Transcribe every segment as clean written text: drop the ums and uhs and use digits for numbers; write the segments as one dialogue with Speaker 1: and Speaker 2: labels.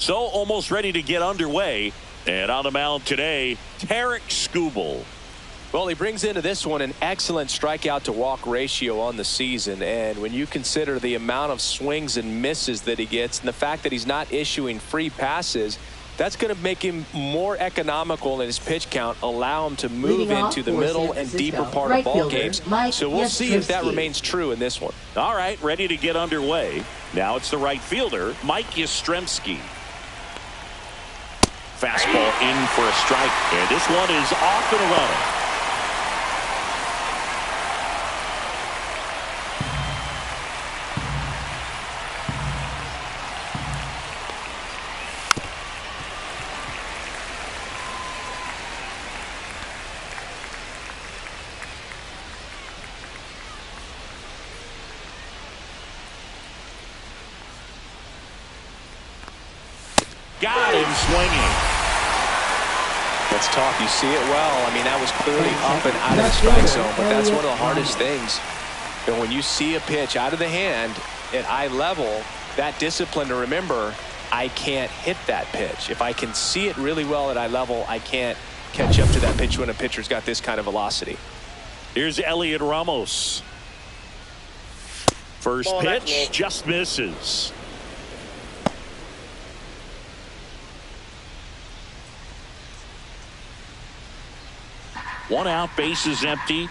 Speaker 1: So almost ready to get underway. And on the mound today, Tarek Skubal.
Speaker 2: Well, he brings into this one an excellent strikeout to walk ratio on the season. And when you consider the amount of swings and misses that he gets and the fact that he's not issuing free passes, that's going to make him more economical in his pitch count, allow him to move into the middle and deeper part of ball games. So we'll see if that remains true in this one.
Speaker 1: All right, ready to get underway. Now it's the right fielder, Mike Yastrzemski. Fastball in for a strike, and this one is off and running. Got him swinging.
Speaker 2: That's tough. You see it well. I mean, that was clearly up and out of the strike zone, but that's one of the hardest things. And when you see a pitch out of the hand at eye level, that discipline to remember, I can't hit that pitch. If I can see it really well at eye level, I can't catch up to that pitch when a pitcher's got this kind of velocity.
Speaker 1: Here's Elliot Ramos. First pitch just misses. One out, bases empty.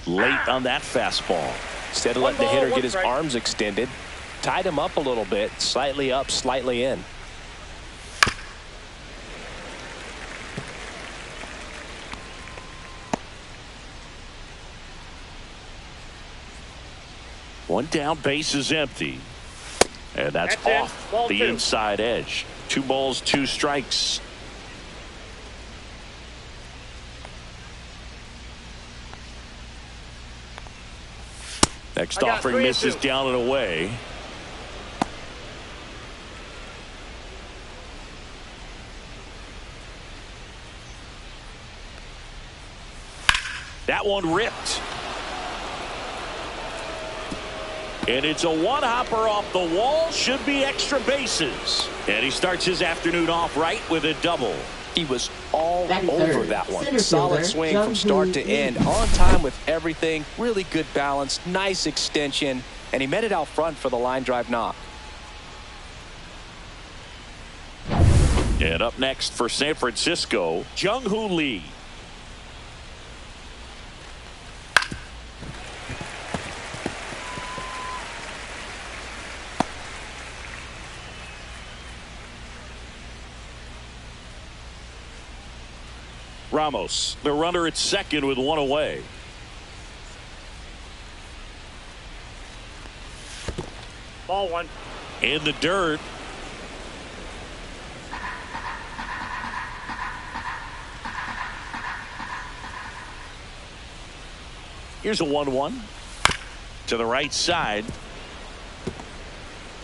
Speaker 1: Late on that fastball.
Speaker 2: Instead of letting the hitter get his arms extended, tied him up a little bit, slightly up, slightly in.
Speaker 1: One down, bases empty. And that's off the inside edge. 2 balls, 2 strikes. Next offering misses down and away. That one ripped. And it's a one-hopper off the wall. Should be extra bases. And he starts his afternoon off right with a double.
Speaker 2: He was all over that one. Solid swing from start to end. On time with everything. Really good balance. Nice extension. And he met it out front for the line drive knock.
Speaker 1: And up next for San Francisco, Jung-Hoo Lee. Ramos, the runner at second with 1 away.
Speaker 3: Ball 1.
Speaker 1: In the dirt. Here's a 1-1. To the right side.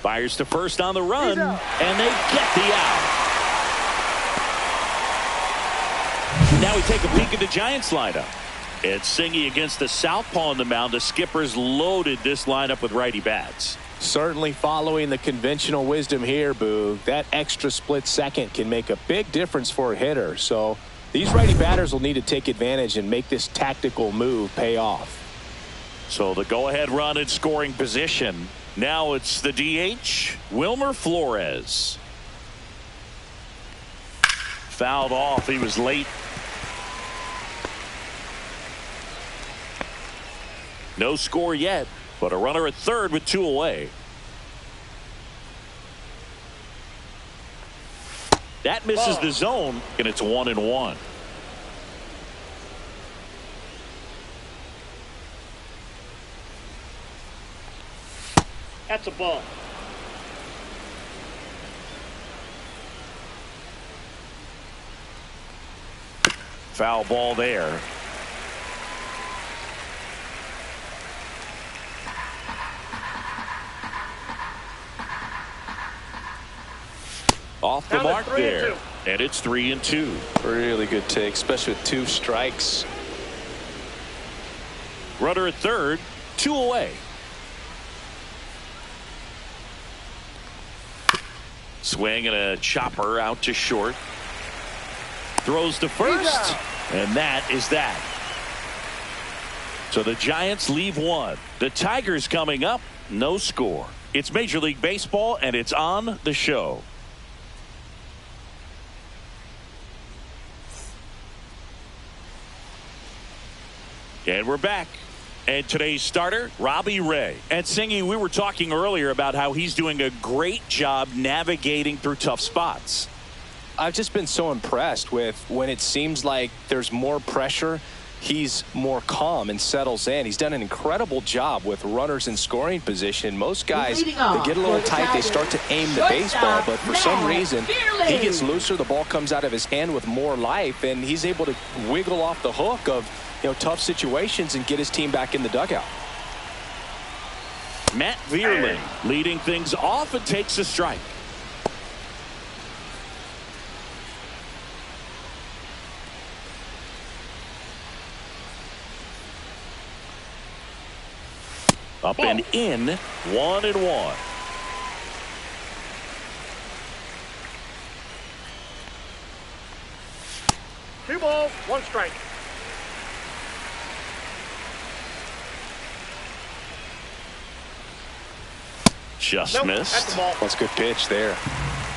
Speaker 1: Fires to first on the run. And they get the out. Now we take a peek at the Giants lineup. It's Singy against the southpaw on the mound. The skipper's loaded this lineup with righty bats.
Speaker 2: Certainly following the conventional wisdom here, Boo. That extra split second can make a big difference for a hitter. So these righty batters will need to take advantage and make this tactical move pay off.
Speaker 1: So the go-ahead run in scoring position. Now it's the DH, Wilmer Flores. Fouled off. He was late. No score yet, but a runner at third with 2 away. That misses the zone, and it's 1-1.
Speaker 3: That's a ball.
Speaker 1: Foul ball there. Off the mark there. And it's 3-2.
Speaker 2: Really good take, especially with 2 strikes.
Speaker 1: Runner at third, 2 away. Swing and a chopper out to short. Throws to first. And that is that. So the Giants leave one. The Tigers coming up. No score. It's Major League Baseball, and it's on the show. And we're back. And today's starter, Robbie Ray. And Singy, we were talking earlier about how he's doing a great job navigating through tough spots.
Speaker 2: I've just been so impressed with when it seems like there's more pressure, he's more calm and settles in. He's done an incredible job with runners in scoring position. Most guys, they get a little tight, they start to aim the baseball, but for some reason, he gets looser, the ball comes out of his hand with more life, and he's able to wiggle off the hook of tough situations and get his team back in the dugout.
Speaker 1: Matt Vierling leading things off and takes a strike. Up and in, 1-1.
Speaker 3: Two balls, one strike.
Speaker 1: Just missed.
Speaker 3: That's the ball.
Speaker 2: That's a good pitch there.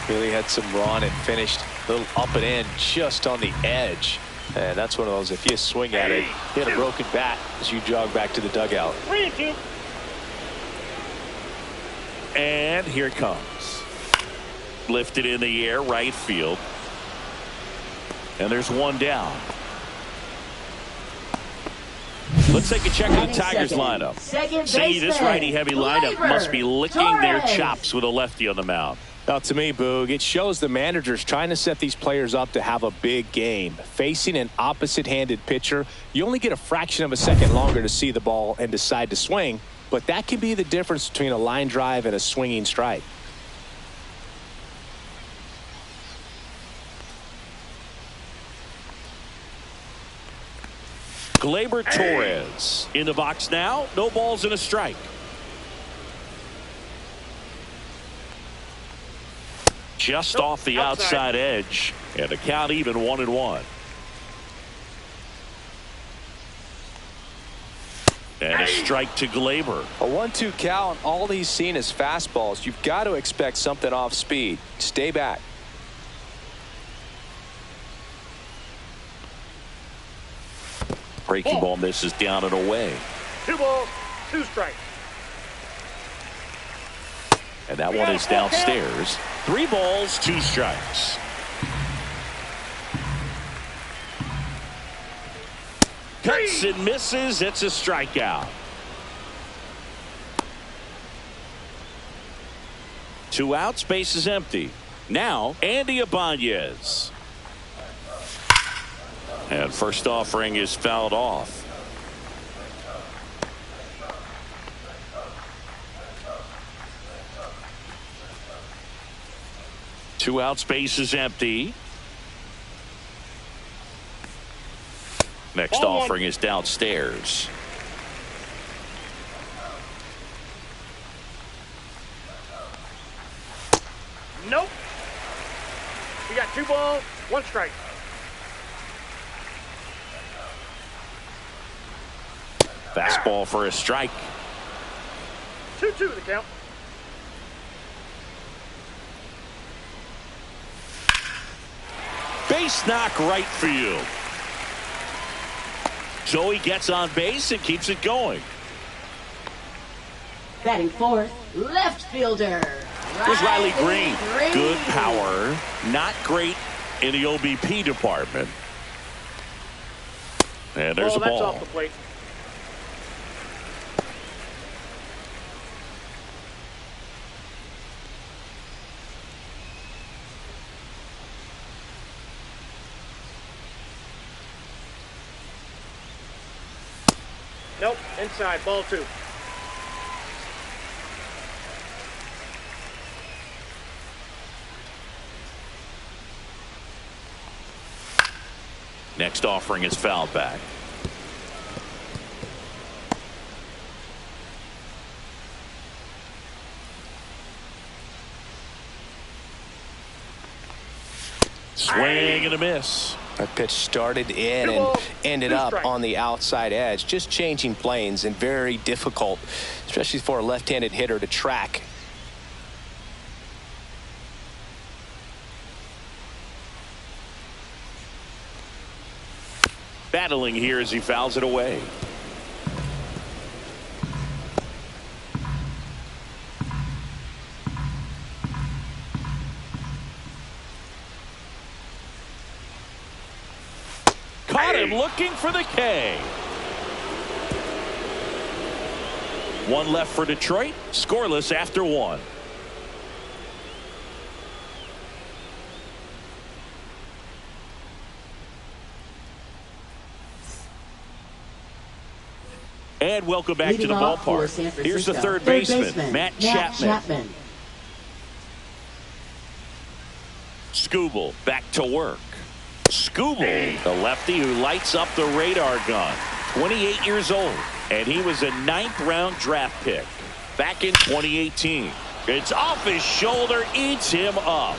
Speaker 2: Really had some run and finished a little up and in just on the edge. And that's one of those, if you swing at it, hit a broken bat as you jog back to the dugout.
Speaker 3: 3-2.
Speaker 1: And here it comes. Lifted in the air, right field. And there's one down. Let's take a check of the Tigers lineup. See, this righty-heavy lineup must be licking their chops with a lefty on the mound.
Speaker 2: Now, to me, Boog, it shows the manager's trying to set these players up to have a big game. Facing an opposite-handed pitcher, you only get a fraction of a second longer to see the ball and decide to swing, but that can be the difference between a line drive and a swinging strike.
Speaker 1: Gleyber Torres in the box now. No balls and a strike. Just off the outside edge, and the count even 1-1. And a strike to Gleyber.
Speaker 2: A 1-2 count. All he's seen is fastballs. You've got to expect something off speed. Stay back.
Speaker 1: Breaking ball misses down and away.
Speaker 3: 2 balls, 2 strikes.
Speaker 1: And that one is downstairs. 3 balls, 2 strikes. Cuts and misses. It's a strikeout. 2 outs, base is empty. Now Andy Ibanez. And first offering is fouled off. Two outs, base is empty. Next offering is downstairs.
Speaker 3: Nope. We got 2 balls, 1 strike.
Speaker 1: Fastball for a strike.
Speaker 3: 2-2 the count.
Speaker 1: Base knock right field. Joey gets on base and keeps it going.
Speaker 4: Batting fourth, left fielder.
Speaker 1: Here's Riley Green. Good power. Not great in the OBP department. And there's a
Speaker 3: That's
Speaker 1: ball.
Speaker 3: off the plate. Nope, inside, ball 2.
Speaker 1: Next offering is fouled back. Swing and a miss.
Speaker 2: That pitch started in and ended up on the outside edge. Just changing planes and very difficult, especially for a left-handed hitter to track.
Speaker 1: Battling here as he fouls it away. Caught him looking for the K. One left for Detroit. Scoreless after one. And welcome back to the ballpark. Here's the third baseman, Matt Chapman. Skubal back to work. Skubal, the lefty who lights up the radar gun. 28 years old, and he was a 9th-round draft pick back in 2018. It's off his shoulder, eats him up.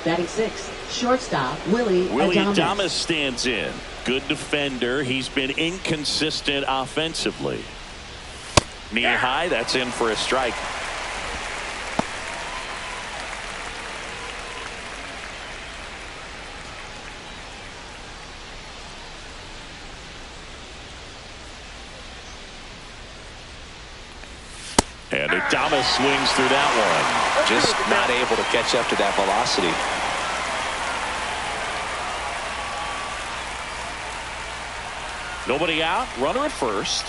Speaker 4: Batting 6th, shortstop Willie
Speaker 1: Adames stands in. Good defender. He's been inconsistent offensively. Knee high, that's in for a strike. And Adames swings through that one.
Speaker 2: Just not able to catch up to that velocity.
Speaker 1: Nobody out. Runner at first.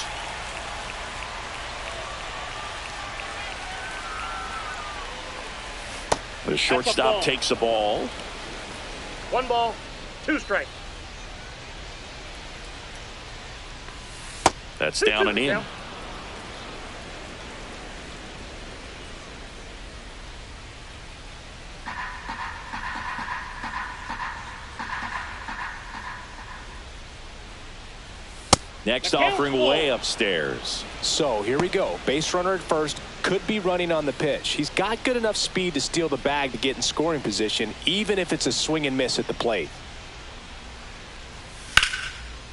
Speaker 1: The shortstop takes the ball.
Speaker 3: 1 ball, 2 strikes.
Speaker 1: That's down and in. Next offering way upstairs.
Speaker 2: So here we go. Base runner at first, could be running on the pitch. He's got good enough speed to steal the bag to get in scoring position, even if it's a swing and miss at the plate.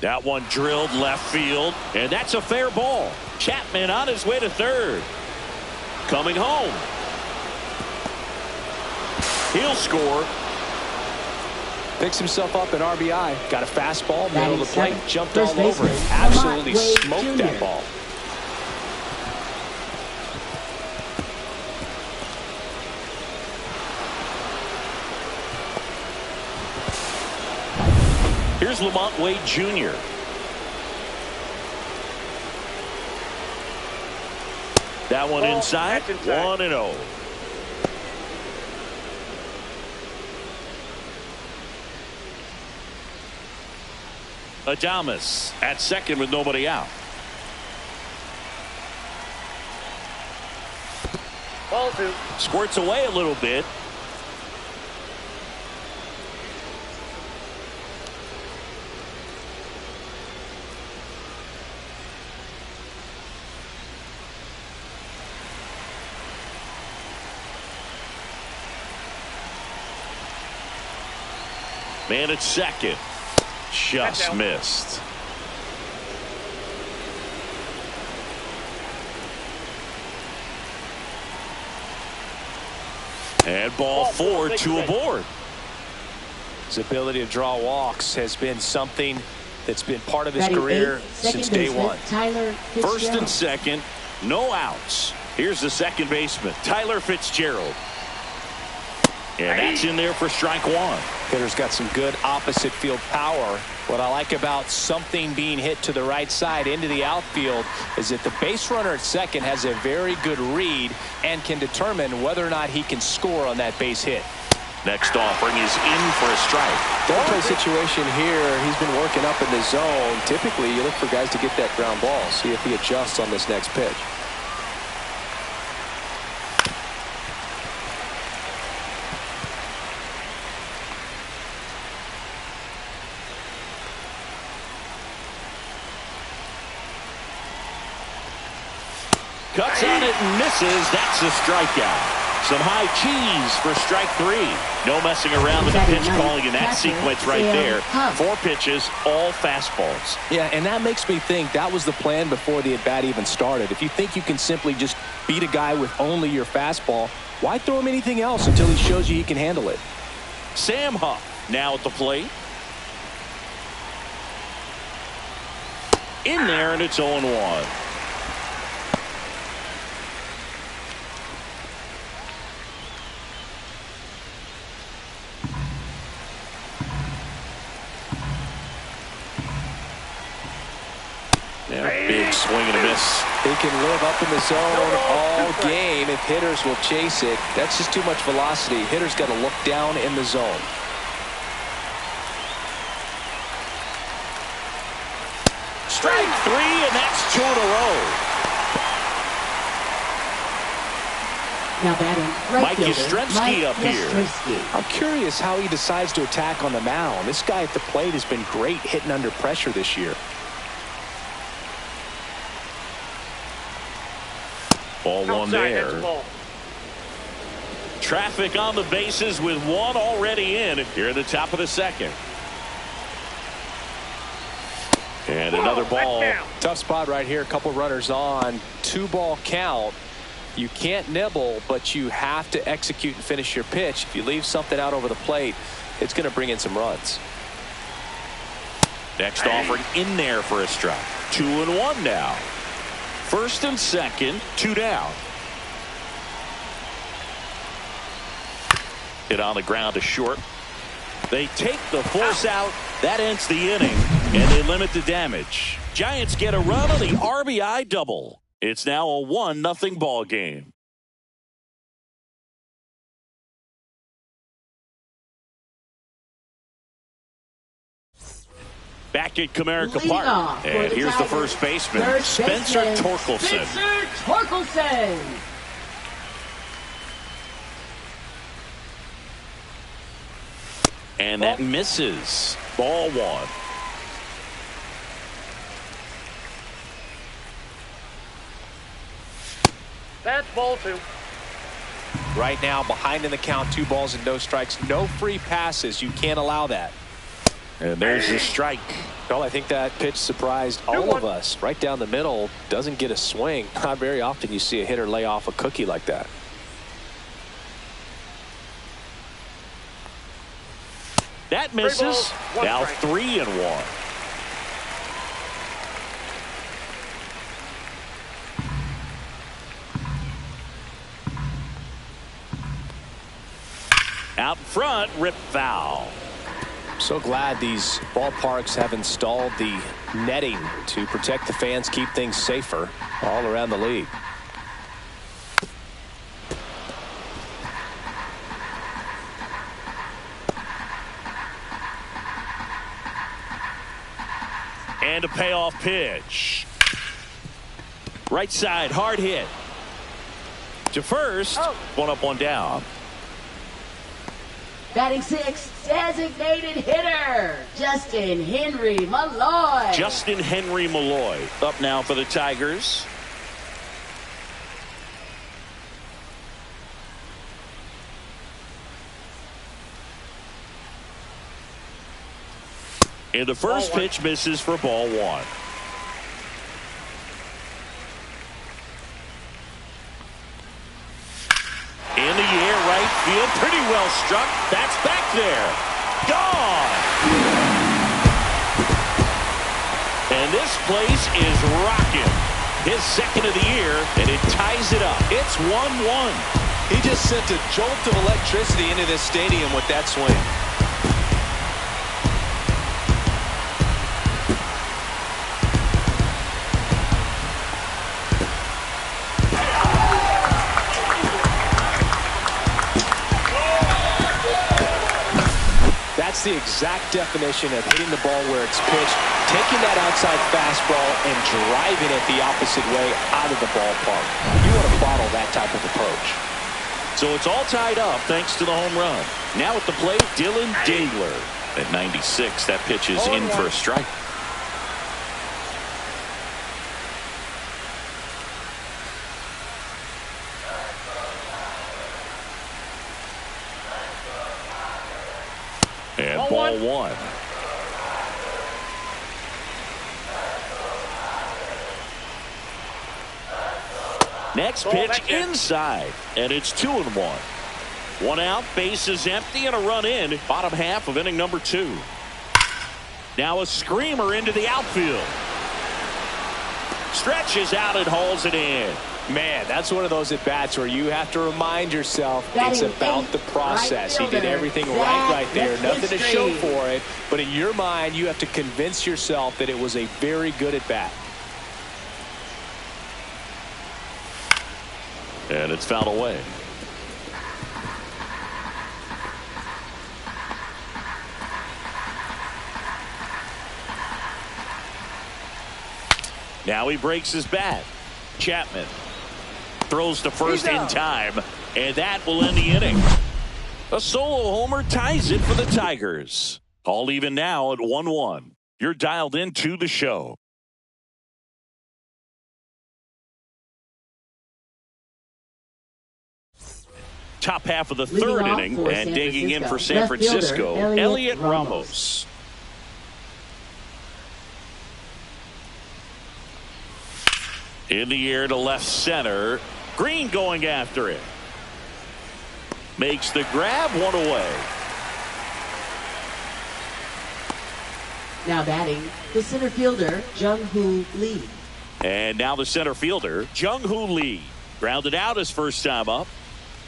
Speaker 1: That one drilled left field, and that's a fair ball. Chapman on his way to third. Coming home. He'll score.
Speaker 2: Picks himself up an RBI. Got a fastball, middle of the plate, jumped all
Speaker 4: First
Speaker 2: over it.
Speaker 4: baseman,
Speaker 2: Absolutely
Speaker 4: Wade
Speaker 2: smoked
Speaker 4: Jr.
Speaker 2: that ball.
Speaker 1: Here's Lamont Wade Jr. That one inside. 1-0. Adames at second with nobody out.
Speaker 3: Ball 2.
Speaker 1: Squirts away a little bit. Man at second. Just missed. And ball 4, 2 aboard.
Speaker 2: His ability to draw walks has been something that's been part of his
Speaker 4: Batting
Speaker 2: career
Speaker 4: 8th,
Speaker 2: since day one.
Speaker 4: Tyler
Speaker 1: First and second, no outs. Here's the second baseman, Tyler Fitzgerald. And that's in there for strike 1.
Speaker 2: Hitter's got some good opposite field power. What I like about something being hit to the right side into the outfield is that the base runner at second has a very good read and can determine whether or not he can score on that base hit.
Speaker 1: Next offering is in for a strike.
Speaker 2: Double play situation here. He's been working up in the zone. Typically, you look for guys to get that ground ball. See if he adjusts on this next pitch.
Speaker 1: Cuts on it and misses. That's a strikeout. Some high cheese for strike 3. No messing around with the pitch calling in that sequence right there. 4 pitches, all fastballs.
Speaker 2: Yeah, and that makes me think that was the plan before the at-bat even started. If you think you can simply just beat a guy with only your fastball, why throw him anything else until he shows you he can handle it?
Speaker 1: Sam Huff now at the plate. In there, and it's 0-1. Big swing and a miss.
Speaker 2: He can live up in the zone all game if hitters will chase it. That's just too much velocity. Hitters got to look down in the zone.
Speaker 1: Strike 3, and that's 2 in a row.
Speaker 4: Now batting, right
Speaker 1: Mike
Speaker 4: fielder,
Speaker 1: Yastrzemski up here.
Speaker 4: Yastrzemski.
Speaker 2: I'm curious how he decides to attack on the mound. This guy at the plate has been great hitting under pressure this year.
Speaker 1: Ball 1 there.
Speaker 3: Ball.
Speaker 1: Traffic on the bases with 1 already in here in the top of the 2nd. And another ball.
Speaker 2: Tough spot right here. A couple runners on. 2-ball count. You can't nibble, but you have to execute and finish your pitch. If you leave something out over the plate, it's going to bring in some runs.
Speaker 1: Next offering in there for a strike. 2-1 now. 1st and 2nd, 2 down. Hit on the ground to short. They take the force out. That ends the inning, and they limit the damage. Giants get a run on the RBI double. It's now a 1-0 ball game. Back at Comerica Park. And here's the first baseman, Spencer Torkelson.
Speaker 4: Spencer Torkelson.
Speaker 1: And that misses. Ball 1.
Speaker 3: That's ball 2.
Speaker 2: Right now, behind in the count, 2 balls and no strikes. No free passes. You can't allow that.
Speaker 1: And there's the strike.
Speaker 2: Well, I think that pitch surprised all of us. Right down the middle, doesn't get a swing. Not very often you see a hitter lay off a cookie like that.
Speaker 1: That misses. Now 3-1. Out front, rip foul.
Speaker 2: So glad these ballparks have installed the netting to protect the fans, keep things safer all around the league.
Speaker 1: And a payoff pitch. Right side, hard hit. To first, 1 up, 1 down.
Speaker 4: Batting 6, designated hitter, Justin Henry Malloy.
Speaker 1: Justin Henry Malloy up now for the Tigers. And the first pitch misses for ball 1. In the air, right field, pretty well struck. That's back there. Gone. And this place is rocking. His 2nd of the year, and it ties it up. It's 1-1.
Speaker 2: He just sent a jolt of electricity into this stadium with that swing. That's the exact definition of hitting the ball where it's pitched, taking that outside fastball and driving it the opposite way out of the ballpark. You want to bottle that type of approach.
Speaker 1: So it's all tied up thanks to the home run. Now at the plate, Dylan Dingler. At 96, that pitch is in for a strike. Ball one. Next pitch inside, and it's 2-1. One out, base is empty, and a run in. Bottom half of inning number 2. Now a screamer into the outfield. Stretches out and hauls it in.
Speaker 2: Man, that's one of those at-bats where you have to remind yourself it's about the process. He did everything right there. Nothing to show for it. But in your mind, you have to convince yourself that it was a very good at-bat.
Speaker 1: And it's fouled away. Now he breaks his bat. Chapman throws to first in time, and that will end the inning. A solo homer ties it for the Tigers. All even now at 1-1. You're dialed into the show. Top half of the third inning, and digging in for San Francisco, Elliot Ramos. In the air to left center. Green going after it. Makes the grab, one away.
Speaker 4: Now batting, the center fielder, Jung-Hoo Lee.
Speaker 1: And now the center fielder, Jung-Hoo Lee. Grounded out his first time up.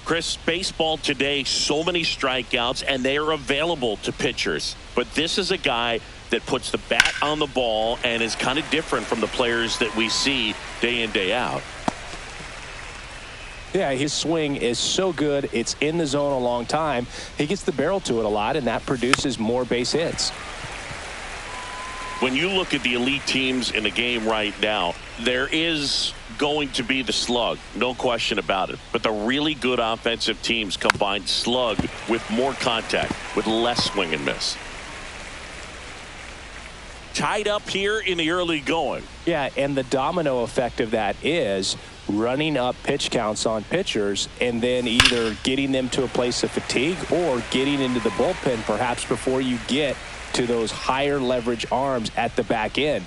Speaker 1: Chris, baseball today, so many strikeouts, and they are available to pitchers. But this is a guy that puts the bat on the ball and is kind of different from the players that we see day in, day out.
Speaker 2: Yeah, his swing is so good. It's in the zone a long time. He gets the barrel to it a lot, and that produces more base hits.
Speaker 1: When you look at the elite teams in the game right now, there is going to be the slug, no question about it. But the really good offensive teams combine slug with more contact, with less swing and miss. Tied up here in the early going.
Speaker 2: Yeah, and the domino effect of that is running up pitch counts on pitchers and then either getting them to a place of fatigue or getting into the bullpen perhaps before you get to those higher leverage arms at the back end.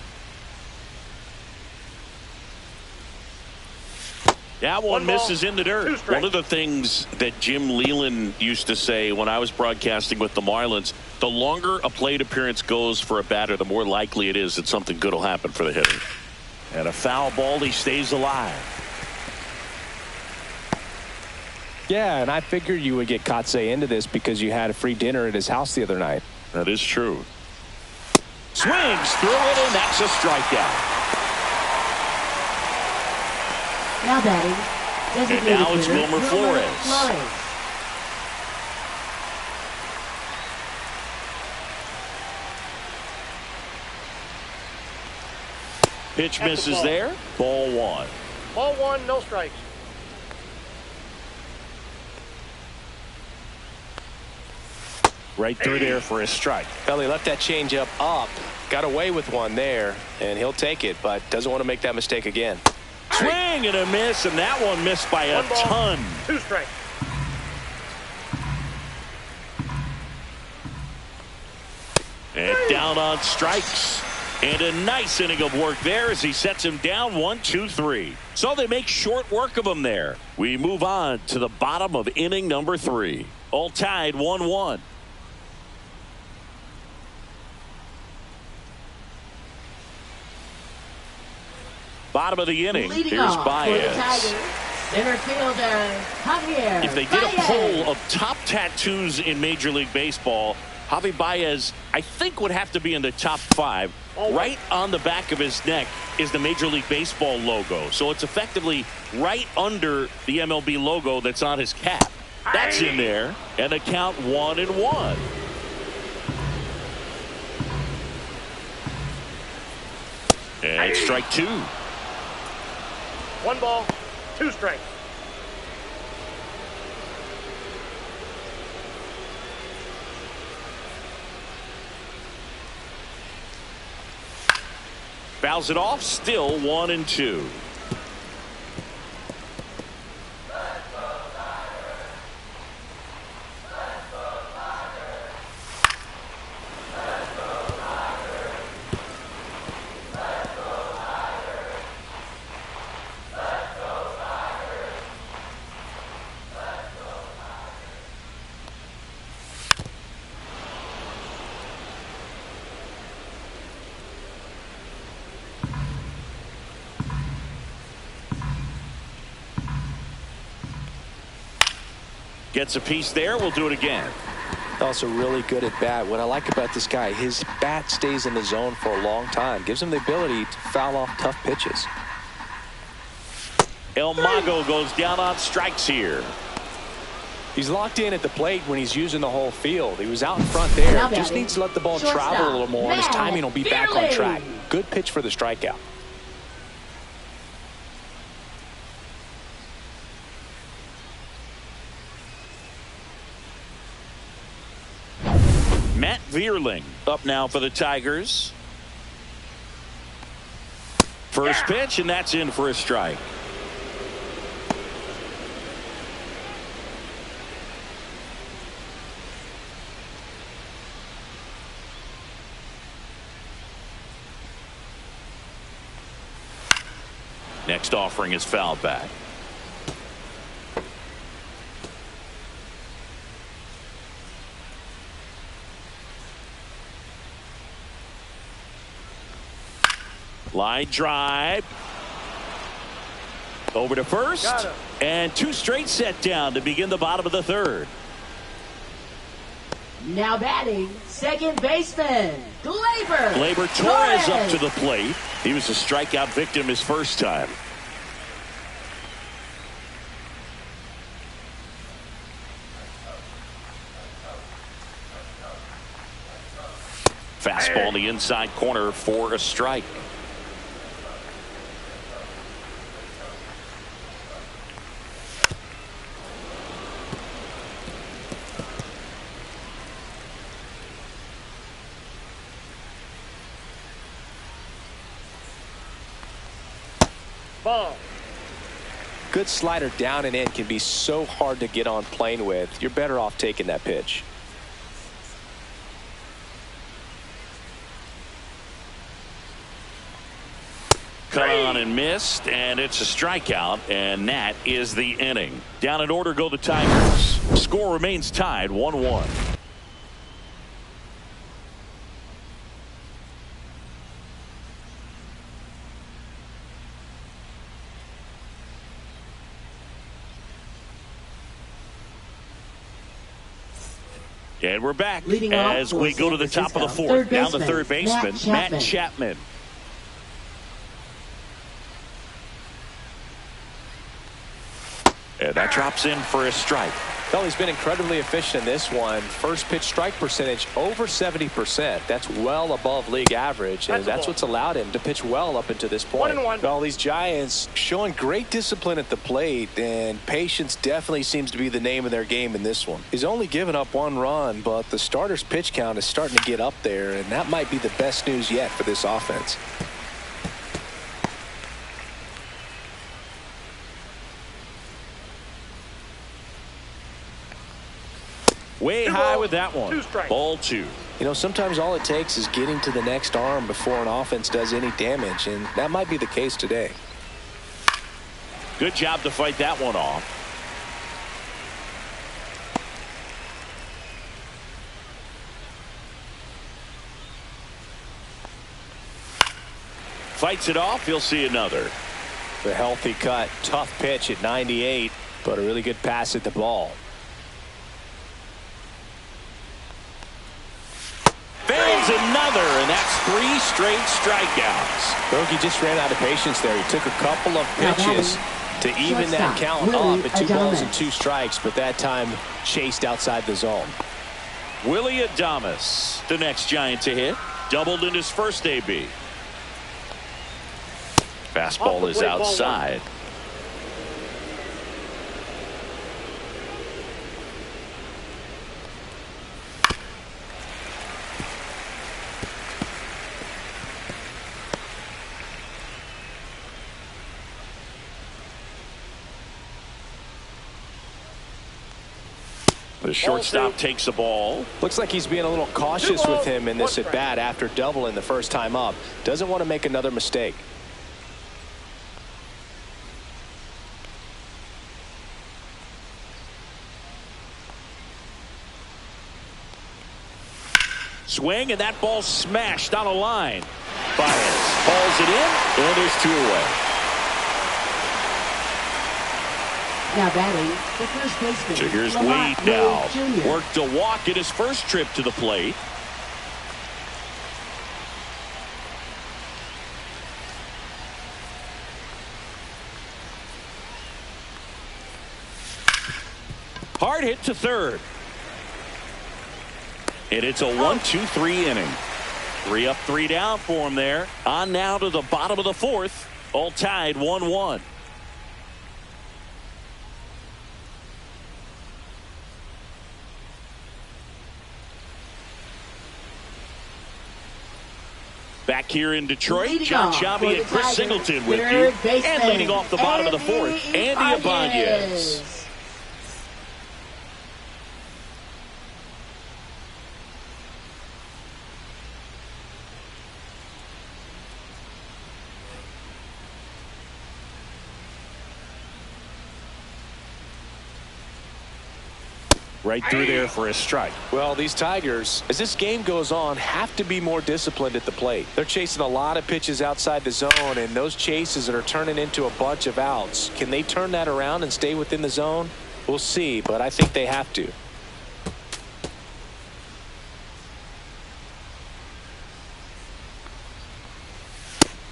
Speaker 1: That one misses in the dirt. One of the things that Jim Leland used to say when I was broadcasting with the Marlins, the longer a plate appearance goes for a batter, the more likely it is that something good will happen for the hitter. And a foul ball, he stays alive.
Speaker 2: Yeah, and I figured you would get Kotsay into this because you had a free dinner at his house the other night.
Speaker 1: That is true. Swings through it, and that's a strikeout.
Speaker 4: Now batting,
Speaker 1: and now it's Wilmer Flores. Pitch misses there. Ball one.
Speaker 3: Ball one, no strikes.
Speaker 1: Right through there for a strike.
Speaker 2: Well, he left that changeup up, got away with one there, and he'll take it, but doesn't want to make that mistake again.
Speaker 1: Swing and a miss, and that one missed by a ton.
Speaker 3: 2 strikes.
Speaker 1: And down on strikes. And a nice inning of work there as he sets him down 1-2-3. So they make short work of him there. We move on to the bottom of inning number 3. All tied 1-1. Bottom of the inning. Here's Baez.
Speaker 4: Center fielder, Javier.
Speaker 1: If they did a poll of top tattoos in Major League Baseball, Javi Baez, I think, would have to be in the top 5. Right on the back of his neck is the Major League Baseball logo. So it's effectively right under the MLB logo that's on his cap. That's in there. And the count 1-1. And strike 2.
Speaker 3: 1 ball, 2 strikes.
Speaker 1: Fouls it off, still 1-2. Gets a piece there. We'll do it again.
Speaker 2: Also really good at bat. What I like about this guy, his bat stays in the zone for a long time. Gives him the ability to foul off tough pitches.
Speaker 1: El Mago goes down on strikes here.
Speaker 2: He's locked in at the plate when he's using the whole field. He was out in front there. Just needs to let the ball travel a little more, and his timing will be back on track. Good pitch for the strikeout.
Speaker 1: Matt Vierling up now for the Tigers. First pitch, and that's in for a strike. Next offering is fouled back. Line drive. Over to first. And two straight set down to begin the bottom of the third.
Speaker 4: Now batting, second baseman,
Speaker 1: Gleyber Torres up to the plate. He was a strikeout victim his first time. Fastball in the inside corner for a strike.
Speaker 3: Ball.
Speaker 2: Good slider down and in can be so hard to get on plane with. You're better off taking that pitch.
Speaker 1: Cut on and missed, and it's a strikeout, and that is the inning. Down in order go the Tigers. Score remains tied 1-1. And we're back as we go to the top of the fourth. Down the third baseman, Matt Chapman. And that drops in for a strike.
Speaker 2: Well, he's been incredibly efficient in this one. First pitch strike percentage over 70%. That's well above league average, and that's what's allowed him to pitch well up until this point.
Speaker 3: 1-1.
Speaker 2: Well, these Giants showing great discipline at the plate, and patience definitely seems to be the name of their game in this one. He's only given up one run, but the starter's pitch count is starting to get up there, and that might be the best news yet for this offense.
Speaker 1: Way high with that one.
Speaker 3: 2 strikes.
Speaker 1: Ball 2.
Speaker 2: You know, sometimes all it takes is getting to the next arm before an offense does any damage, and that might be the case today.
Speaker 1: Good job to fight that one off. Fights it off. He'll see another.
Speaker 2: The healthy cut. Tough pitch at 98, but a really good pass at the ball.
Speaker 1: There's another, and that's 3 straight strikeouts.
Speaker 2: Bogey just ran out of patience there. He took a couple of pitches to even that count up at 2 balls and 2 strikes, but that time chased outside the zone.
Speaker 1: Willie Adames, the next Giant to hit. Doubled in his first AB. Fastball is outside. The shortstop takes the ball.
Speaker 2: Looks like he's being a little cautious with him in this at bat after doubling the first time up. Doesn't want to make another mistake.
Speaker 1: Swing, and that ball smashed on a line. Baez hauls it in, and there's 2 away.
Speaker 4: Now batting, the first baseman.
Speaker 1: So here's
Speaker 4: Lamont
Speaker 1: Wade now.
Speaker 4: Wade Jr.
Speaker 1: Worked a walk in his first trip to the plate. Hard hit to third. And it's a 1-2-3 inning. 3 up, 3 down for him there. On now to the bottom of the fourth. All tied 1-1. Back here in Detroit,
Speaker 4: Leading
Speaker 1: John
Speaker 4: off
Speaker 1: Sciambi
Speaker 4: for
Speaker 1: and
Speaker 4: the
Speaker 1: Chris
Speaker 4: Tigers,
Speaker 1: Singleton with
Speaker 4: third
Speaker 1: you.
Speaker 4: baseman,
Speaker 1: And leading off the bottom of the fourth, Andy Ibanez.
Speaker 4: Ibanez.
Speaker 1: Right through there for a strike.
Speaker 2: Well, these Tigers, as this game goes on, have to be more disciplined at the plate. They're chasing a lot of pitches outside the zone, and those chases that are turning into a bunch of outs. Can they turn that around and stay within the zone? We'll see, but I think they have to.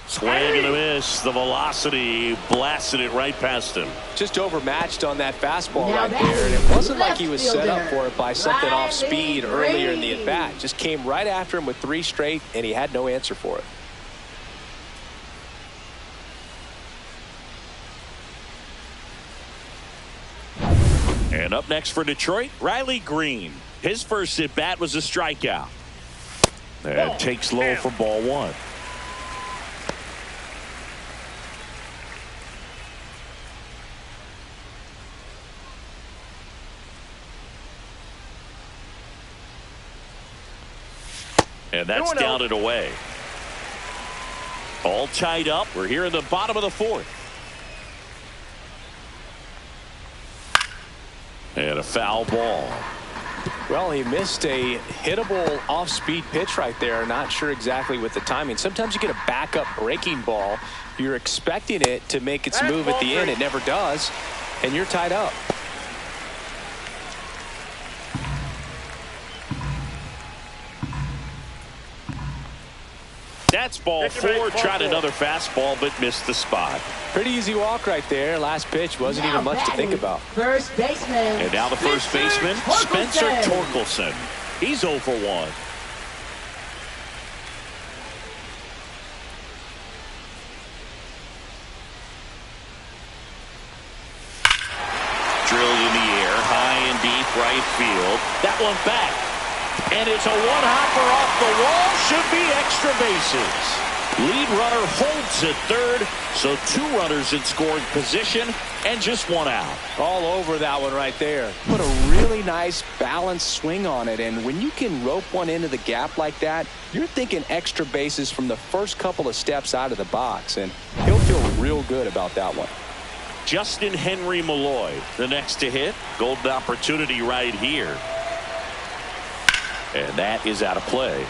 Speaker 1: Swing and a miss. The velocity blasted it right past him.
Speaker 2: Just overmatched on that fastball
Speaker 4: Now
Speaker 2: right there, and it wasn't like he was set up
Speaker 4: left
Speaker 2: for it by something off speed
Speaker 4: Riley
Speaker 2: earlier in the
Speaker 4: Green.
Speaker 2: at-bat. Just came right after him with 3 straight, and he had no answer for it.
Speaker 1: And up next for Detroit, Riley Green. His first at bat was a strikeout. That takes low for ball 1. And that's down and away. All tied up. We're here in the bottom of the fourth. And a foul ball.
Speaker 2: Well, he missed a hittable off-speed pitch right there. Not sure exactly with the timing. Sometimes you get a backup breaking ball. You're expecting it to make its move at the end. It never does. And you're tied up.
Speaker 1: That's ball 4. Tried another fastball, but missed the spot.
Speaker 2: Pretty easy walk right there. Last pitch wasn't
Speaker 4: Now
Speaker 2: even much to think
Speaker 4: batting,
Speaker 2: about.
Speaker 4: First baseman.
Speaker 1: And now the first baseman, Spencer Torkelson. He's 0 for 1. Drilled in the air, high and deep right field. That one back. And it's a one-hopper off the wall. Should be extra bases. Lead runner holds at third. So 2 runners in scoring position and just 1 out.
Speaker 2: All over that one right there. Put a really nice balanced swing on it. And when you can rope one into the gap like that, you're thinking extra bases from the first couple of steps out of the box. And he'll feel real good about that one.
Speaker 1: Justin Henry Malloy, the next to hit. Golden opportunity right here. And that is out of play.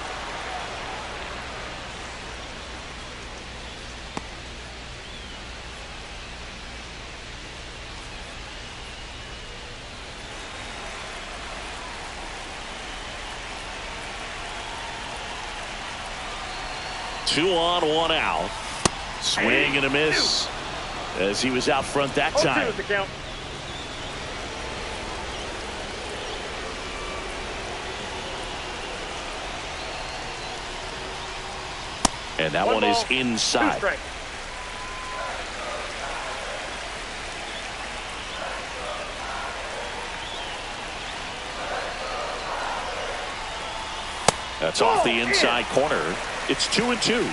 Speaker 1: Two on, 1 out. Swing and a miss as he was out front that time. And that one is inside. That's off the inside corner. It's 2-2.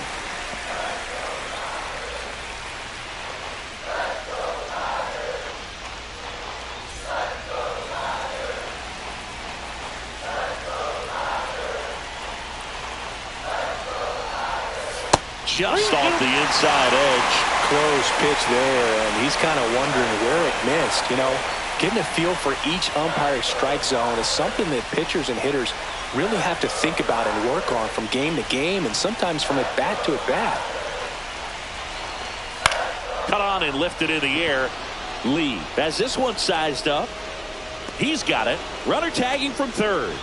Speaker 1: Just off the inside edge.
Speaker 2: Close pitch there, and he's kind of wondering where it missed. You know, getting a feel for each umpire's strike zone is something that pitchers and hitters really have to think about and work on from game to game, and sometimes from at bat to at bat.
Speaker 1: Cut on and lifted in the air. Lee has this one sized up. He's got it. Runner tagging from third.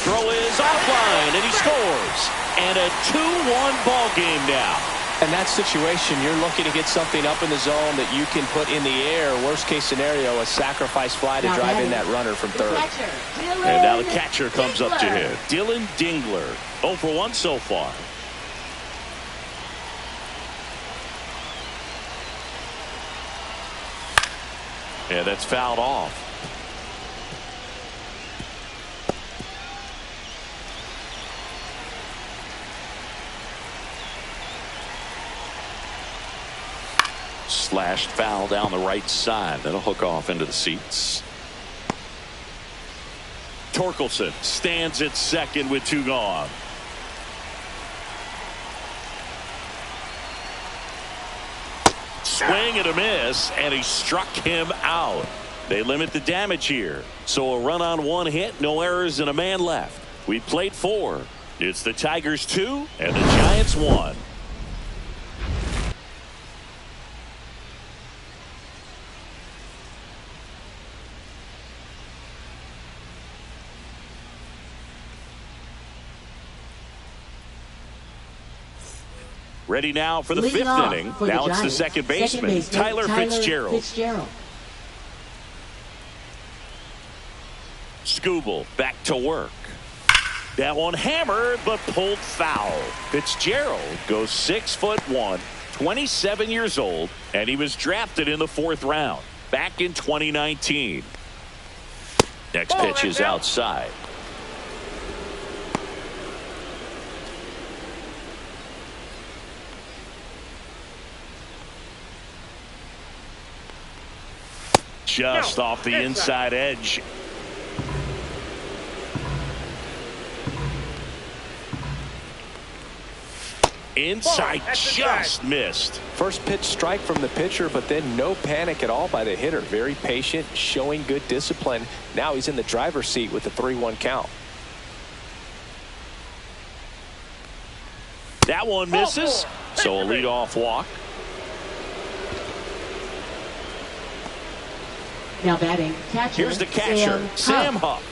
Speaker 1: Throw is offline, and he scores. And a 2-1 ball game now.
Speaker 2: In that situation, you're looking to get something up in the zone that you can put in the air. Worst case scenario, a sacrifice fly to drive in that runner from third.
Speaker 1: And now the catcher comes up to him. Dylan Dingler, 0 for 1 so far. Yeah, that's fouled off. Slashed foul down the right side. That'll hook off into the seats. Torkelson stands at second with 2 gone. Swing and a miss, and he struck him out. They limit the damage here. So a run on 1 hit, no errors, and a man left. We played 4. It's the Tigers 2 and the Giants 1. Ready now for the 5th inning. Now it's the second baseman, Tyler Fitzgerald. Skubal back to work. That one hammered but pulled foul. Fitzgerald goes 6'1", 27 years old, and he was drafted in the 4th round back in 2019. Next pitch is outside. Just off the inside edge. Inside, just missed.
Speaker 2: First pitch strike from the pitcher, but then no panic at all by the hitter. Very patient, showing good discipline. Now he's in the driver's seat with the 3-1 count.
Speaker 1: That one misses, so a leadoff walk.
Speaker 4: Now batting, catcher.
Speaker 1: Here's the catcher, Sam Huff.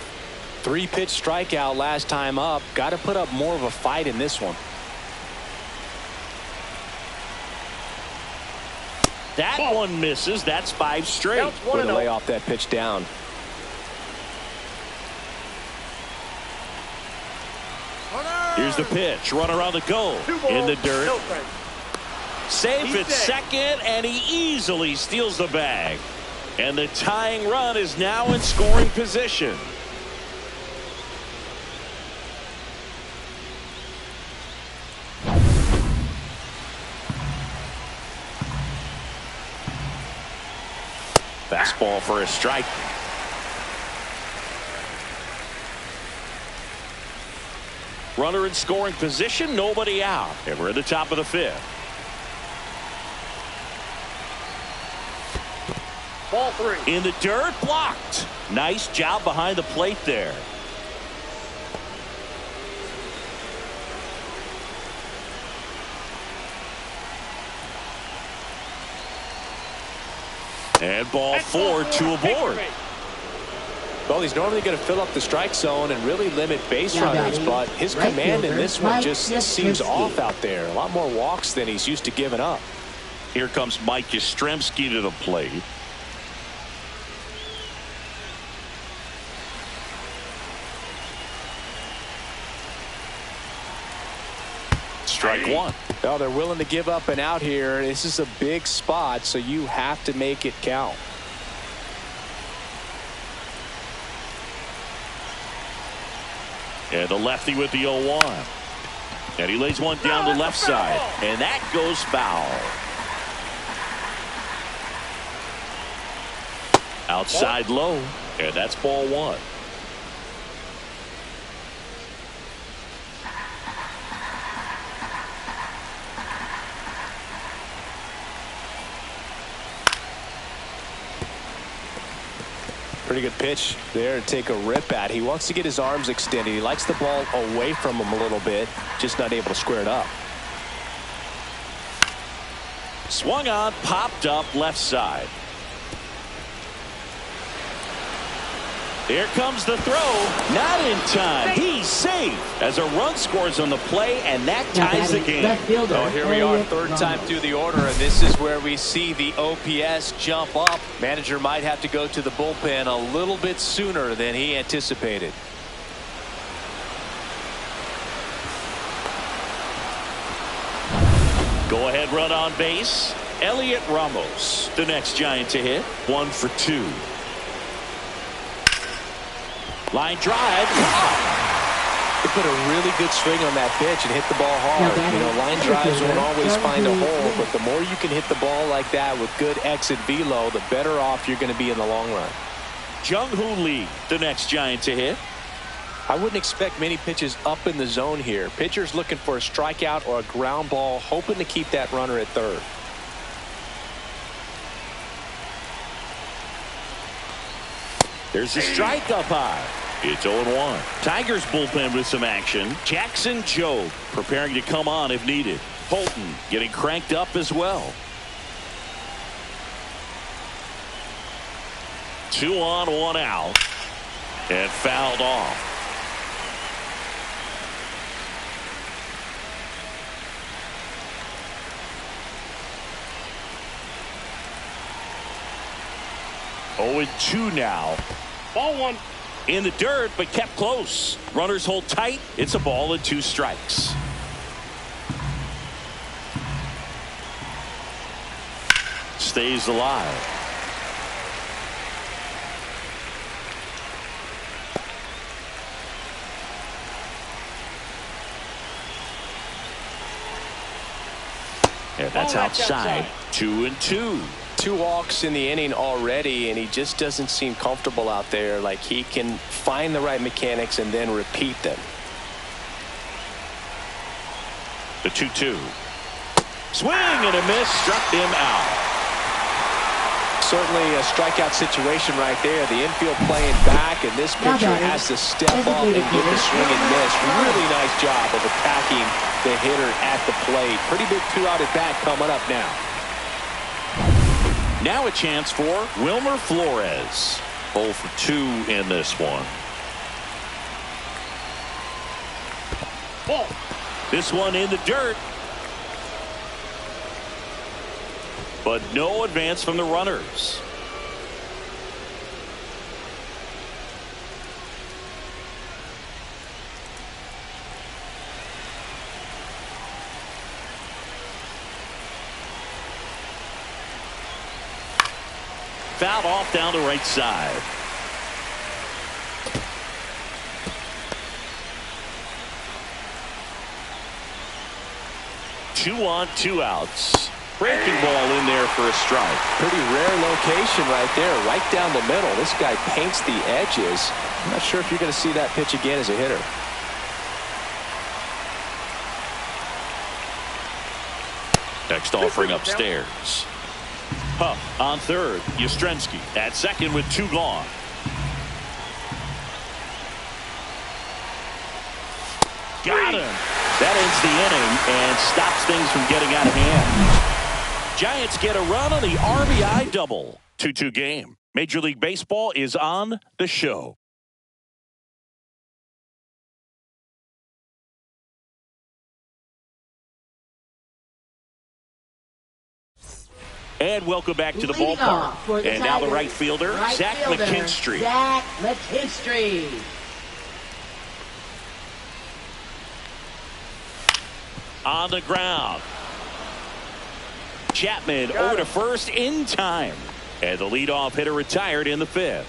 Speaker 2: 3-pitch strikeout last time up. Got to put up more of a fight in this one.
Speaker 1: That one misses. That's 5 straight.
Speaker 2: Way to lay off that pitch down.
Speaker 1: Here's the pitch. Runner on the go. In the dirt. Safe at second, and he easily steals the bag. And the tying run is now in scoring position. Fastball for a strike. Runner in scoring position, nobody out. And we're at the top of the 5th.
Speaker 3: Ball 3.
Speaker 1: In the dirt, blocked. Nice job behind the plate there. And ball 4, 2 aboard.
Speaker 2: Well, he's normally going to fill up the strike zone and really limit base runners, but his command in this one just seems off out there. A lot more walks than he's used to giving up.
Speaker 1: Here comes Mike Yastrzemski to the plate. Strike 1.
Speaker 2: Well, they're willing to give up and out here. This is a big spot, so you have to make it count.
Speaker 1: And the lefty with the 0-1. And he lays one down the left side. And that goes foul. Outside low. And that's ball 1.
Speaker 2: Pretty good pitch there to take a rip at. He wants to get his arms extended. He likes the ball away from him a little bit, just not able to square it up.
Speaker 1: Swung on, popped up left side. Here comes the throw. Not in time. He's safe as a run scores on the play, and that ties the game.
Speaker 2: Oh, here we are, third time through the order, and this is where we see the OPS jump up. Manager might have to go to the bullpen a little bit sooner than he anticipated.
Speaker 1: Go ahead run on base. Elliot Ramos, the next Giant to hit. 1 for 2. Line drive.
Speaker 2: He put a really good swing on that pitch and hit the ball hard. You know, line drives won't always find a hole, but the more you can hit the ball like that with good exit velo, the better off you're going to be in the long run.
Speaker 1: Jung-Hoo Lee, the next Giant to hit.
Speaker 2: I wouldn't expect many pitches up in the zone here. Pitcher's looking for a strikeout or a ground ball, hoping to keep that runner at third.
Speaker 1: There's a strike up high. It's 0-1. Tigers bullpen with some action. Jackson Jobe preparing to come on if needed. Bolton getting cranked up as well. 2 on, 1 out. And fouled off. Oh, 2 now.
Speaker 3: Ball 1.
Speaker 1: In the dirt, but kept close. Runners hold tight. It's a ball and 2 strikes. Stays alive. And that's outside. 2-2.
Speaker 2: 2 walks in the inning already, and he just doesn't seem comfortable out there. Like he can find the right mechanics and then repeat them.
Speaker 1: The 2-2. Swing and a miss, struck him out.
Speaker 2: Certainly a strikeout situation right there. The infield playing back, and this pitcher has to step up and get the swing and miss. Really nice job of attacking the hitter at the plate. Pretty big 2-out at bat coming up now.
Speaker 1: Now a chance for Wilmer Flores. 0 for 2 in this one.
Speaker 3: Ball.
Speaker 1: This one in the dirt. But no advance from the runners. Fouled off down the right side. Two on, 2 outs. Breaking ball in there for a strike.
Speaker 2: Pretty rare location right there, right down the middle. This guy paints the edges. I'm not sure if you're going to see that pitch again as a hitter.
Speaker 1: Next offering upstairs. Huff on third. Yastrzemski at second with 2 gone. Got him. That ends the inning and stops things from getting out of hand. Giants get a run on the RBI double. 2-2 game. Major League Baseball is on the show. And welcome back to the ballpark. And now the right fielder, Zach McKinstry.
Speaker 4: Zach McKinstry.
Speaker 1: On the ground. Chapman over to first in time. And the leadoff hitter retired in the 5th.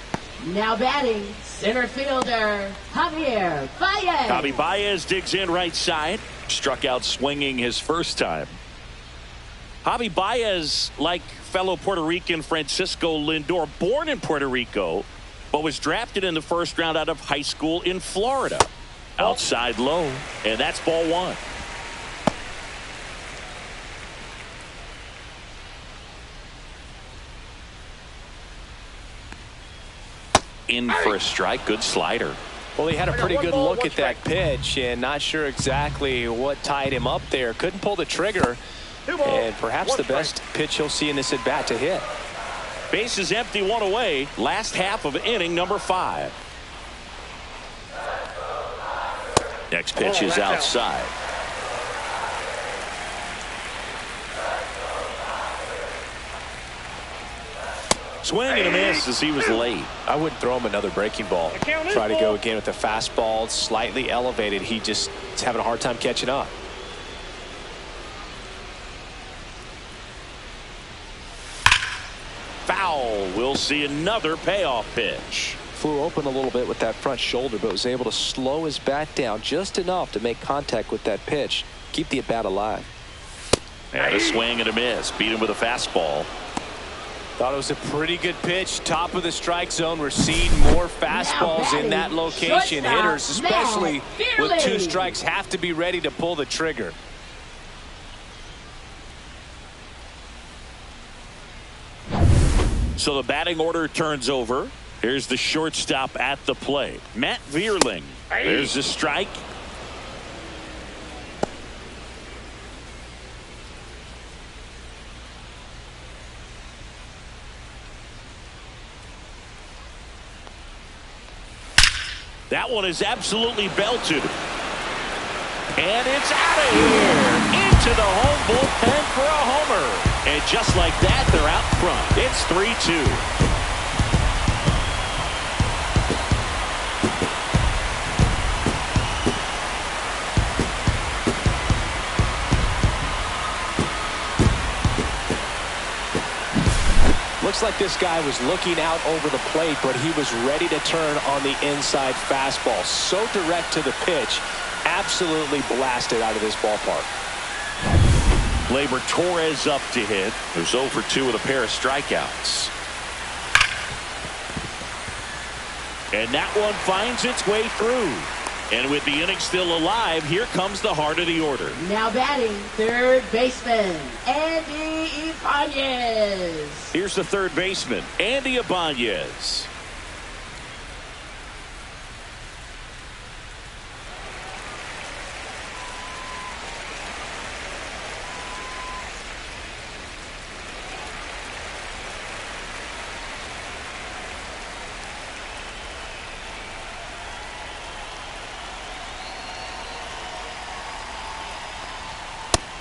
Speaker 4: Now batting, center fielder, Javier Baez.
Speaker 1: Javi Baez digs in right side. Struck out swinging his first time. Javi Baez, like fellow Puerto Rican Francisco Lindor, born in Puerto Rico, but was drafted in the 1st round out of high school in Florida. Outside low, and that's ball 1. In for a strike. Good slider.
Speaker 2: Well, he had a pretty good look at that pitch and not sure exactly what tied him up there. Couldn't pull the trigger. And perhaps the best pitch he'll see in this at-bat to hit.
Speaker 1: Base is empty, one away. Last half of inning number 5. Next pitch is outside. Swing and a miss as he was late.
Speaker 2: I wouldn't throw him another breaking ball. Try to go again with the fastball, slightly elevated. He just is having a hard time catching up.
Speaker 1: Foul. We'll see another payoff pitch.
Speaker 2: Flew open a little bit with that front shoulder, but was able to slow his bat down just enough to make contact with that pitch. Keep the at-bat alive.
Speaker 1: And a swing and a miss. Beat him with a fastball.
Speaker 2: Thought it was a pretty good pitch. Top of the strike zone. We're seeing more fastballs in that location. Hitters, especially with 2 strikes, have to be ready to pull the trigger.
Speaker 1: So the batting order turns over. Here's the shortstop at the plate, Matt Vierling. There's the strike. That one is absolutely belted. And it's out of here. Into the home bullpen for a homer. And just like that, they're out front. It's 3-2.
Speaker 2: Looks like this guy was looking out over the plate, but he was ready to turn on the inside fastball. So direct to the pitch. Absolutely blasted out of this ballpark.
Speaker 1: Gleyber Torres up to hit. There's 0 for 2 with a pair of strikeouts. And that one finds its way through. And with the inning still alive, here comes the heart of the order.
Speaker 4: Now batting, third baseman, Andy Ibanez.
Speaker 1: Here's the third baseman, Andy Ibanez.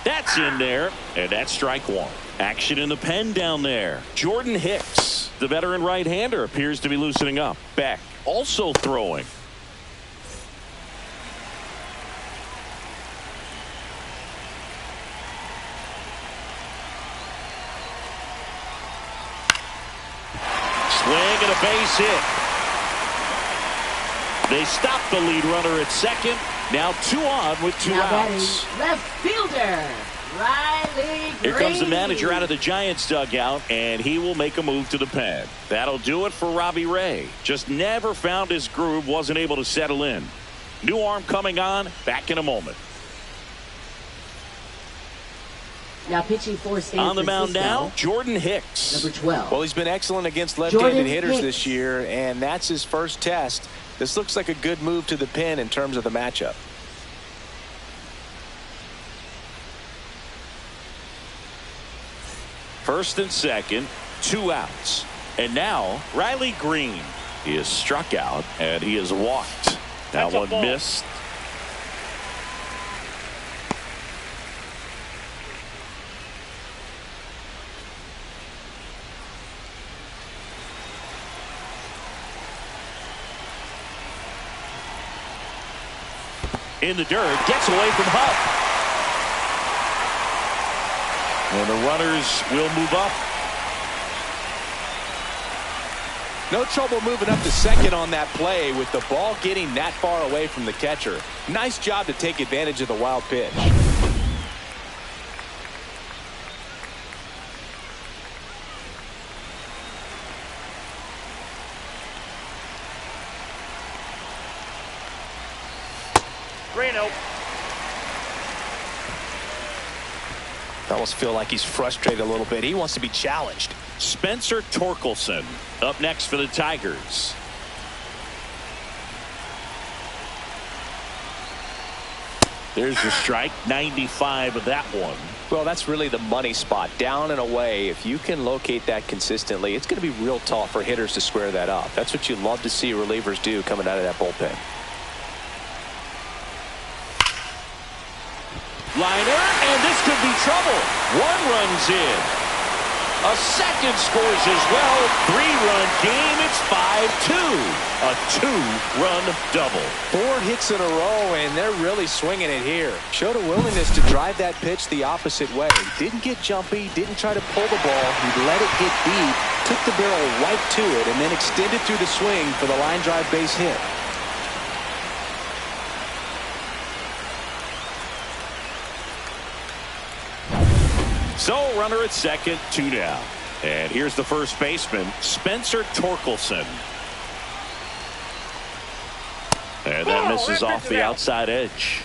Speaker 1: That's in there, and that's strike 1. Action in the pen down there. Jordan Hicks, the veteran right-hander, appears to be loosening up. Beck also throwing. Swing and a base hit. They stop the lead runner at second. Now 2 on with 2 outs.
Speaker 4: Left fielder, Riley Green.
Speaker 1: Here comes the manager out of the Giants dugout, and he will make a move to the pen. That'll do it for Robbie Ray. Just never found his groove, wasn't able to settle in. New arm coming on, back in a moment.
Speaker 4: Now pitching for San
Speaker 1: On the mound
Speaker 4: Francisco,
Speaker 1: now, Jordan Hicks.
Speaker 4: number 12.
Speaker 2: Well, he's been excellent against left-handed hitters this year, and that's his first test. This looks like a good move to the pen in terms of the matchup.
Speaker 1: First and second, 2 outs. And now Riley Green. He is struck out and he is walked. That one missed. In the dirt, gets away from Huff. And the runners will move up.
Speaker 2: No trouble moving up to second on that play with the ball getting that far away from the catcher. Nice job to take advantage of the wild pitch. I almost feel like he's frustrated a little bit. He wants to be challenged.
Speaker 1: Spencer Torkelson up next for the Tigers. There's the strike, 95 of that one.
Speaker 2: Well, that's really the money spot. Down and away, if you can locate that consistently, it's going to be real tough for hitters to square that up. That's what you love to see relievers do coming out of that bullpen.
Speaker 1: Liner, and this could be trouble. One runs in. A second scores as well. 3-run game. It's 5-2. A 2-run double.
Speaker 2: 4 hits in a row, and they're really swinging it here. Showed a willingness to drive that pitch the opposite way. Didn't get jumpy, didn't try to pull the ball. He let it get beat, took the barrel right to it, and then extended through the swing for the line drive base hit.
Speaker 1: So, runner at second, 2 down. And here's the first baseman, Spencer Torkelson. And that misses off the outside edge.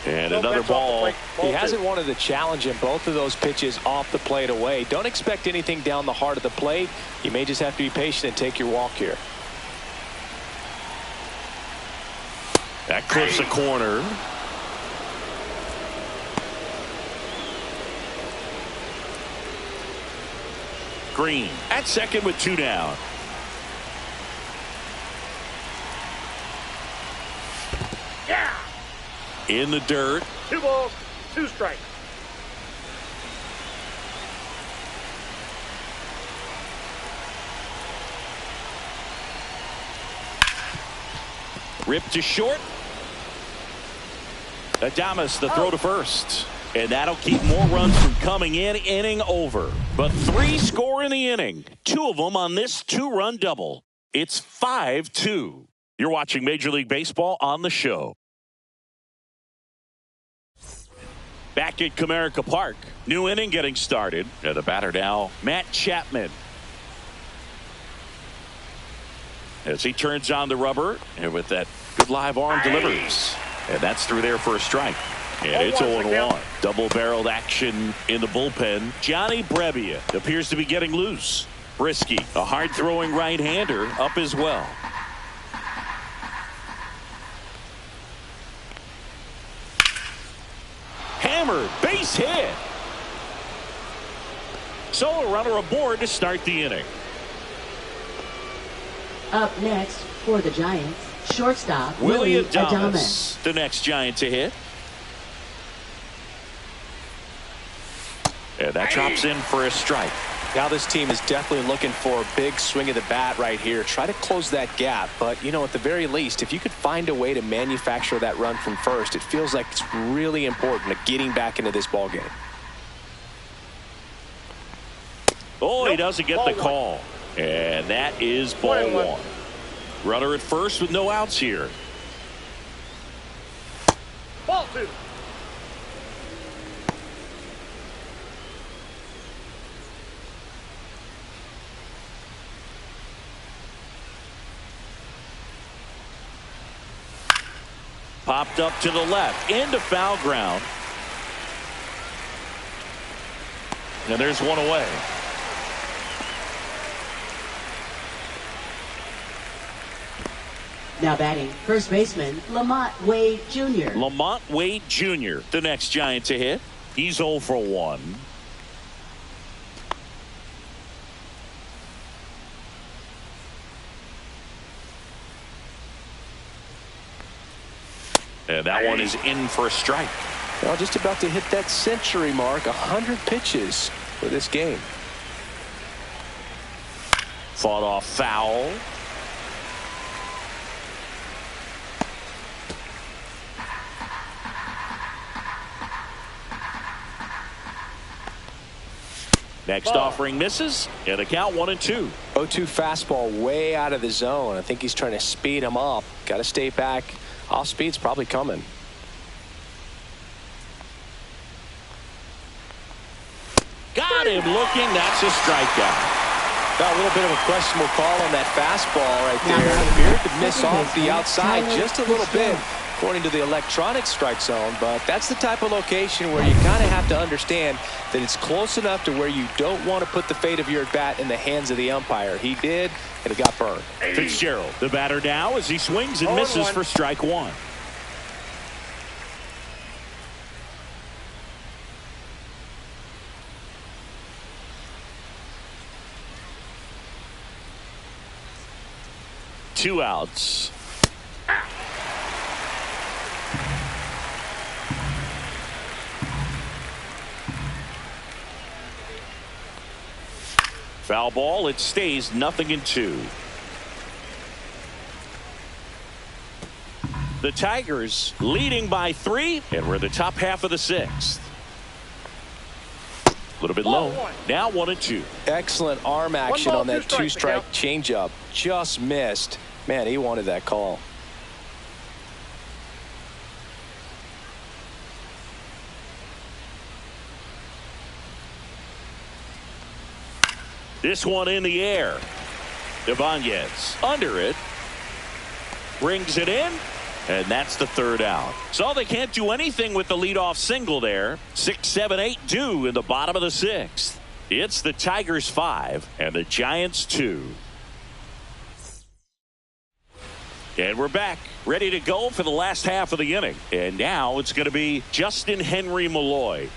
Speaker 1: And another ball.
Speaker 2: He hasn't wanted to challenge him. Both of those pitches off the plate away. Don't expect anything down the heart of the plate. You may just have to be patient and take your walk here.
Speaker 1: That clips a corner. Green at second with 2 down.
Speaker 3: Yeah.
Speaker 1: In the dirt.
Speaker 3: 2 balls, 2 strikes.
Speaker 1: Ripped to short. Adames the throw to first. And that'll keep more runs from coming in. Inning over. But 3 score in the inning. 2 of them on this 2-run double. It's 5-2. You're watching Major League Baseball on the show. Back at Comerica Park. New inning getting started. And the batter now, Matt Chapman. As he turns on the rubber, and with that good live arm delivers. And that's through there for a strike. And it's 0-1. Double-barreled action in the bullpen. Johnny Brebbia appears to be getting loose. Brisky, a hard-throwing right-hander, up as well. Hammered, base hit. So a runner aboard to start the inning.
Speaker 4: Up next for the Giants, shortstop
Speaker 1: Willie
Speaker 4: Adames.
Speaker 1: Adames, the next Giant to hit. And that drops in for a strike.
Speaker 2: Now this team is definitely looking for a big swing of the bat right here. Try to close that gap. But, you know, at the very least, if you could find a way to manufacture that run from first, it feels like it's really important to getting back into this ball game.
Speaker 1: Oh, he doesn't get the call. And that is ball 1. Runner at first with no outs here.
Speaker 3: Ball 2.
Speaker 1: Popped up to the left into foul ground. And there's one away.
Speaker 4: Now batting, first baseman Lamont Wade Jr.
Speaker 1: Lamont Wade Jr., the next Giant to hit. He's 0 for 1. And that one is in for a strike.
Speaker 2: Well, just about to hit that century mark. 100 pitches for this game.
Speaker 1: Fought off foul. Next offering misses, and the count 1-2.
Speaker 2: 0-2 fastball way out of the zone. I think he's trying to speed him up. Got to stay back. Off speed's probably coming.
Speaker 1: Got him looking. That's a strikeout.
Speaker 2: Got a little bit of a questionable call on that fastball right there. It appeared to miss off the outside just a little bit. according to the electronic strike zone, but that's the type of location where you kind of have to understand that it's close enough to where you don't want to put the fate of your bat in the hands of the umpire. He did, and it got burned.
Speaker 1: Fitzgerald, the batter now, as he swings and misses for strike one. Two outs. Foul ball. It stays 0-2. The Tigers leading by 3, and we're the top half of the 6th. A little bit low. Now 1-2.
Speaker 2: Excellent arm action on that two-strike changeup. Just missed. Man, he wanted that call.
Speaker 1: This one in the air. Ibanez under it. Brings it in. And that's the third out. So they can't do anything with the leadoff single there. 6, 7, 8 due in the bottom of the 6th. It's the Tigers 5 and the Giants 2. And we're back, ready to go for the last half of the inning. And now it's going to be Justin Henry Malloy.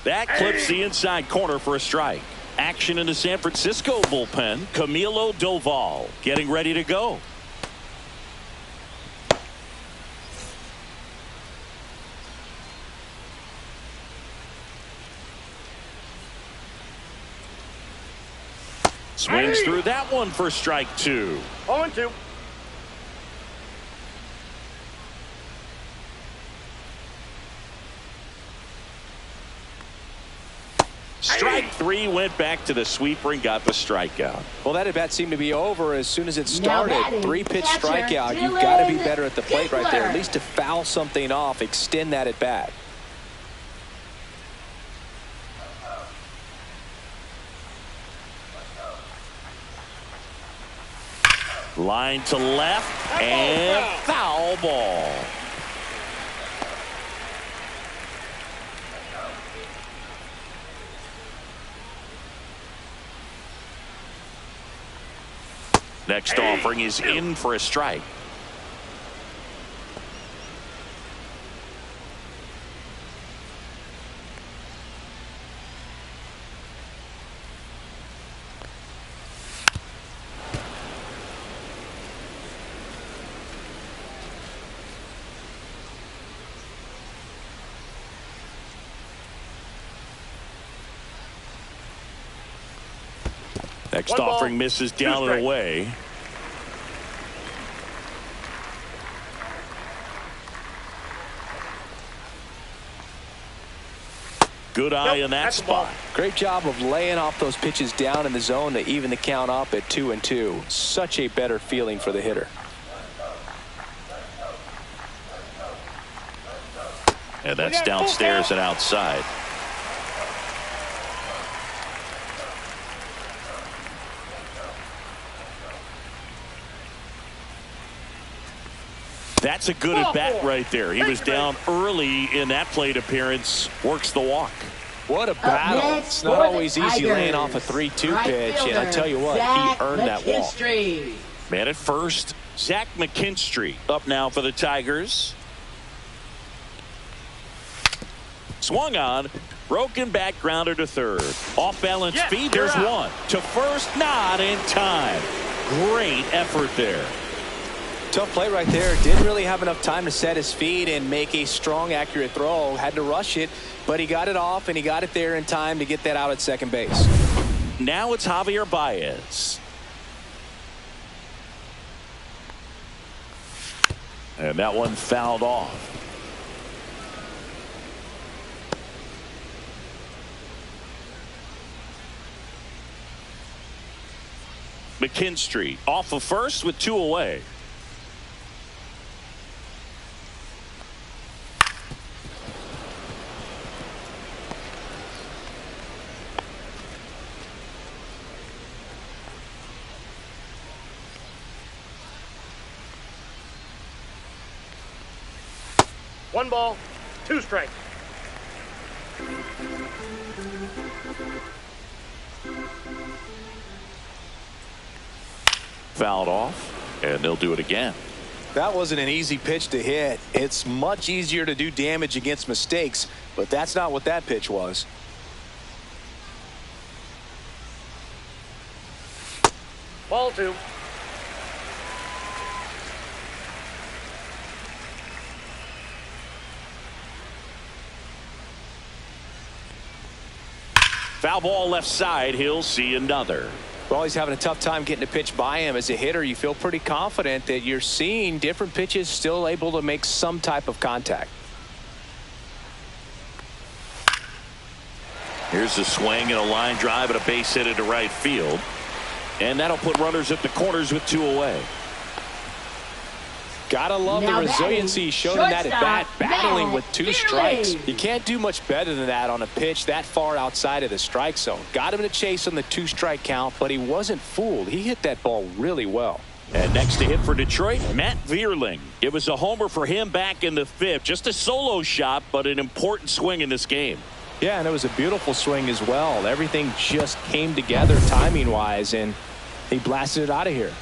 Speaker 1: That clips the inside corner for a strike. Action in the San Francisco bullpen. Camilo Doval getting ready to go. Swings through that one for strike 2.
Speaker 3: 0-2.
Speaker 2: Strike 3 went back to the sweeper and got the strikeout. Well, that at bat seemed to be over as soon as it started. 3-pitch strikeout. You've got to be better at the plate right there. At least to foul something off, extend that at bat.
Speaker 1: Line to left and foul ball. Next offering is in for a strike. Next offering misses down and away. Good eye in that spot.
Speaker 2: Great job of laying off those pitches down in the zone to even the count up at 2-2. Such a better feeling for the hitter.
Speaker 1: And that's downstairs and outside. That's a good at bat right there. He was down early in that plate appearance. Works the walk.
Speaker 2: What a battle. It's not always easy laying off a 3-2 pitch. And I tell you what, he earned that walk.
Speaker 1: Man at first, Zach McKinstry up now for the Tigers. Swung on. Broken back grounder to third. Off balance feed. There's one. To first, not in time. Great effort there.
Speaker 2: Tough play right there. Didn't really have enough time to set his feet and make a strong, accurate throw. Had to rush it, but he got it off, and he got it there in time to get that out at second base.
Speaker 1: Now it's Javier Baez. And that one fouled off. McKinstry off of first with 2 away.
Speaker 3: 1 ball, 2 strikes.
Speaker 1: Fouled off, and they'll do it again.
Speaker 2: That wasn't an easy pitch to hit. It's much easier to do damage against mistakes, but that's not what that pitch was.
Speaker 3: Ball 2.
Speaker 1: Foul ball left side. He'll see another.
Speaker 2: Well, he's having a tough time getting a pitch by him. As a hitter, you feel pretty confident that you're seeing different pitches still able to make some type of contact.
Speaker 1: Here's a swing and a line drive and a base hit into right field. And that'll put runners at the corners with 2 away. Gotta love the resiliency shown in that at bat, battling with 2 strikes. You can't do much better than that on a pitch that far outside of the strike zone. Got him to chase on the 2-strike count, but he wasn't fooled. He hit that ball really well. And next to hit for Detroit, Matt Vierling. It was a homer for him back in the 5th. Just a solo shot, but an important swing in this game.
Speaker 2: Yeah, and it was a beautiful swing as well. Everything just came together timing-wise, and he blasted it out of here.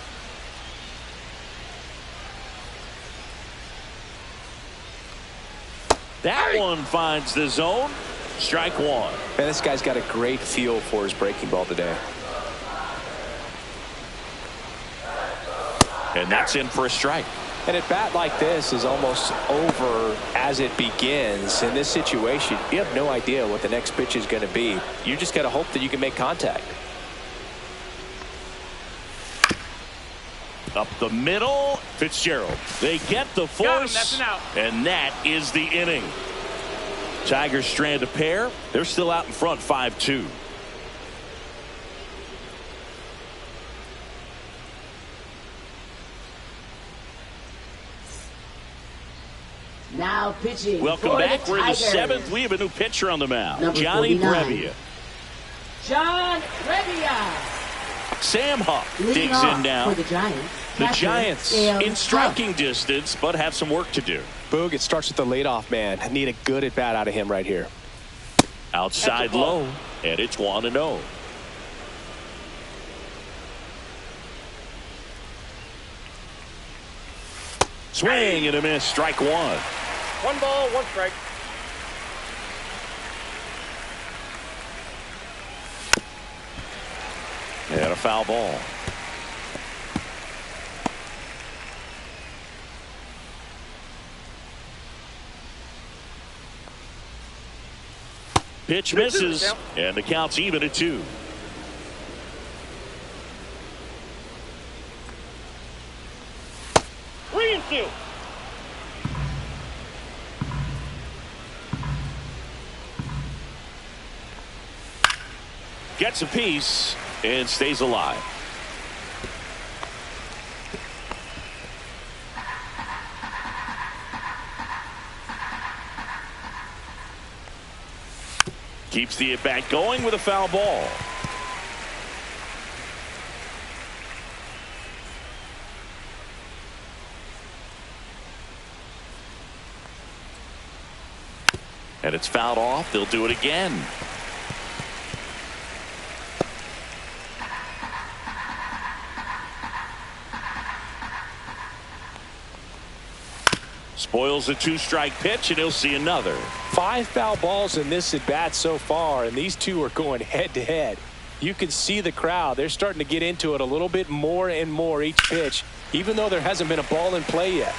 Speaker 1: That one finds the zone. Strike 1.
Speaker 2: Man, this guy's got a great feel for his breaking ball today.
Speaker 1: And that's in for a strike.
Speaker 2: And at bat like this is almost over as it begins. In this situation, you have no idea what the next pitch is going to be. You just got to hope that you can make contact.
Speaker 1: Up the middle, Fitzgerald. They get the force,
Speaker 3: that's an out.
Speaker 1: And that is the inning. Tigers strand a pair. They're still out in front 5-2.
Speaker 4: Now pitching.
Speaker 1: Welcome
Speaker 4: for
Speaker 1: back.
Speaker 4: the
Speaker 1: We're in the
Speaker 4: Tigers.
Speaker 1: 7th. We have a new pitcher on the mound.
Speaker 4: Number
Speaker 1: Johnny
Speaker 4: 49.
Speaker 1: Brevia.
Speaker 4: John Brevia.
Speaker 1: Sam Huff
Speaker 4: Leading
Speaker 1: digs
Speaker 4: off
Speaker 1: in now.
Speaker 4: for the Giants.
Speaker 1: The
Speaker 4: Catcher,
Speaker 1: Giants
Speaker 4: Dale
Speaker 1: in
Speaker 4: Huff.
Speaker 1: striking distance, but have some work to do.
Speaker 2: Boog, it starts with the leadoff man. I need a good at bat out of him right here.
Speaker 1: Outside low, and it's 1-0. Swing and a miss. Strike 1.
Speaker 3: 1 ball, 1 strike.
Speaker 1: And a foul ball. Pitch misses, and the count's even at 2.
Speaker 3: Three and 2.
Speaker 1: Gets a piece and stays alive. Keeps the at-bat going with a foul ball. And it's fouled off. They'll do it again. Spoils a 2-strike pitch, and he'll see another.
Speaker 2: 5 foul balls in this at bat so far, and these two are going head to head. You can see the crowd. They're starting to get into it a little bit more and more each pitch, even though there hasn't been a ball in play yet.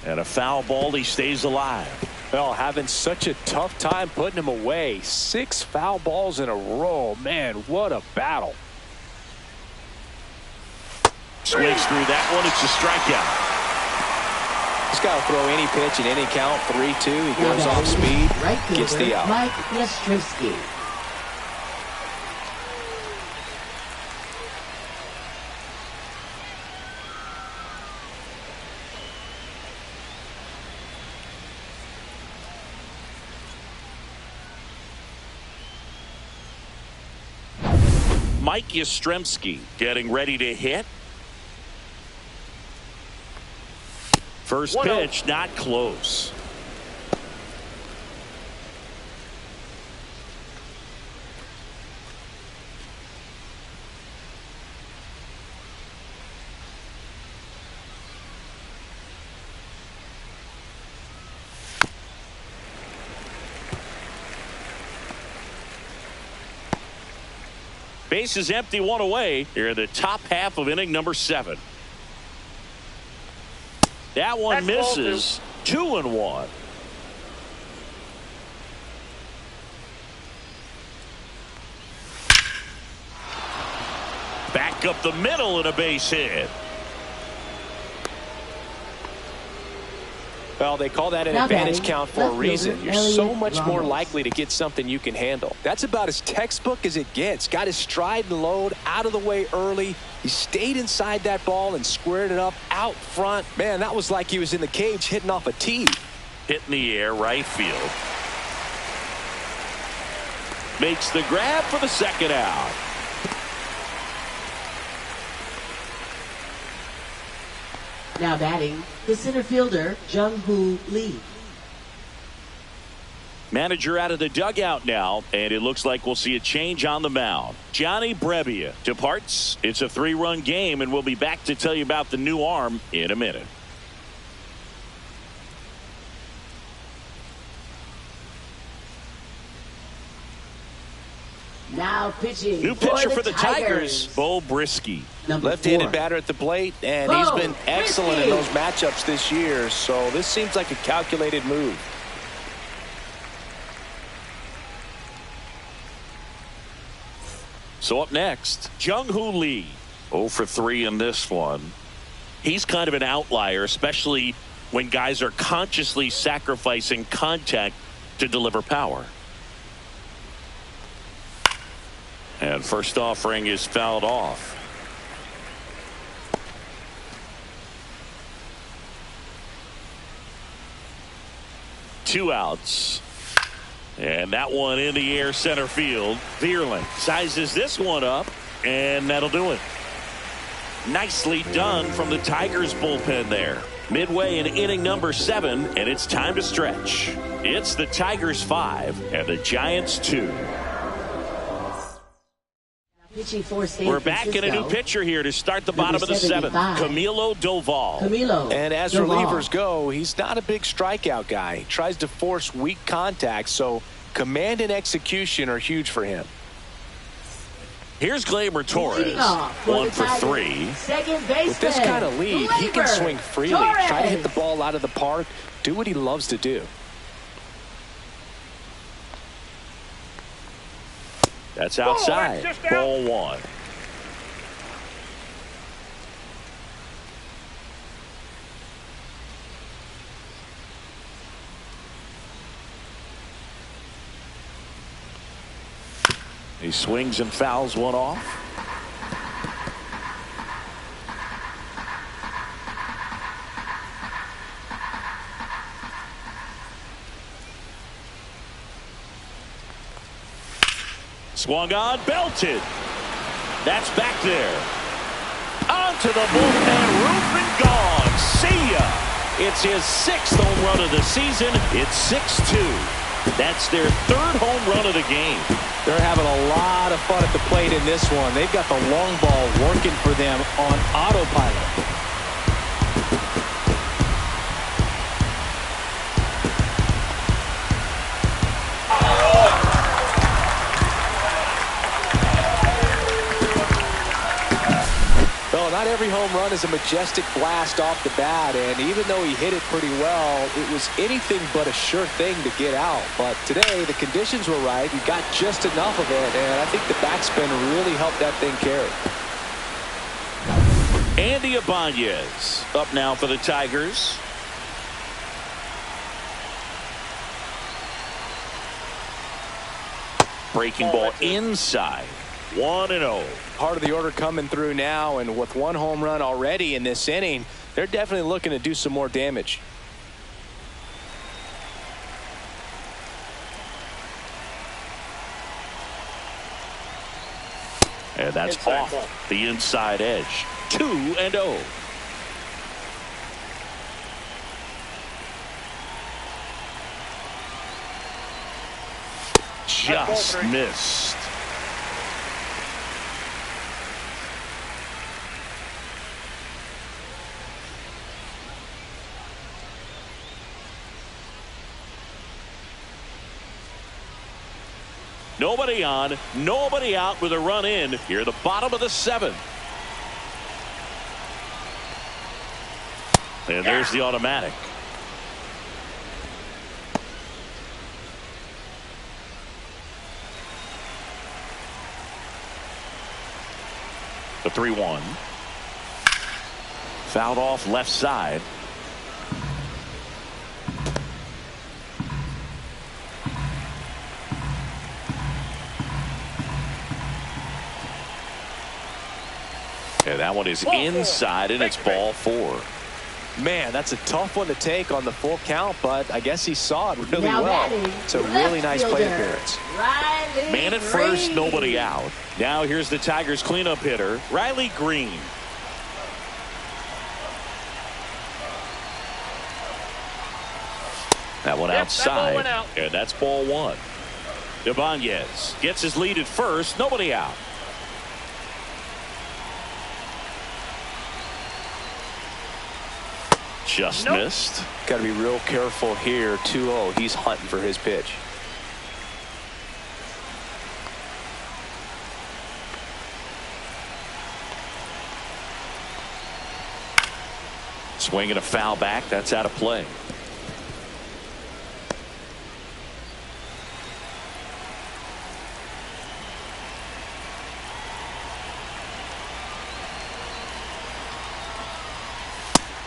Speaker 1: And a foul ball, he stays alive.
Speaker 2: Well, having such a tough time putting him away. 6 foul balls in a row. Man, what a battle.
Speaker 1: Swings through that one. It's a strikeout.
Speaker 2: This guy will throw any pitch in any count. 3-2. He goes off speed,
Speaker 4: Right
Speaker 2: gets the out.
Speaker 4: Mike Yastrzemski.
Speaker 1: Mike Yastrzemski getting ready to hit. First pitch, not close. Base is empty, one away here in the top half of inning number 7. That one misses. 2-1. Back up the middle and a base hit.
Speaker 2: Well, they call that an advantage count for a reason. You're so much more likely to get something you can handle. That's about as textbook as it gets. Got his stride and load out of the way early. He stayed inside that ball and squared it up out front. Man, that was like he was in the cage hitting off a tee.
Speaker 1: Hit in the air, right field. Makes the grab for the second out.
Speaker 4: Now batting, the center fielder, Jung-Hoo Lee.
Speaker 1: Manager out of the dugout now, and it looks like we'll see a change on the mound. Johnny Brebbia departs. It's a 3-run game, and we'll be back to tell you about the new arm in a minute.
Speaker 4: Now pitching.
Speaker 1: New pitcher for the Tigers, Bo Brisky.
Speaker 2: Left-handed batter at the plate, and he's been excellent in those matchups this year, so this seems like a calculated move.
Speaker 1: So up next, Jung-Hoo Lee. 0 for 3 in this one. He's kind of an outlier, especially when guys are consciously sacrificing contact to deliver power. And first offering is fouled off. Two outs. And that one in the air center field. Vierling sizes this one up, and that'll do it. Nicely done from the Tigers bullpen there. Midway in inning number 7, and it's time to stretch. It's the Tigers 5 and the Giants 2. We're back in a new pitcher here to start the bottom of the 7th. Camilo Doval.
Speaker 2: And as relievers go, he's not a big strikeout guy. He tries to force weak contact, so command and execution are huge for him.
Speaker 1: Here's Gleyber Torres. 1 for 3.
Speaker 2: With this kind of lead, he can swing freely, try to hit the ball out of the park, do what he loves to do.
Speaker 1: That's outside. Ball 1. He swings and fouls one off. Swung on, belted. That's back there. Onto the bullpen roof and gone. See ya. It's his 6th home run of the season. It's 6-2. That's their 3rd home run of the game.
Speaker 2: They're having a lot of fun at the plate in this one. They've got the long ball working for them on autopilot. Not every home run is a majestic blast off the bat, and even though he hit it pretty well, it was anything but a sure thing to get out. But today, the conditions were right. He got just enough of it, and I think the backspin really helped that thing carry.
Speaker 1: Andy Ibanez up now for the Tigers. Breaking ball inside. 1-0.
Speaker 2: Part of the order coming through now, and with 1 home run already in this inning, they're definitely looking to do some more damage.
Speaker 1: And that's
Speaker 3: Inside
Speaker 1: off
Speaker 3: ball.
Speaker 1: the inside edge. 2-0. Just missed. Nobody on, nobody out with a run in here at the bottom of the 7th. And there's the automatic. The 3-1. Fouled off left side. And that one is inside, and it's ball 4.
Speaker 2: Man, that's a tough one to take on the full count, but I guess he saw it really well. It's a really nice plate appearance.
Speaker 1: Man at first, nobody out. Now here's the Tigers cleanup hitter, Riley Green. That one outside,
Speaker 3: went out.
Speaker 1: and that's ball 1. Ibanez gets his lead at first, nobody out. Just missed.
Speaker 2: Got to be real careful here. 2-0. He's hunting for his pitch.
Speaker 1: Swinging a foul back. That's out of play.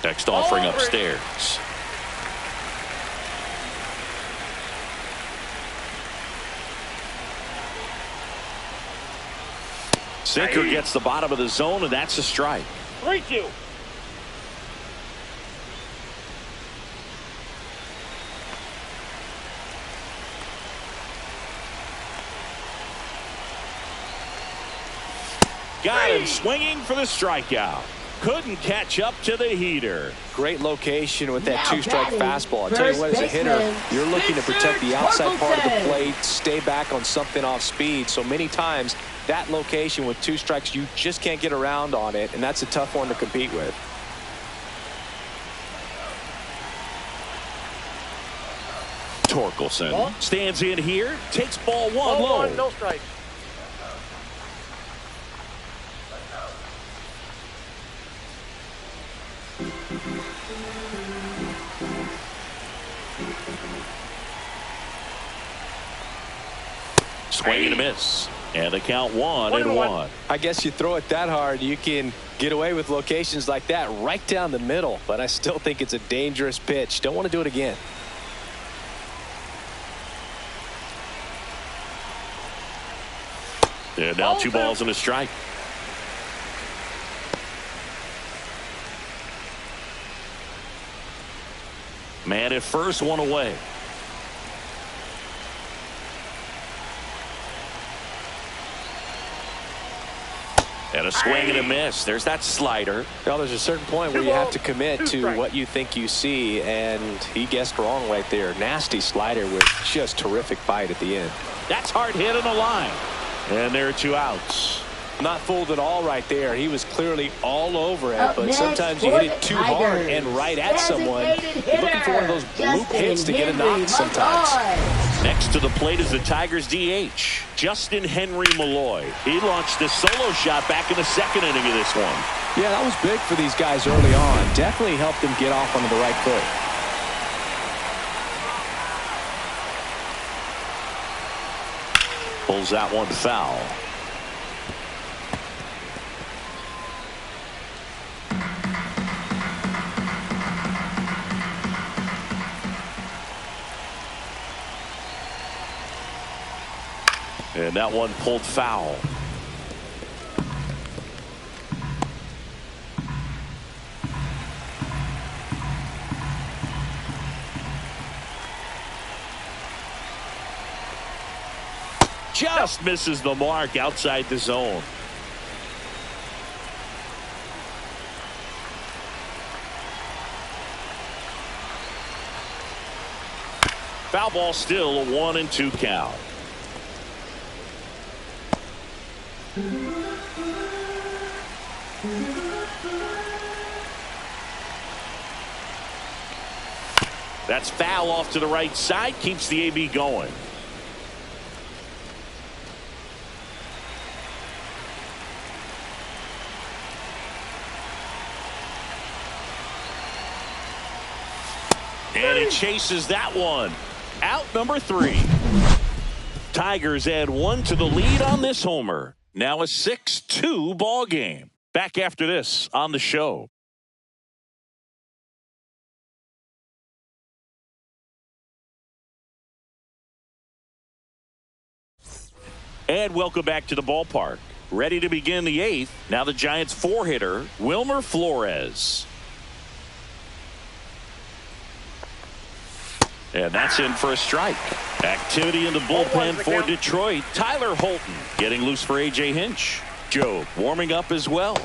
Speaker 1: Next offering upstairs. Sinker gets the bottom of the zone, and that's a strike.
Speaker 3: 3-2.
Speaker 1: Got him swinging for the strikeout. Couldn't catch up to the heater.
Speaker 2: Great location with that 2-strike fastball. I'll tell you what, as a hitter, you're looking to protect the outside part of the plate, stay back on something off speed. So many times, that location with 2 strikes, you just can't get around on it, and that's a tough one to compete with.
Speaker 1: Torkelson stands in here, takes ball 1
Speaker 3: Ball
Speaker 1: low.
Speaker 3: 1, no strike.
Speaker 1: Swing and a miss. And the count 1-1.
Speaker 2: I guess you throw it that hard, you can get away with locations like that right down the middle. But I still think it's a dangerous pitch. Don't want to do it again.
Speaker 1: And now 2 balls and a strike. Man at first, 1 away. And a swing and a miss. There's that slider.
Speaker 2: Well, there's a certain point where you have to commit to what you think you see, and he guessed wrong right there. Nasty slider with just terrific bite at the end.
Speaker 1: That's hard hit on the line. And there are 2 outs.
Speaker 2: Not fooled at all right there. He was clearly all over it, but sometimes you hit it too hard and right at someone. You're looking for one of those bloop hits to get a knock sometimes.
Speaker 1: Next to the plate is the Tigers DH, Justin Henry Malloy. He launched a solo shot back in the 2nd inning of this one.
Speaker 2: Yeah, that was big for these guys early on. Definitely helped them get off onto the right foot.
Speaker 1: Pulls that one foul. And that one pulled foul. Just misses the mark outside the zone. Foul ball, still a 1-2 count. That's foul off to the right side, keeps the AB going. And it chases that one. Out number 3. Tigers add 1 to the lead on this homer. Now a 6-2 ball game. Back after this on the show. And welcome back to the ballpark. Ready to begin the 8th. Now the Giants 4-hitter, Wilmer Flores. And that's in for a strike. Activity in the bullpen for Detroit. Tyler Holton getting loose for A.J. Hinch. Joe warming up as well.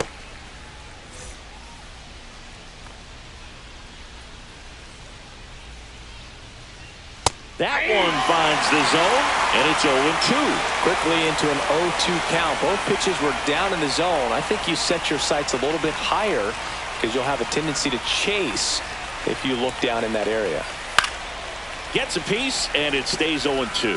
Speaker 1: That one finds the zone, and it's 0-2.
Speaker 2: Quickly into an 0-2 count. Both pitches were down in the zone. I think you set your sights a little bit higher because you'll have a tendency to chase if you look down in that area.
Speaker 1: Gets a piece, and it stays 0-2.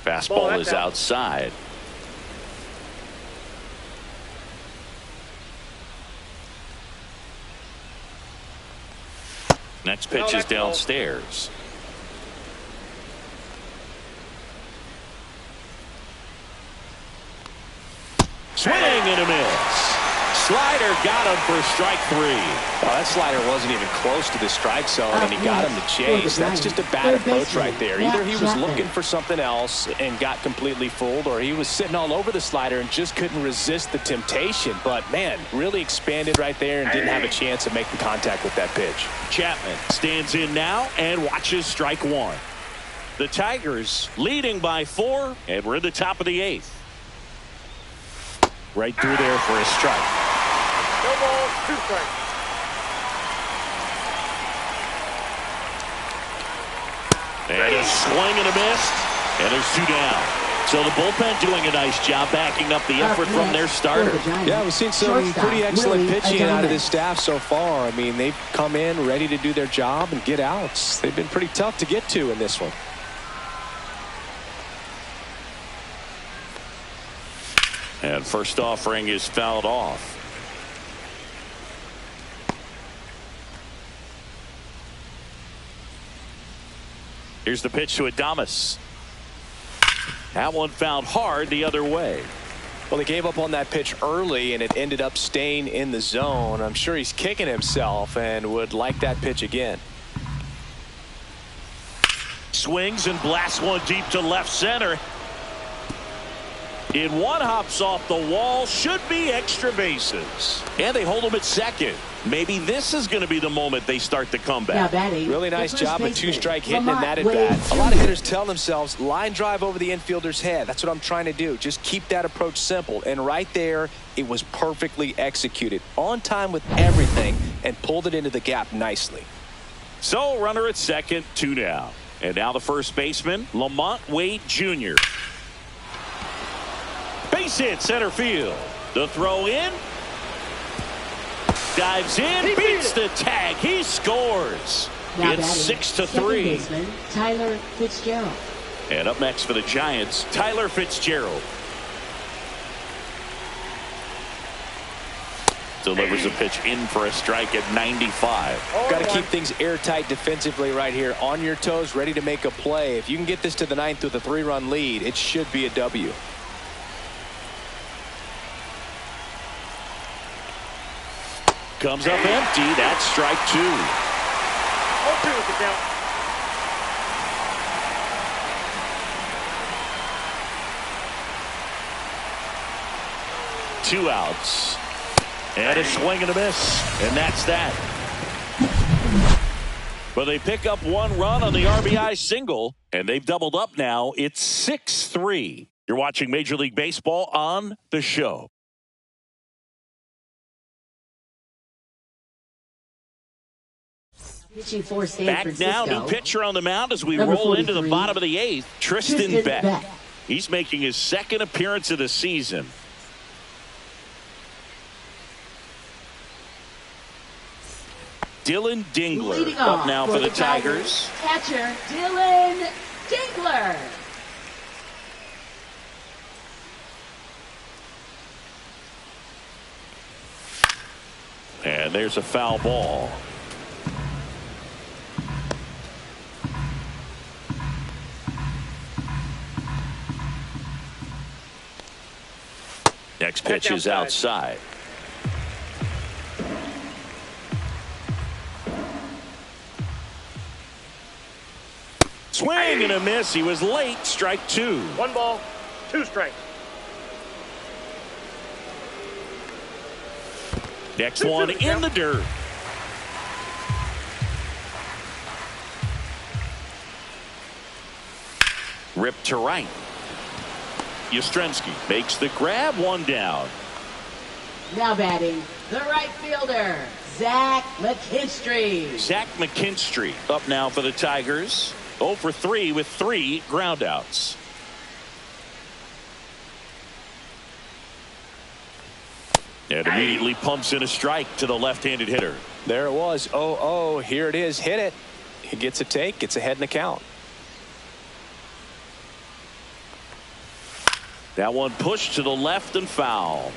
Speaker 1: Fastball is outside. Next pitch is downstairs. Swing and a miss. Slider got him for strike 3.
Speaker 2: Well, that slider wasn't even close to the strike zone, and he got him to chase. That's just a bad approach right there. Either he was looking for something else and got completely fooled, or he was sitting all over the slider and just couldn't resist the temptation. But, man, really expanded right there and didn't have a chance of making contact with that pitch.
Speaker 1: Chapman stands in now and watches strike 1. The Tigers leading by 4, and we're in the top of the 8th. Right through there for a strike.
Speaker 3: No ball, 2 strikes.
Speaker 1: And a swing and a miss, and there's 2 down. So the bullpen doing a nice job backing up the effort from their starter.
Speaker 2: Yeah, we've seen some pretty excellent pitching out of this staff so far. I mean, they've come in ready to do their job and get outs. They've been pretty tough to get to in this one.
Speaker 1: And first offering is fouled off. Here's the pitch to Adames. That one fouled hard the other way.
Speaker 2: Well, they gave up on that pitch early, and it ended up staying in the zone. I'm sure he's kicking himself and would like that pitch again.
Speaker 1: Swings and blasts one deep to left center. In one, hops off the wall, should be extra bases. And they hold him at second. Maybe this is going to be the moment they start the comeback.
Speaker 2: Really nice job of 2-strike hitting in that at bat. A lot of hitters tell themselves, line drive over the infielder's head. That's what I'm trying to do. Just keep that approach simple. And right there, it was perfectly executed. On time with everything, and pulled it into the gap nicely.
Speaker 1: So runner at second, 2 down. And now the first baseman, Lamont Wade Jr. Base hit center field. The throw in. Dives in, beats the tag. He scores.
Speaker 4: Now
Speaker 1: it's 6-3.
Speaker 4: Tyler Fitzgerald.
Speaker 1: And up next for the Giants, Tyler Fitzgerald. Delivers a pitch in for a strike at 95.
Speaker 2: Got to keep things airtight defensively right here. On your toes, ready to make a play. If you can get this to the 9th with a 3-run lead, it should be a W.
Speaker 1: Comes up empty. That's strike 2.
Speaker 3: 0-2 with the count.
Speaker 1: Two outs. And a swing and a miss. And that's that. But they pick up 1 run on the RBI single. And they've doubled up now. It's 6-3. You're watching Major League Baseball on the show.
Speaker 4: Pitching for San
Speaker 1: Back
Speaker 4: Francisco.
Speaker 1: now, new pitcher on the mound as we
Speaker 4: Number
Speaker 1: roll into the
Speaker 4: 43,
Speaker 1: bottom of the 8th. Tristan Beck.
Speaker 4: Beck.
Speaker 1: He's making his second appearance of the season. Dylan Dingler up now for the Tigers.
Speaker 4: Catcher Dylan Dingler.
Speaker 1: And there's a foul ball. Next pitch is outside. Swing and a miss. He was late. Strike 2.
Speaker 3: 1 ball, 2 strikes.
Speaker 1: Next one in the dirt. Ripped to right. Yastrzemski makes the grab. 1 down.
Speaker 4: Now batting, the right fielder, Zach McKinstry.
Speaker 1: Zach McKinstry up now for the Tigers. 0 for 3 with 3 groundouts. And immediately pumps in a strike to the left-handed hitter.
Speaker 2: There it was. 0-0. Here it is. Hit it. He gets a take. Gets ahead in the count.
Speaker 1: That one pushed to the left and foul.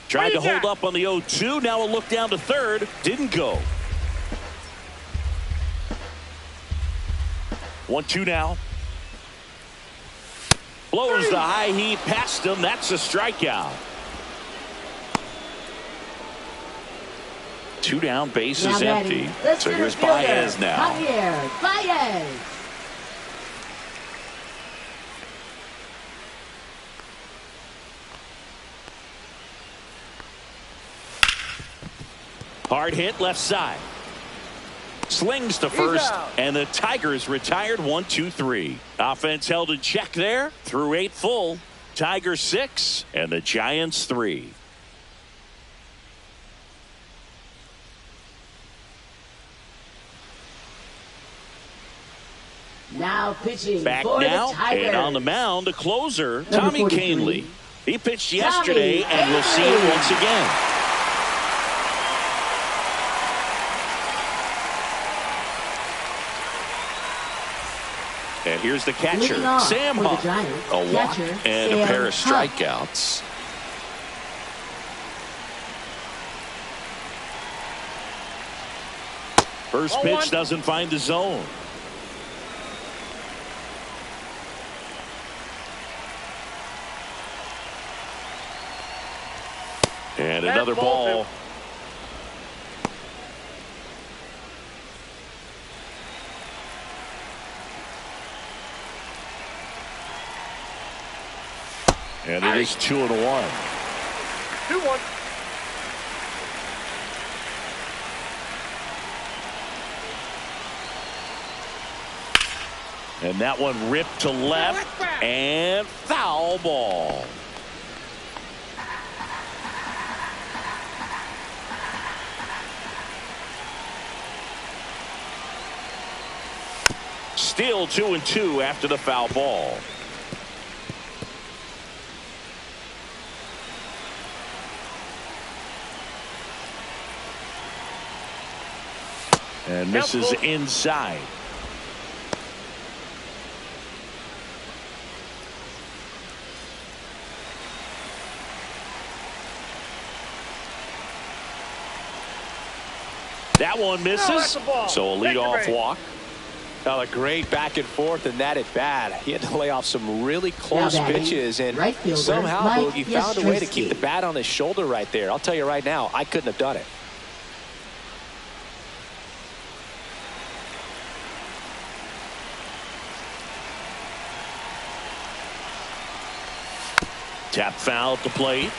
Speaker 1: Tried to hold up on the 0-2. Now a look down to third. Didn't go. 1-2 now. Blows the high heat past him. That's a strikeout. 2 down, base is empty. So here's Baez now.
Speaker 4: Baez.
Speaker 1: Hard hit left side. Slings to first, and the Tigers retired. 1-2-3. Offense held in check there through 8 full. Tigers 6 and the Giants 3.
Speaker 4: Now pitching
Speaker 1: back
Speaker 4: for
Speaker 1: now
Speaker 4: the Tigers.
Speaker 1: And on the mound, the closer,
Speaker 4: Number
Speaker 1: Tommy
Speaker 4: 43.
Speaker 1: Kahnle. He pitched yesterday, and we'll see him once again. And here's the catcher, Sam Huff. A walk and a pair of strikeouts. First pitch doesn't find the zone. And another ball. And it is 2-1.
Speaker 3: 2-1.
Speaker 1: And that one ripped to left and foul ball. Still 2-2 after the foul ball. And misses inside. That one misses. So a leadoff walk.
Speaker 2: A great back and forth in that at bat. He had to lay off some really close pitches, and somehow Boogie found a way to keep the bat on his shoulder right there. I'll tell you right now, I couldn't have done it.
Speaker 1: Tap foul at the plate.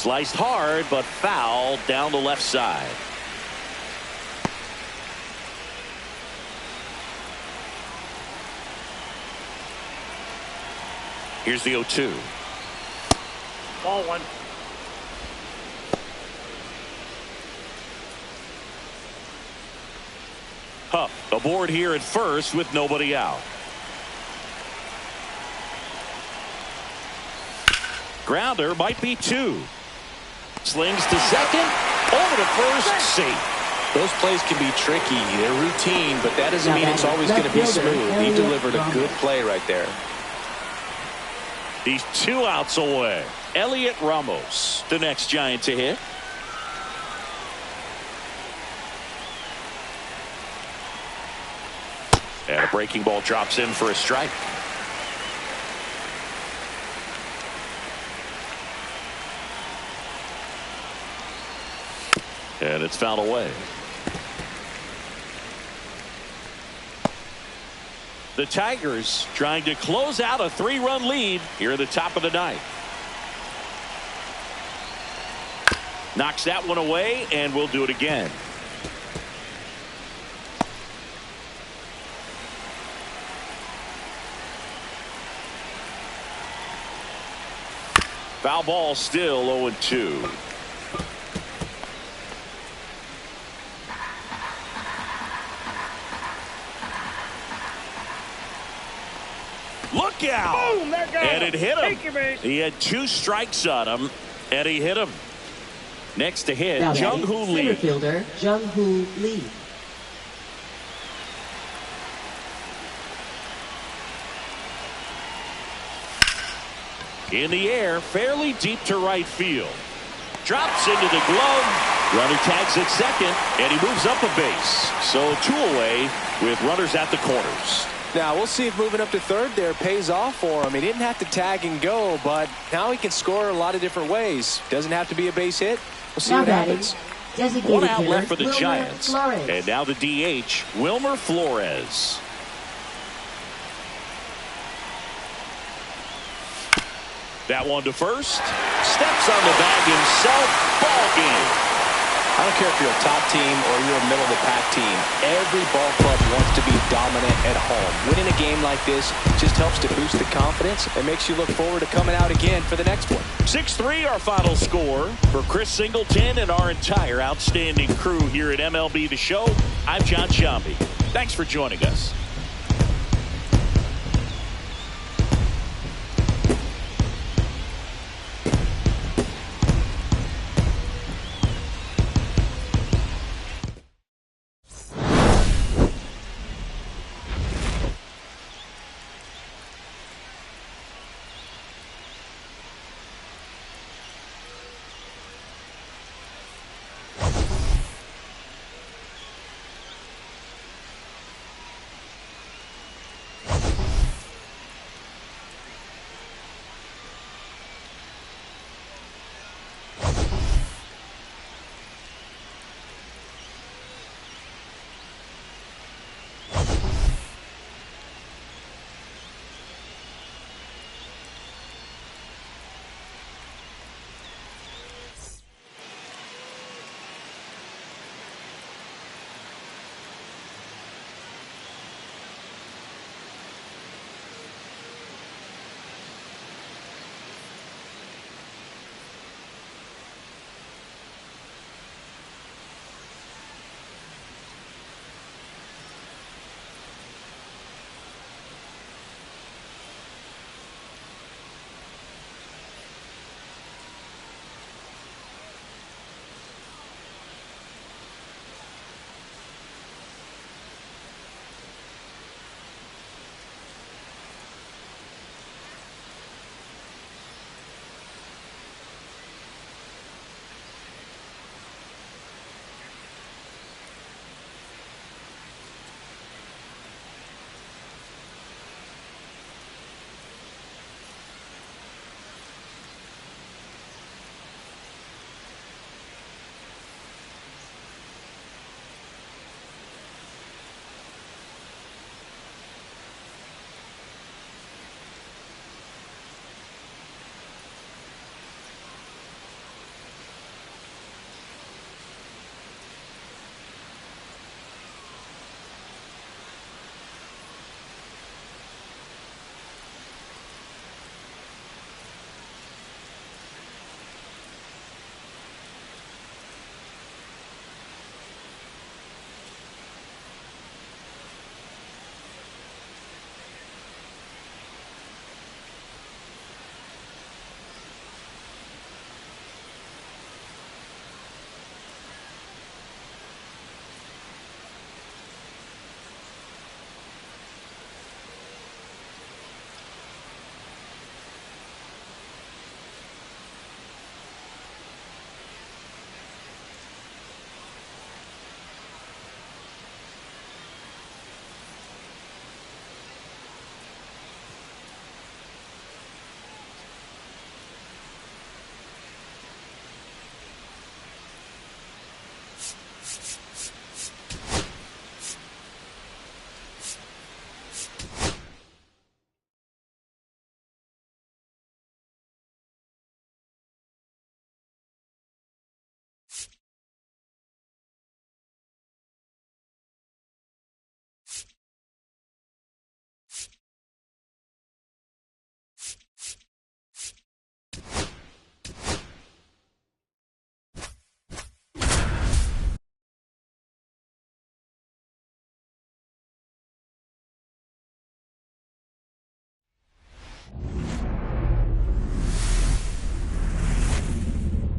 Speaker 1: Sliced hard, but foul down the left side. Here's the 0-2.
Speaker 3: Ball one.
Speaker 1: Hupp aboard here at first with nobody out. Grounder might be 2. Slings to second. Over to first. Safe.
Speaker 2: Those plays can be tricky. They're routine, but that doesn't mean it's always going to be smooth. He delivered a good play right there.
Speaker 1: He's 2 outs away. Elliot Ramos, the next Giant to hit. And a breaking ball drops in for a strike. And it's fouled away. The Tigers trying to close out a 3-run lead here at the top of the ninth. Knocks that one away, and we'll do it again. Foul ball, still 0-2. Look out!
Speaker 3: Boom, there goes.
Speaker 1: And it hit him.
Speaker 3: Thank you, mate.
Speaker 1: He had 2 strikes on him, and he hit him. Next to hit,
Speaker 4: Now
Speaker 1: Jung-Hoo
Speaker 4: batting,
Speaker 1: Lee.
Speaker 4: center fielder Jung-Hoo Lee.
Speaker 1: In the air, fairly deep to right field. Drops into the glove. Runner tags at second, and he moves up a base. So 2 away with runners at the corners.
Speaker 2: Now we'll see if moving up to third there pays off for him. He didn't have to tag and go, but now he can score a lot of different ways. Doesn't have to be a base hit. We'll see
Speaker 4: Now
Speaker 2: what
Speaker 4: batting,
Speaker 2: happens.
Speaker 4: designated
Speaker 1: 1 out
Speaker 4: hitter,
Speaker 1: left for the
Speaker 4: Wilmer
Speaker 1: Giants.
Speaker 4: Flores.
Speaker 1: And now the DH, Wilmer Flores. That one to first. Steps on the bag himself. Ball game.
Speaker 2: I don't care if you're a top team or you're a middle-of-the-pack team. Every ball club wants to be dominant at home. Winning a game like this just helps to boost the confidence and makes you look forward to coming out again for the next one.
Speaker 1: 6-3 our final score. For Chris Singleton and our entire outstanding crew here at MLB The Show, I'm John Shambi. Thanks for joining us.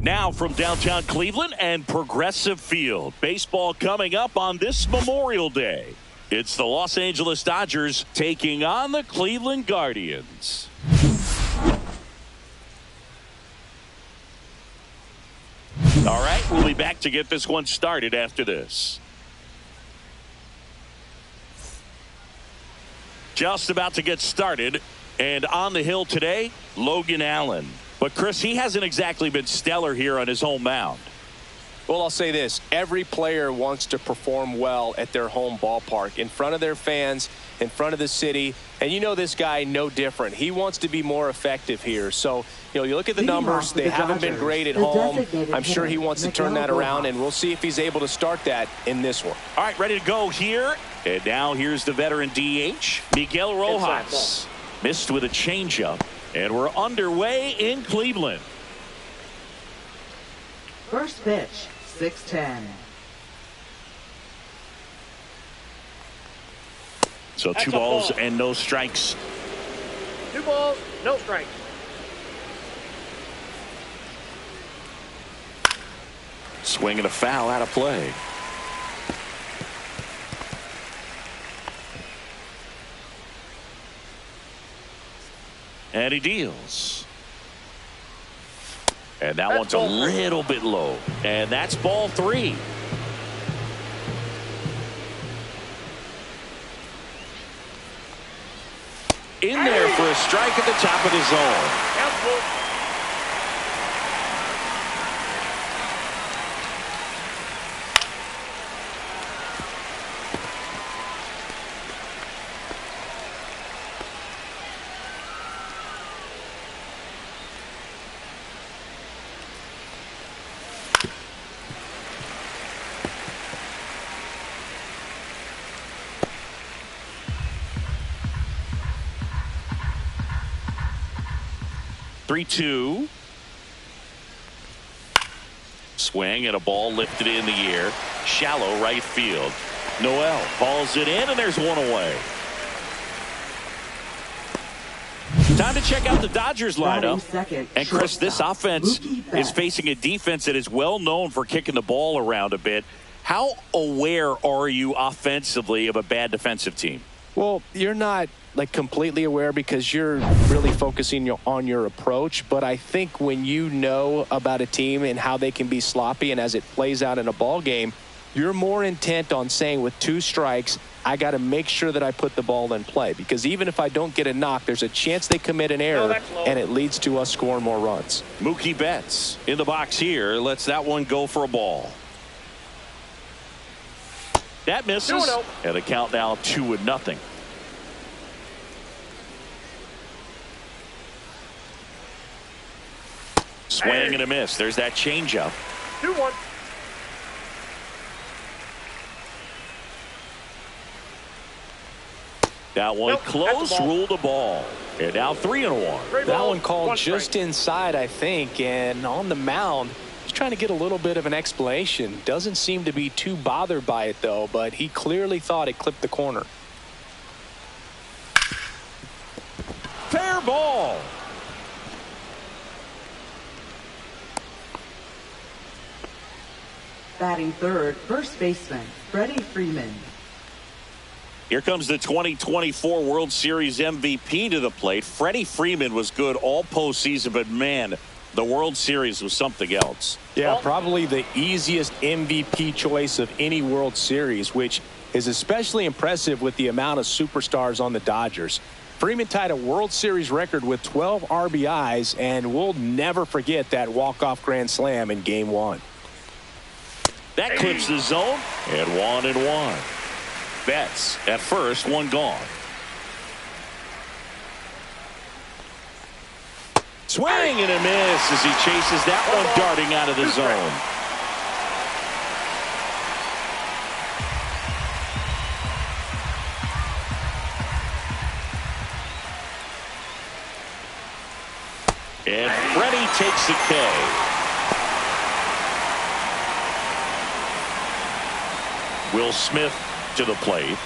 Speaker 1: Now from downtown Cleveland and Progressive Field. Baseball coming up on this Memorial Day. It's the Los Angeles Dodgers taking on the Cleveland Guardians. All right, we'll be back to get this one started after this. Just about to get started. And on the hill today, Logan Allen. But, Chris, he hasn't exactly been stellar here on his home mound.
Speaker 2: Well, I'll say this. Every player wants to perform well at their home ballpark, in front of their fans, in front of the city. And you know this guy no different. He wants to be more effective here. So, you look at the numbers. They haven't been great at home. I'm sure he wants to turn that around, and we'll see if he's able to start that in this one.
Speaker 1: All right, ready to go here. And now here's the veteran DH, Miguel Rojas. Missed with a changeup. And we're underway in Cleveland.
Speaker 4: First pitch, 6-10.
Speaker 1: So 2 balls and no strikes.
Speaker 3: 2 balls, no strikes.
Speaker 1: Swing and a foul out of play. And he deals. And that one's a little bit low. And that's ball 3. In there for a strike at the top of the zone. Three-two. Swing and a ball lifted in the air. Shallow right field. Noel balls it in, and there's one away. Time to check out the Dodgers lineup. And Chris, this offense is facing a defense that is well known for kicking the ball around a bit. How aware are you offensively of a bad defensive team?
Speaker 2: Well, you're not completely aware because you're really focusing on your approach. But I think when you know about a team and how they can be sloppy, and as it plays out in a ball game, you're more intent on saying with 2 strikes, I got to make sure that I put the ball in play, because even if I don't get a knock, there's a chance they commit an error, and it leads to us scoring more runs.
Speaker 1: Mookie Betts in the box here. Lets that one go for a ball. That misses.
Speaker 3: 2-0.
Speaker 1: And the count now 2-0. Swing and a miss. There's that changeup.
Speaker 3: 2-1.
Speaker 1: That one close, ruled a ball. And now 3-1.
Speaker 2: That one called just inside, I think, and on the mound, he's trying to get a little bit of an explanation. Doesn't seem to be too bothered by it, though, but he clearly thought it clipped the corner.
Speaker 1: Fair ball.
Speaker 4: Batting third, first baseman, Freddie Freeman.
Speaker 1: Here comes the 2024 World Series MVP to the plate. Freddie Freeman was good all postseason, but man, the World Series was something else.
Speaker 2: Yeah, probably the easiest MVP choice of any World Series, which is especially impressive with the amount of superstars on the Dodgers. Freeman tied a World Series record with 12 RBIs, and we'll never forget that walk-off grand slam in Game 1.
Speaker 1: That clips the zone, and 1-1. Betts at first, one gone. Swing and a miss as he chases that one darting out of the zone. And Freddie takes the K. Will Smith to the plate.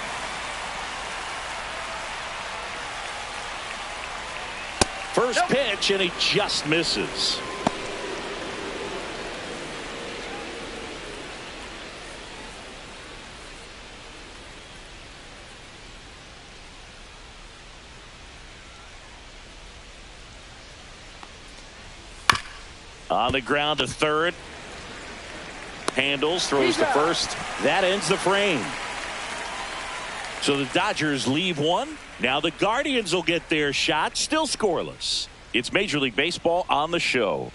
Speaker 1: First pitch, and he just misses. On the ground to third. Handles, throws to first. That ends the frame. So the Dodgers leave one. Now the Guardians will get their shot. Still scoreless. It's Major League Baseball on the show.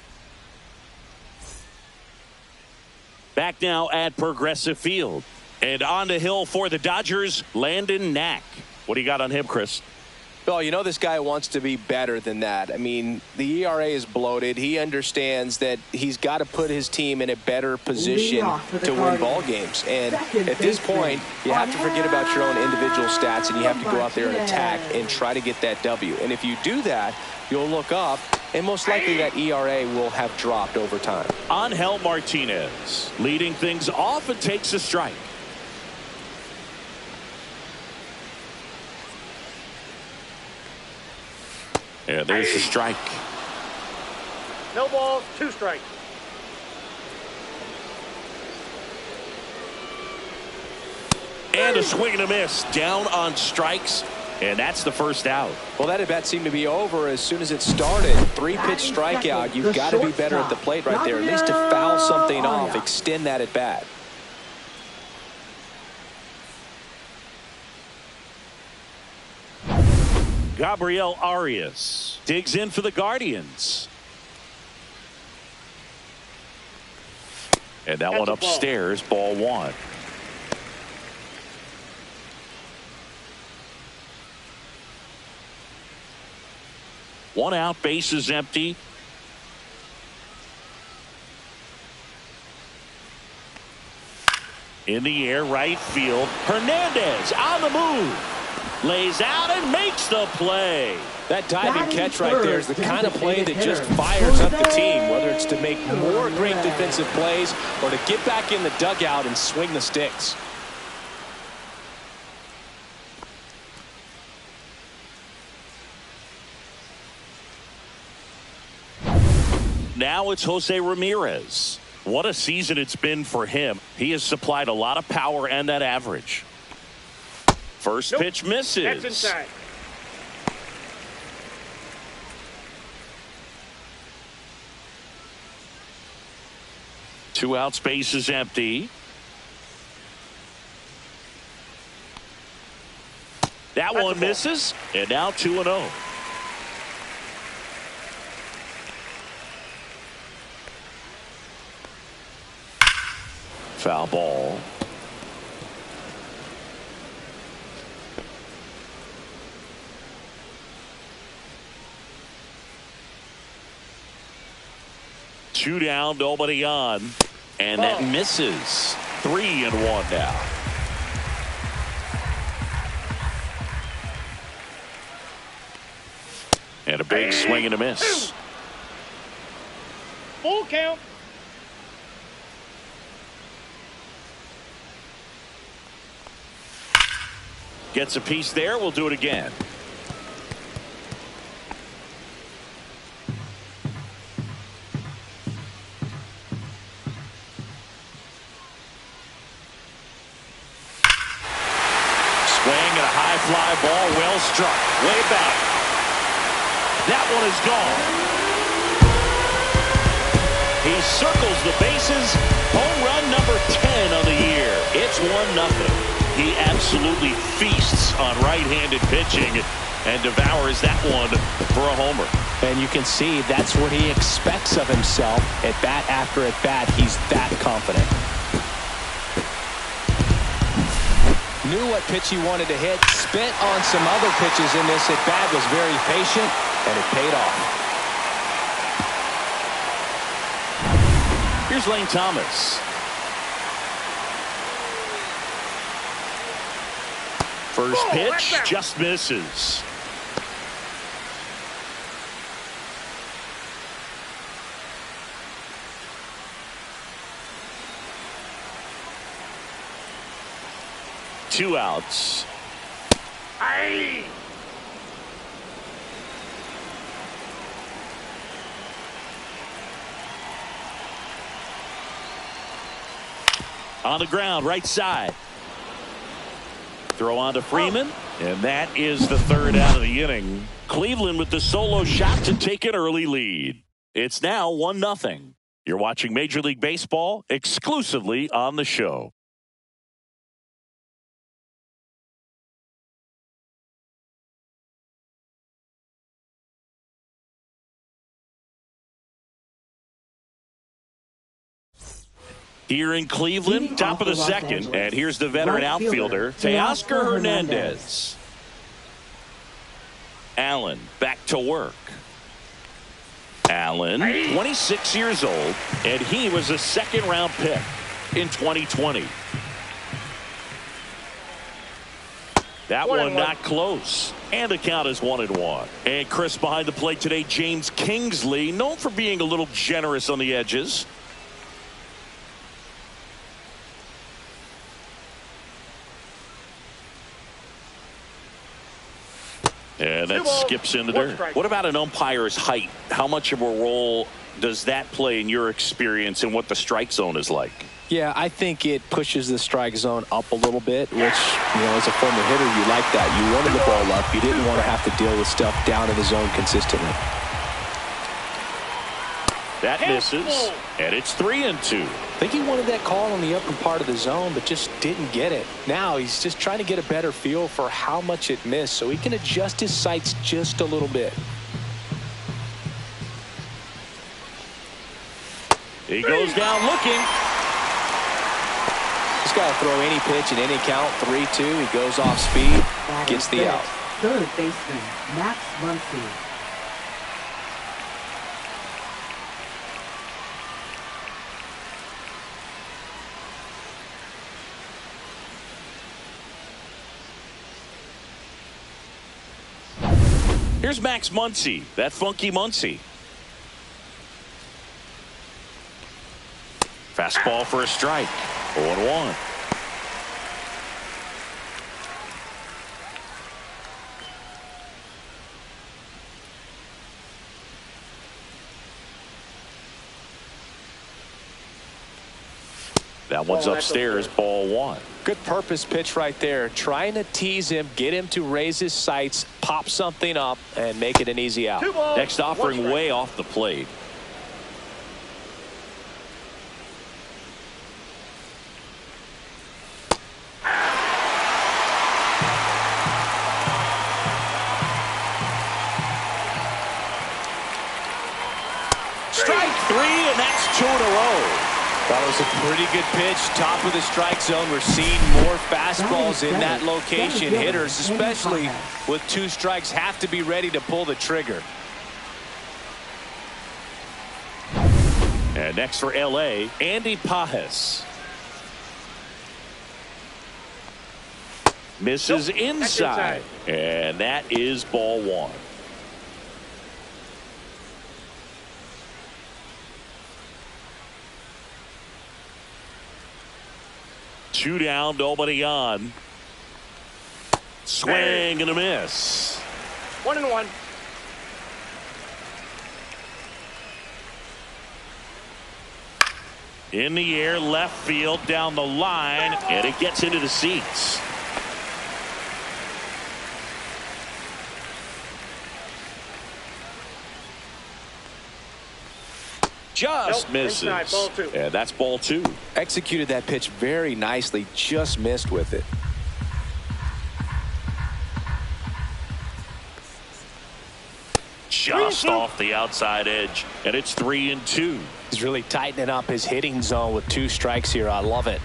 Speaker 1: Back now at Progressive Field. And on the hill for the Dodgers, Landon Knack. What do you got on him, Chris?
Speaker 2: Well, you know this guy wants to be better than that. I mean, the ERA is bloated. He understands that he's got to put his team in a better position to win ball games. And at this point, you have to forget about your own individual stats, and you have to go out there and attack and try to get that W. And if you do that, you'll look up, and most likely that ERA will have dropped over time.
Speaker 1: Angel Martinez leading things off and takes a strike. Yeah, there's the strike.
Speaker 3: No balls, 2 strikes.
Speaker 1: And a swing and a miss. Down on strikes. And that's the first out.
Speaker 2: Well, that at bat seemed to be over as soon as it started. 3-pitch strikeout. You've got to be better at the plate right there. At least to foul something off, extend that at bat.
Speaker 1: Gabriel Arias digs in for the Guardians. And that one upstairs, ball 1. One out, bases empty. In the air, right field. Hernandez on the move. Lays out and makes the play.
Speaker 2: That diving catch right there is the kind of play that just fires up the team, whether it's to make more great defensive plays or to get back in the dugout and swing the sticks.
Speaker 1: Now it's Jose Ramirez. What a season it's been for him. He has supplied a lot of power and that average. First pitch misses.
Speaker 3: That's inside.
Speaker 1: Two outs, base is empty. That one misses, and now 2-0. Foul ball. Two down, nobody on, and that misses. 3-1 now. And a big swing and a miss.
Speaker 3: Full count.
Speaker 1: Gets a piece there. We'll do it again. Swing and a high fly ball, well struck, way back. That one is gone. He circles the bases. Home run number 10 on the year. It's 1-0. He absolutely feasts on right-handed pitching and devours that one for a homer.
Speaker 2: And you can see that's what he expects of himself at bat after at bat. He's that confident. Knew what pitch he wanted to hit, spit on some other pitches in this at bat, was very patient, and it paid off.
Speaker 1: Here's Lane Thomas. First pitch just misses. Two outs.
Speaker 3: Aye.
Speaker 1: On the ground, right side. Throw on to Freeman, and that is the third out of the inning. Cleveland with the solo shot to take an early lead. It's now 1-0. You're watching Major League Baseball exclusively on the show. Here in Cleveland, top of the second, and here's the veteran outfielder, Teoscar Hernandez. Allen back to work. Allen, 26 years old, and he was a second-round pick in 2020. That one not close. And the count is 1-1. And Chris, behind the plate today, James Kingsley, known for being a little generous on the edges. And that skips into there. What about an umpire's height? How much of a role does that play in your experience and what the strike zone is like?
Speaker 2: Yeah, I think it pushes the strike zone up a little bit, which, as a former hitter, you like that. You wanted the ball up. You didn't want to have to deal with stuff down in the zone consistently.
Speaker 1: That misses, and it's 3-2.
Speaker 2: I think he wanted that call on the upper part of the zone, but just didn't get it. Now he's just trying to get a better feel for how much it missed so he can adjust his sights just a little bit.
Speaker 1: He goes down looking.
Speaker 2: He's got to throw any pitch in any count. 3-2. He goes off speed, gets the out.
Speaker 4: Third baseman, Max Muncy.
Speaker 1: Here's Max Muncy, that funky Muncy. Fastball for a strike. 0-1. That one's upstairs, ball 1.
Speaker 2: Good purpose pitch right there. Trying to tease him, get him to raise his sights, pop something up, and make it an easy out.
Speaker 1: Next offering way off the plate. Strike 3, and that's 2 in a row.
Speaker 2: That was a pretty good pitch. Top of the strike zone. We're seeing more fastballs in that location. Hitters, especially with 2 strikes, have to be ready to pull the trigger.
Speaker 1: And next for L.A., Andy Pajes. Misses inside. And that is ball 1. Two down, nobody on. Swing and a miss.
Speaker 3: 1-1.
Speaker 1: In the air, left field, down the line, and it gets into the seats. Just misses.
Speaker 3: Inside, ball 2.
Speaker 1: And that's ball 2.
Speaker 2: Executed that pitch very nicely, just missed with it.
Speaker 1: Just off the outside edge, and it's 3-2.
Speaker 2: He's really tightening up his hitting zone with 2 strikes here. I love it.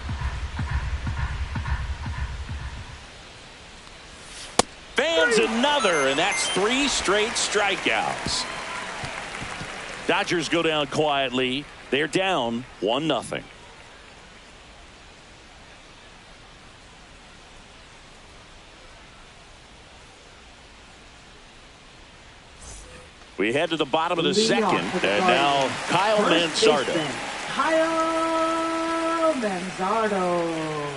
Speaker 1: Fans another, and that's 3 straight strikeouts. Dodgers go down quietly. They're down 1-0. We head to the bottom of the second, and now Kyle Manzardo.
Speaker 4: Kyle Manzardo.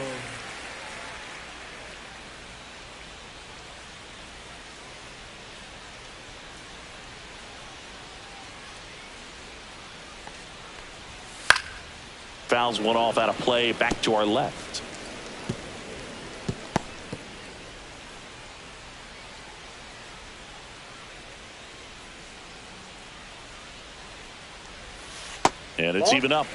Speaker 1: Fouls one off out of play, back to our left. And it's even up.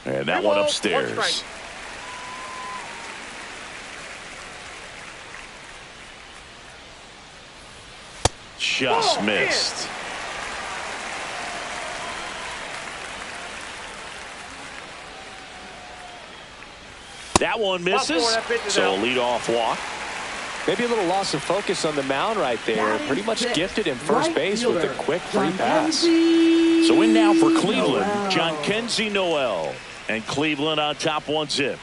Speaker 1: And that one upstairs. Just missed. That one misses. So a leadoff walk.
Speaker 2: Maybe a little loss of focus on the mound right there. Pretty much gifted him first base with a quick free pass.
Speaker 1: So in now for Cleveland, Jhonkensy Noel. And Cleveland on top 1-0.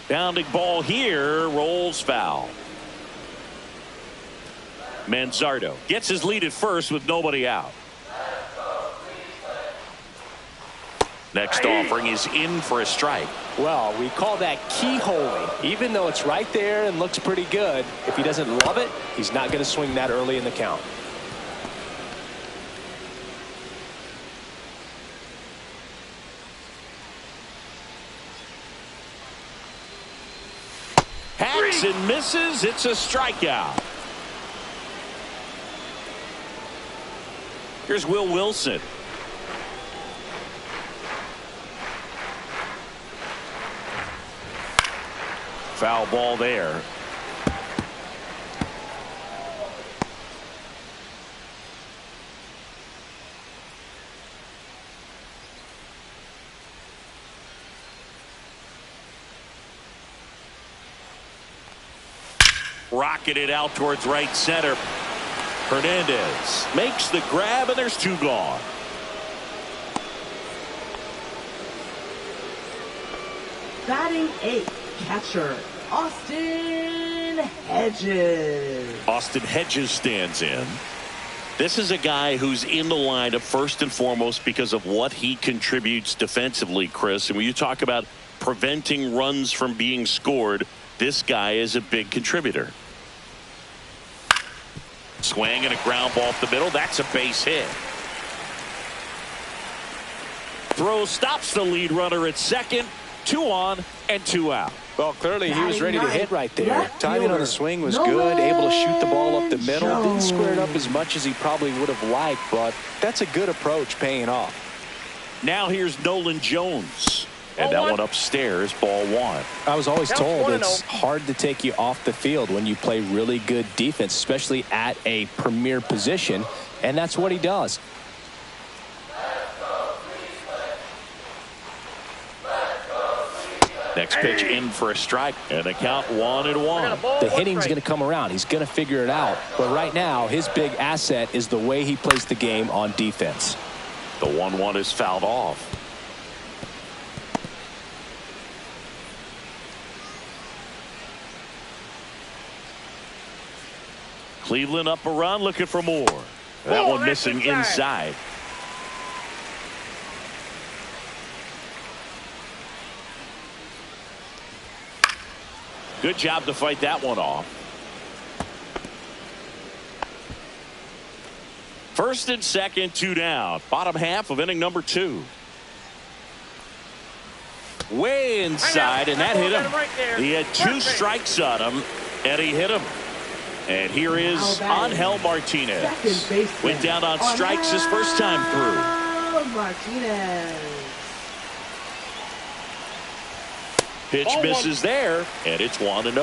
Speaker 1: Bounding ball here, rolls foul. Manzardo gets his lead at first with nobody out. Next offering is in for a strike.
Speaker 2: Well, we call that keyholing. Even though it's right there and looks pretty good, if he doesn't love it, he's not going to swing that early in the count.
Speaker 1: Hacks and misses. It's a strikeout. Here's Will Wilson. Foul ball there. Rocketed out towards right center. Hernandez makes the grab, and there's two gone.
Speaker 4: Batting 8th, catcher Austin Hedges.
Speaker 1: Austin Hedges stands in. This is a guy who's in the lineup first and foremost because of what he contributes defensively, Chris. And when you talk about preventing runs from being scored, this guy is a big contributor. Swing and a ground ball up the middle. That's a base hit. Throw stops the lead runner at second. 2 on and 2 out.
Speaker 2: Well, clearly he was ready to hit right there. Timing on the swing was good. Able to shoot the ball up the middle. Didn't square it up as much as he probably would have liked, but that's a good approach paying off.
Speaker 1: Now here's Nolan Jones. And that one upstairs, ball 1.
Speaker 2: I was always told it's hard to take you off the field when you play really good defense, especially at a premier position, and that's what he does.
Speaker 1: Next pitch in for a strike, and a count 1-1.
Speaker 2: The hitting's going to come around. He's going to figure it out. But right now, his big asset is the way he plays the game on defense.
Speaker 1: The 1-1 is fouled off. Cleveland up a run, looking for more. That one missing inside. Good job to fight that one off. First and second, 2 down. Bottom half of inning number 2. Way inside, and that hit him. He had 2 strikes on him, and he hit him. And here is Angel Martinez. Went down on strikes his first time through.
Speaker 4: Martinez.
Speaker 1: Pitch misses there, and it's 1-0.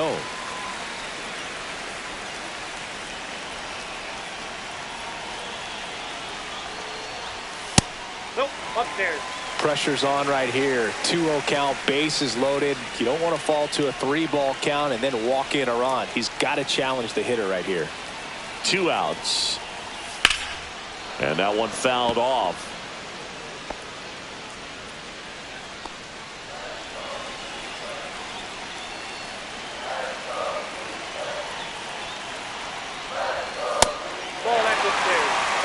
Speaker 3: Nope, upstairs.
Speaker 2: Pressure's on right here. 2-0 count, bases loaded. You don't want to fall to a 3-ball count and then walk in a run. He's got to challenge the hitter right here.
Speaker 1: 2 outs. And that one fouled off.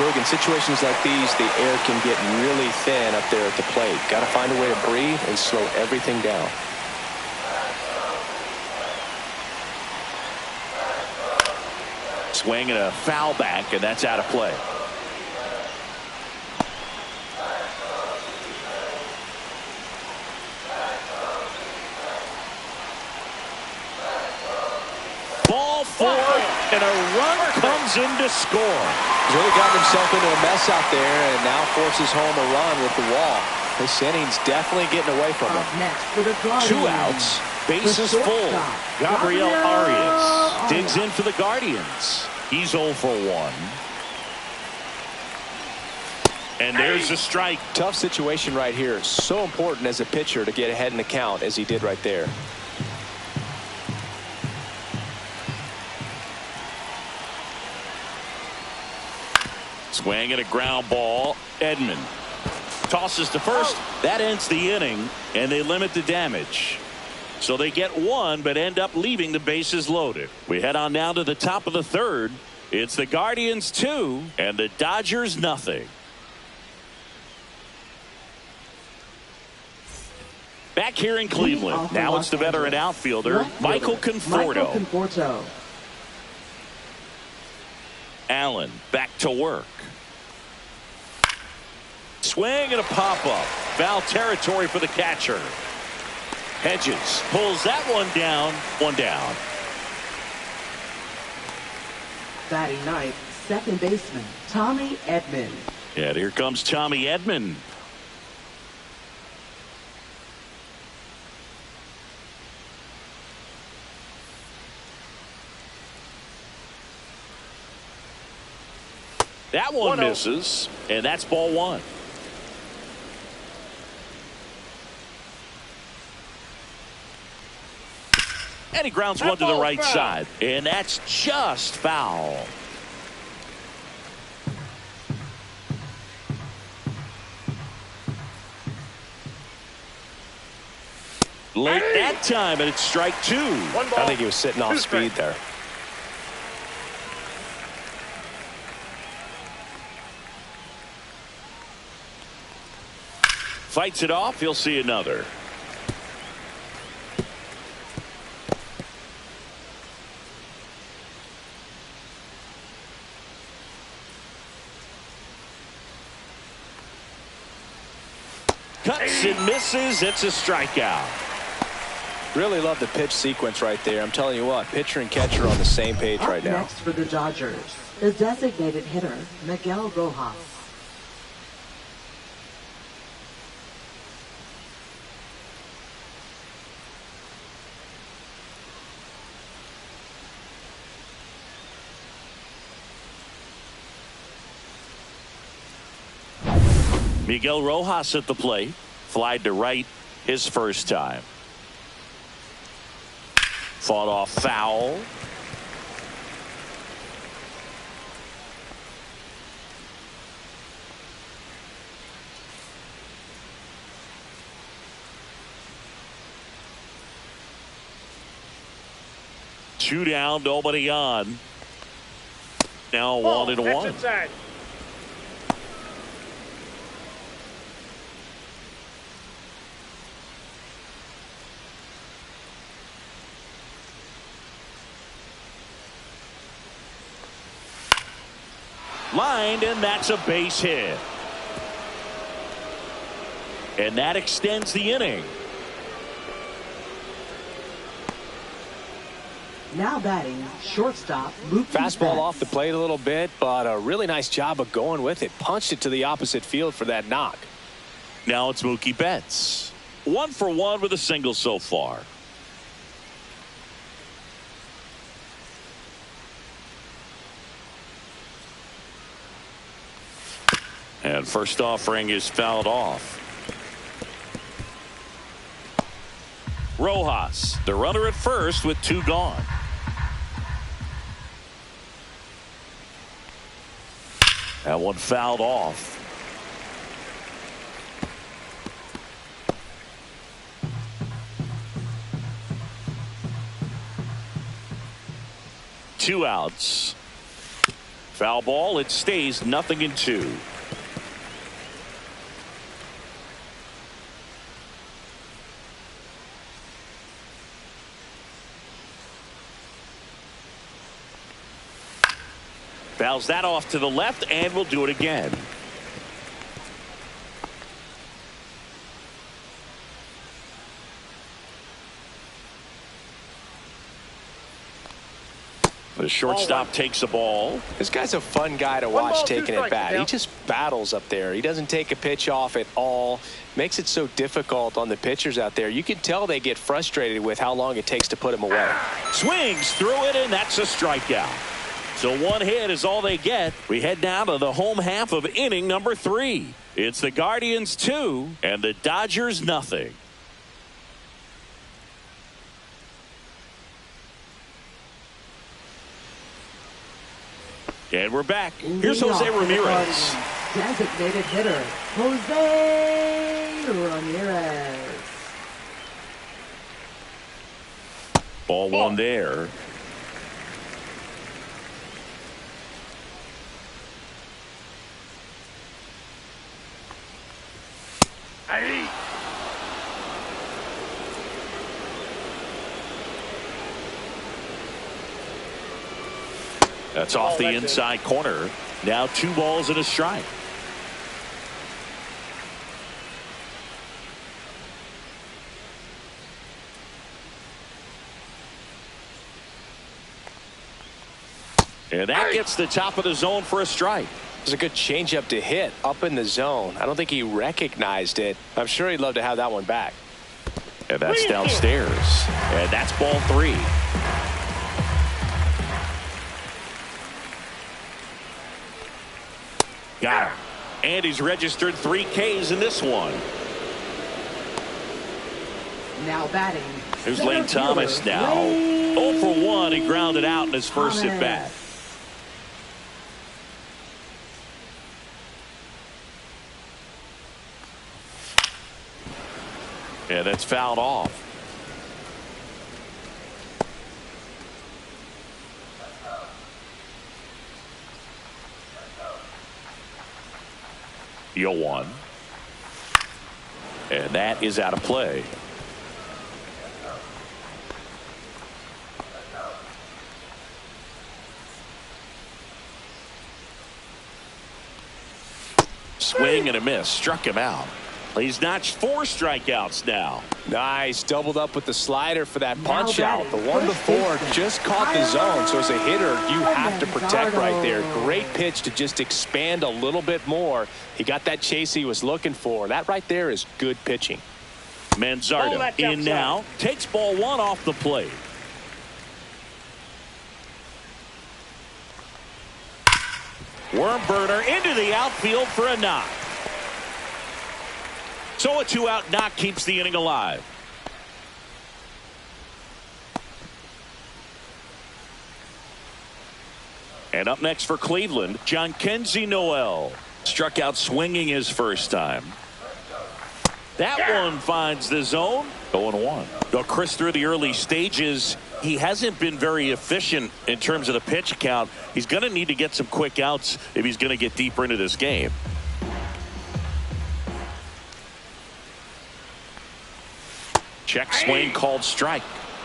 Speaker 2: In situations like these, the air can get really thin up there at the plate. Got to find a way to breathe and slow everything down.
Speaker 1: swing and a foul back, and that's out of play. Ball four, and a run comes in to score.
Speaker 2: He's really gotten himself into a mess out there and now forces home a run with the wall. This inning's definitely getting away from him.
Speaker 4: Next for the Guardians.
Speaker 1: 2 outs, bases full. Gabriel Arias digs in for the Guardians. He's 0 for 1. And there's a strike.
Speaker 2: Tough situation right here. So important as a pitcher to get ahead in the count as he did right there.
Speaker 1: Swing and a ground ball. Edman tosses to first. That ends the inning, and they limit the damage. So they get 1, but end up leaving the bases loaded. We head on now to the top of the 3rd. It's the Guardians 2 and the Dodgers nothing. Back here in Cleveland. Now it's the veteran outfielder, Michael Conforto. Allen back to work. Swing and a pop-up. Foul territory for the catcher. Hedges pulls that one down. 1 down.
Speaker 4: Batting ninth, second baseman Tommy Edman.
Speaker 1: And here comes Tommy Edman. That one misses, and that's ball 1. And he grounds one to the right side, and that's just foul. Late that time, and it's strike 2.
Speaker 2: I think he was sitting off speed there.
Speaker 1: Fights it off. He'll see another. Cuts and misses. It's a strikeout.
Speaker 2: Really love the pitch sequence right there. I'm telling you what, pitcher and catcher are on the same page right now.
Speaker 4: Next for the Dodgers, the designated hitter Miguel Rojas.
Speaker 1: Miguel Rojas at the plate. Flied to right his first time. Fought off foul. Two down, nobody on. Now 1-1.
Speaker 3: Inside.
Speaker 1: Lined, and that's a base hit. And that extends the inning.
Speaker 4: Now batting, shortstop Mookie
Speaker 2: Fastball
Speaker 4: Betts.
Speaker 2: off the plate a little bit, but a really nice job of going with it. Punched it to the opposite field for that knock.
Speaker 1: Now it's Mookie Betts. 1 for 1 with a single so far. And first offering is fouled off. Rojas, the runner at first with 2 gone. That one fouled off. Two outs. Foul ball. It stays 0-2. Fouls that off to the left and will do it again. The shortstop takes the ball.
Speaker 2: This guy's a fun guy to watch taking it back. He just battles up there. He doesn't take a pitch off at all. Makes it so difficult on the pitchers out there. You can tell they get frustrated with how long it takes to put him away.
Speaker 1: Swings through it, and that's a strikeout. So one hit is all they get. We head now to the home half of inning number 3. It's the Guardians 2 and the Dodgers nothing. And we're back. Here's Jose Ramirez.
Speaker 4: Designated hitter, Jose Ramirez.
Speaker 1: Ball one there.
Speaker 3: Hey.
Speaker 1: That's off the inside corner. Now 2 balls and a strike. And that gets the top of the zone for a strike.
Speaker 2: It's a good changeup to hit up in the zone. I don't think he recognized it. I'm sure he'd love to have that one back.
Speaker 1: And that's downstairs. And that's ball 3. Got him. And he's registered 3 Ks in this one.
Speaker 4: Now batting.
Speaker 1: Here's Lane Thomas now. 0 for 1. He grounded out in his first at bat. Yeah, that's fouled off. You'll 1. And that is out of play. Swing and a miss. Struck him out. He's notched 4 strikeouts now.
Speaker 2: Nice. Doubled up with the slider for that punch out. The one before just caught the zone. So as a hitter, you have to protect right there. Great pitch to just expand a little bit more. He got that chase he was looking for. That right there is good pitching.
Speaker 1: Manzardo in now. Takes ball 1 off the plate. Worm burner into the outfield for a knock. So a 2-out knock keeps the inning alive. And up next for Cleveland, Jhonkensy Noel. Struck out swinging his first time. That one finds the zone. 0-1. Well, Chris, through the early stages, he hasn't been very efficient in terms of the pitch count. He's going to need to get some quick outs if he's going to get deeper into this game. Check swing called strike.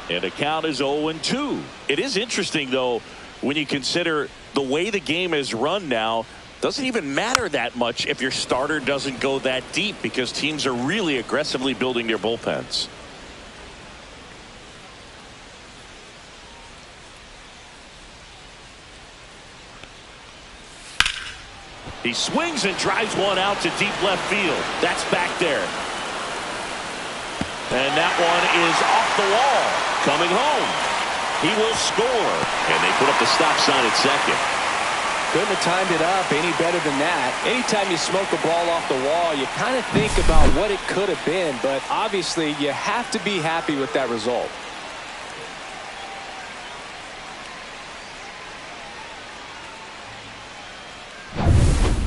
Speaker 1: And the count is 0-2. It is interesting, though, when you consider the way the game is run now. Doesn't even matter that much if your starter doesn't go that deep because teams are really aggressively building their bullpens. He swings and drives one out to deep left field. That's back there. And that one is off the wall. Coming home. He will score. And they put up the stop sign at second.
Speaker 2: Couldn't have timed it up any better than that. Anytime you smoke a ball off the wall, you kind of think about what it could have been. But obviously, you have to be happy with that result.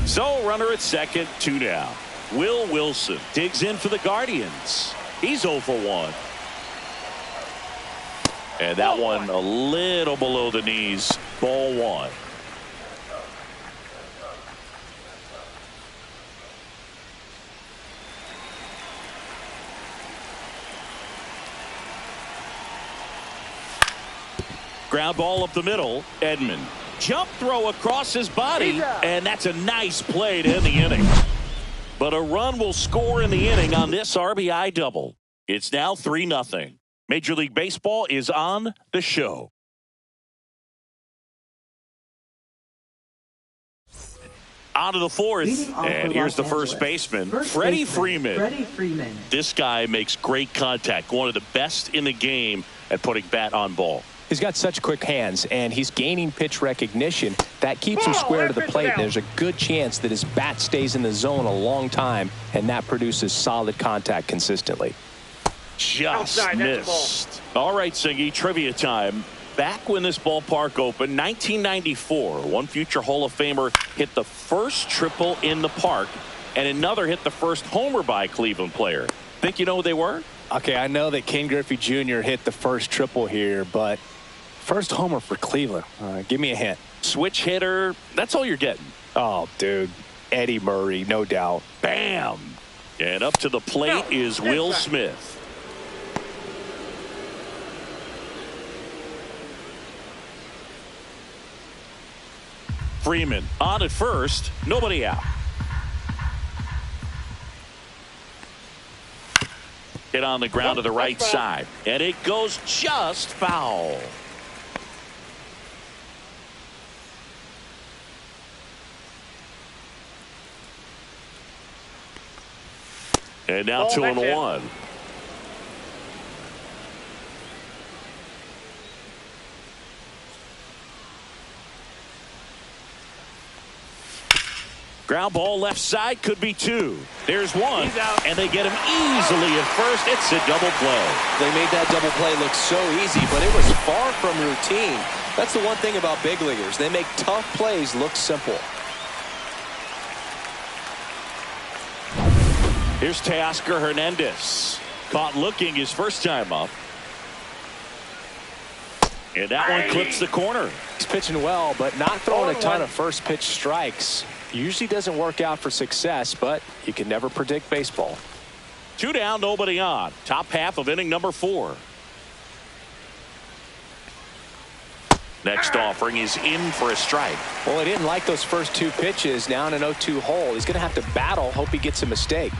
Speaker 1: So runner at second, 2 down. Will Wilson digs in for the Guardians. He's 0 for 1. And that one a little below the knees. Ball 1. Ground ball up the middle. Edman Jump throw across his body, and that's a nice play to end the inning. But a run will score in the inning on this RBI double. It's now 3-0. Major League Baseball is on the show. On to the fourth, and here's the first baseman, Freddie Freeman. This guy makes great contact, one of the best in the game at putting bat on ball.
Speaker 2: He's got such quick hands, and he's gaining pitch recognition. That keeps him square to the plate, and there's a good chance that his bat stays in the zone a long time, and that produces solid contact consistently.
Speaker 1: Just missed. All right, Singy, trivia time. Back when this ballpark opened, 1994, one future Hall of Famer hit the first triple in the park, and another hit the first homer by a Cleveland player. Think you know who they were?
Speaker 2: Okay, I know that Ken Griffey Jr. hit the first triple here, but first homer for Cleveland. Give me a hint.
Speaker 1: Switch hitter. That's all you're getting.
Speaker 2: Oh, dude. Eddie Murray, no doubt.
Speaker 1: Bam. And up to the plate is Will Smith. Freeman on at first. Nobody out. Hit on the ground to the right side. And it goes just foul. And now 2-1. Ground ball left side, could be two. There's one, and they get him easily at first. It's a double play.
Speaker 2: They made that double play look so easy, but it was far from routine. That's the one thing about big leaguers. They make tough plays look simple.
Speaker 1: Here's Teoscar Hernandez. Caught looking his first time up. And that one clips the corner.
Speaker 2: He's pitching well, but not throwing a ton of first pitch strikes. Usually doesn't work out for success, but you can never predict baseball.
Speaker 1: 2 down, nobody on. Top half of inning number 4. Next offering is in for a strike.
Speaker 2: Well, he didn't like those first 2 pitches. Now in an 0-2 hole, he's going to have to battle. Hope he gets a mistake.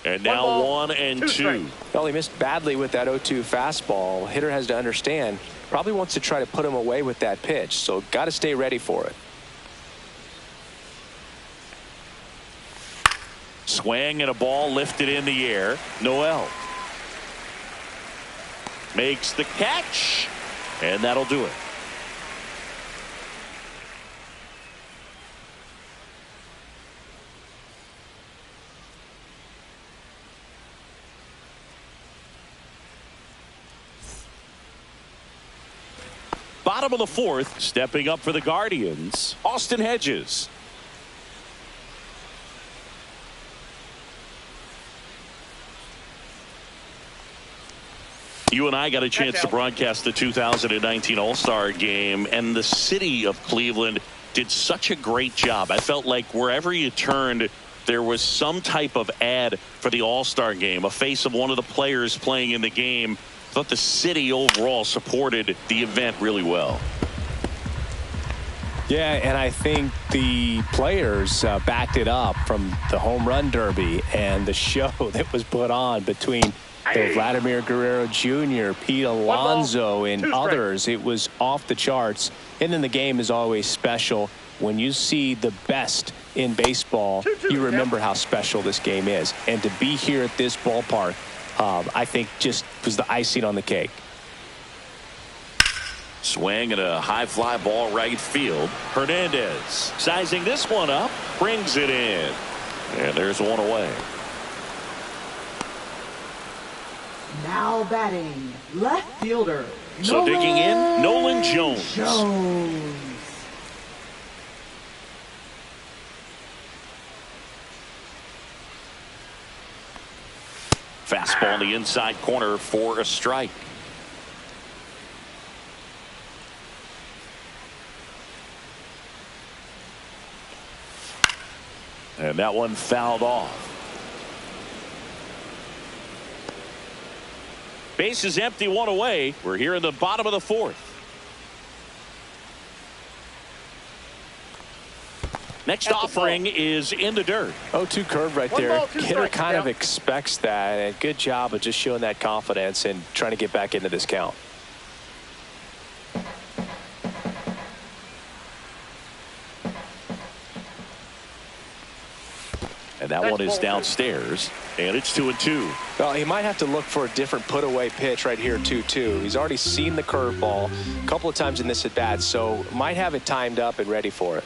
Speaker 1: And now 1 and 2.
Speaker 2: Well, he missed badly with that 0-2 fastball. Hitter has to understand, probably wants to try to put him away with that pitch, so got to stay ready for it.
Speaker 1: Swing and a ball lifted in the air. Noel makes the catch, and that'll do it. Bottom of the 4th, stepping up for the Guardians, Austin Hedges. You and I got a chance to broadcast the 2019 All-Star Game, and the city of Cleveland did such a great job. I felt like wherever you turned, there was some type of ad for the All-Star Game, a face of one of the players playing in the game. I thought the city overall supported the event really well.
Speaker 2: Yeah, and I think the players backed it up from the home run derby and the show that was put on between Vladimir Guerrero Jr., Pete Alonso, and others. It was off the charts. And then the game is always special. When you see the best in baseball, you remember how special this game is. And to be here at this ballpark, I think just was the icing on the cake.
Speaker 1: Swing and a high fly ball right field. Hernandez sizing this one up, brings it in. And there's one away.
Speaker 4: Now batting, left fielder.
Speaker 1: So digging in, Nolan Jones. Fastball in the inside corner for a strike. And that one fouled off. Base is empty, one away. We're here in the bottom of the fourth. Next offering is in the dirt.
Speaker 2: 0-2 curve right there. Hitter kind of expects that, and good job of just showing that confidence and trying to get back into this count.
Speaker 1: And that one is downstairs, and it's 2-2.
Speaker 2: Well, he might have to look for a different put-away pitch right here, 2-2. He's already seen the curveball a couple of times in this at-bat, so might have it timed up and ready for it.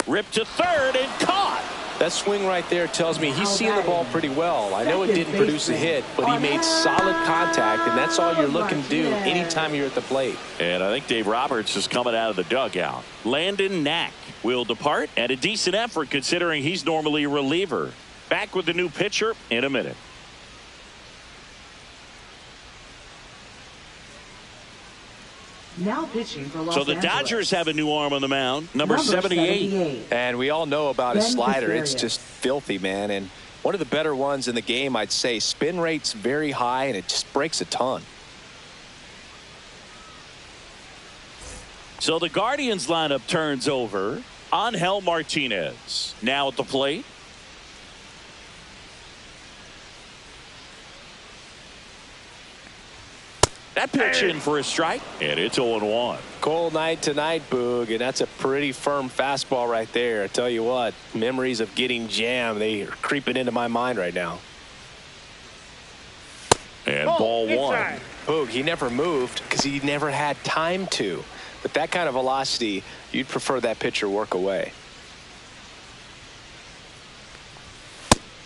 Speaker 1: Ripped to third and caught.
Speaker 2: That swing right there tells me he's seeing the ball pretty well. I know it didn't produce a hit, but he made solid contact, and that's all you're looking to do anytime you're at the plate.
Speaker 1: And I think Dave Roberts is coming out of the dugout. Landon Knack will depart, and a decent effort considering he's normally a reliever. Back with the new pitcher in a minute.
Speaker 4: Now pitching for Los
Speaker 1: So the
Speaker 4: Angeles.
Speaker 1: Dodgers have a new arm on the mound, number 78.
Speaker 2: And we all know about his
Speaker 4: Ben
Speaker 2: slider.
Speaker 4: Casario.
Speaker 2: It's just filthy, man. And one of the better ones in the game, I'd say. Spin rate's very high, and it just breaks a ton.
Speaker 1: So the Guardians lineup turns over. Angel Martinez now at the plate. That pitch in for a strike, and it's 0-1.
Speaker 2: Cold night tonight, Boog, and that's a pretty firm fastball right there. I tell you what, memories of getting jammed, they are creeping into my mind right now.
Speaker 1: And ball one.
Speaker 2: Boog, he never moved because he never had time to. With that kind of velocity, you'd prefer that pitcher work away.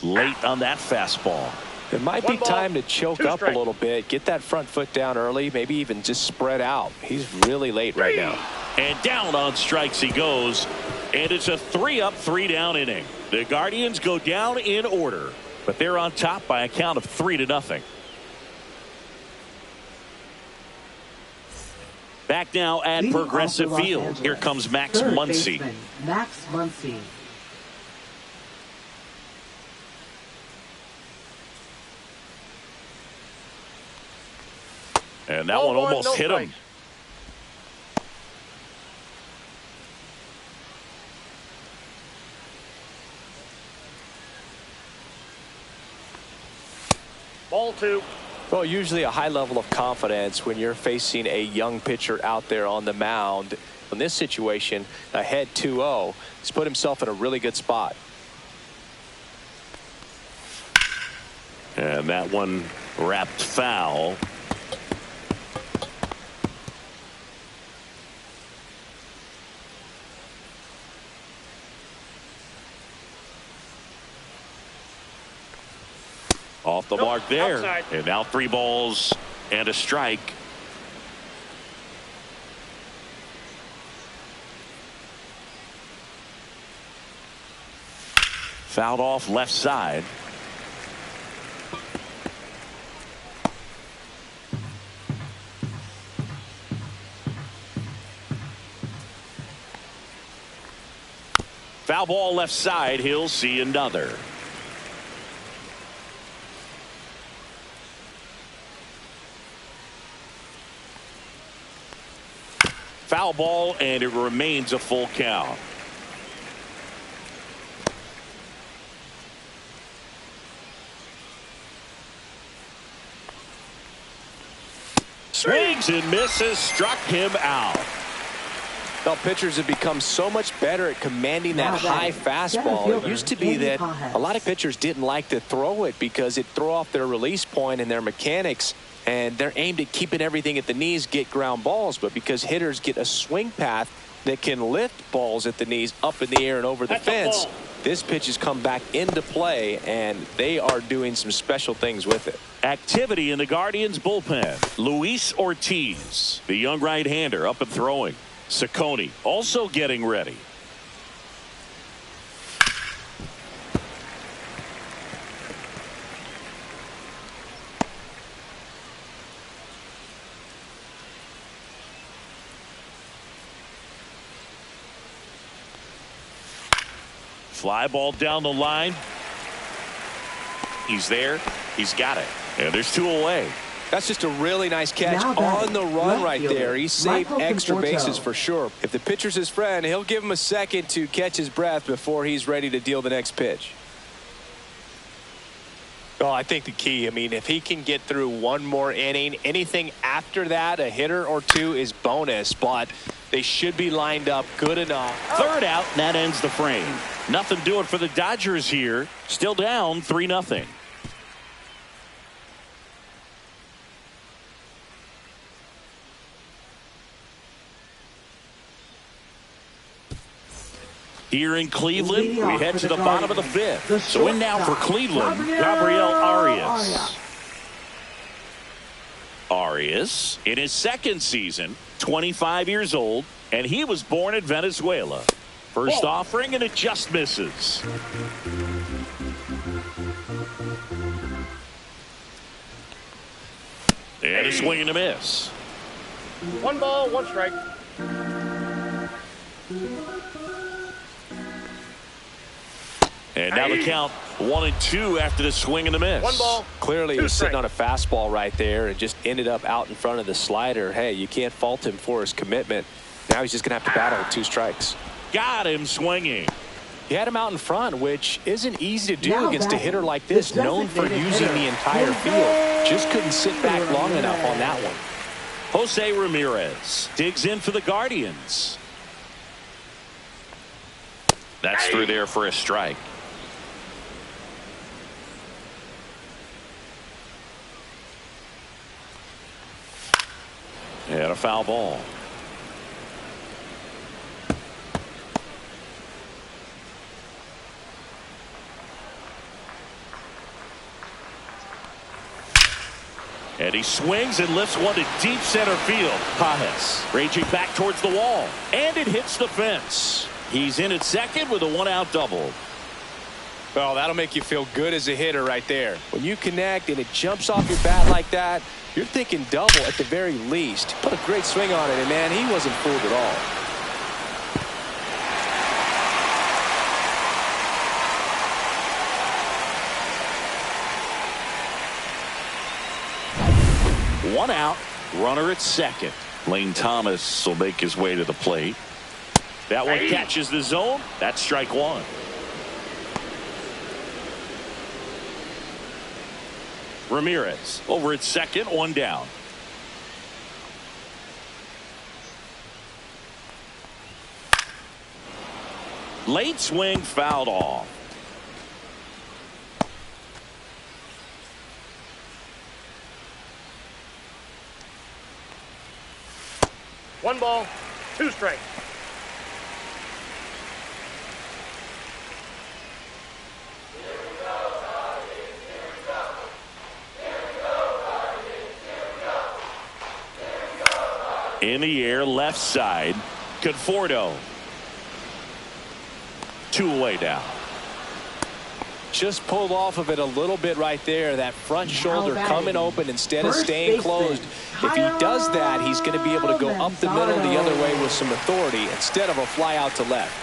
Speaker 1: Late on that fastball.
Speaker 2: It might be time to choke up a little bit, get that front foot down early, maybe even just spread out. He's really late right now.
Speaker 1: And down on strikes he goes, and it's a 3-up, 3-down inning. The Guardians go down in order, but they're on top by a count of 3-0. Back now at
Speaker 4: Leading
Speaker 1: Progressive
Speaker 4: off for Los
Speaker 1: Field.
Speaker 4: Angeles,
Speaker 1: Here comes Max
Speaker 4: third
Speaker 1: Muncy.
Speaker 4: baseman, Max Muncy.
Speaker 1: And that one almost hit him.
Speaker 3: Ball two.
Speaker 2: Well, usually a high level of confidence when you're facing a young pitcher out there on the mound. In this situation, ahead 2-0, he's put himself in a really good spot.
Speaker 1: And that one wrapped foul. Off the mark there.
Speaker 3: Outside.
Speaker 1: And now 3 balls and a strike. Fouled off left side. Foul ball left side. He'll see another. Foul ball, and it remains a full count. Swings and misses, struck him out.
Speaker 2: Well, pitchers have become so much better at commanding that high fastball. It used to be that a lot of pitchers didn't like to throw it because it threw off their release point and their mechanics. And they're aimed at keeping everything at the knees, get ground balls. But because hitters get a swing path that can lift balls at the knees up in the air and over the fence, this pitch has come back into play, and they are doing some special things with it.
Speaker 1: Activity in the Guardians bullpen. Luis Ortiz, the young right-hander, up and throwing. Ciccone also getting ready. Fly ball down the line. He's there. He's got it. And there's 2 away.
Speaker 2: That's just a really nice catch on the run right there. He saved extra bases for sure. If the pitcher's his friend, he'll give him a second to catch his breath before he's ready to deal the next pitch. Well, I think the key, I mean, if he can get through one more inning, anything after that, a hitter or 2 is bonus, but they should be lined up good enough.
Speaker 1: 3rd out, and that ends the frame. Nothing doing for the Dodgers here. Still down 3-0. Here in Cleveland, we head to the bottom of the 5th. So in now for Cleveland, Gabriel Arias. Arias, in his 2nd season, 25 years old, and he was born in Venezuela. First offering, and it just misses. And a swing and a miss.
Speaker 3: 1 ball, 1 strike.
Speaker 1: And now the count 1-2 after the swing and the miss.
Speaker 3: 1 ball.
Speaker 2: Clearly he was sitting on a fastball right there and just ended up out in front of the slider. Hey, you can't fault him for his commitment. Now he's just going to have to battle with 2 strikes.
Speaker 1: Got him swinging.
Speaker 2: He had him out in front, which isn't easy to do against a hitter like this, known for using the entire field. Just couldn't sit back long enough on that one.
Speaker 1: Jose Ramirez digs in for the Guardians. That's through there for a strike. And a foul ball. And he swings and lifts one to deep center field. Pajes raging back towards the wall. And it hits the fence. He's in at second with a 1-out double.
Speaker 2: Well, that'll make you feel good as a hitter right there. When you connect and it jumps off your bat like that, you're thinking double at the very least. Put a great swing on it, and man, he wasn't fooled at all.
Speaker 1: One out, runner at second. Lane Thomas will make his way to the plate. That one catches the zone. That's strike 1. Ramirez over at second, 1 down. Late swing fouled off.
Speaker 3: One ball, 2 strikes.
Speaker 1: In the air, left side. Conforto. 2 away now.
Speaker 2: Just pulled off of it a little bit right there. That front shoulder coming open instead of staying closed. If he does that, he's going to be able to go up the middle the other way with some authority instead of a fly out to left.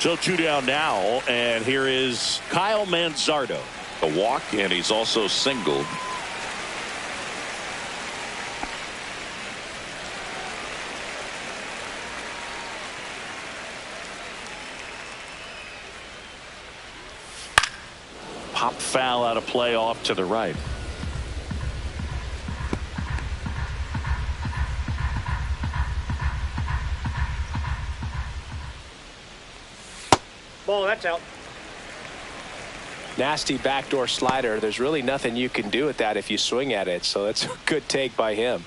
Speaker 1: So 2 down now, and here is Kyle Manzardo.
Speaker 5: A walk, and he's also singled.
Speaker 1: Pop foul out of play off to the right.
Speaker 3: Ball, that's out.
Speaker 2: Nasty backdoor slider. There's really nothing you can do with that if you swing at it. So that's a good take by him.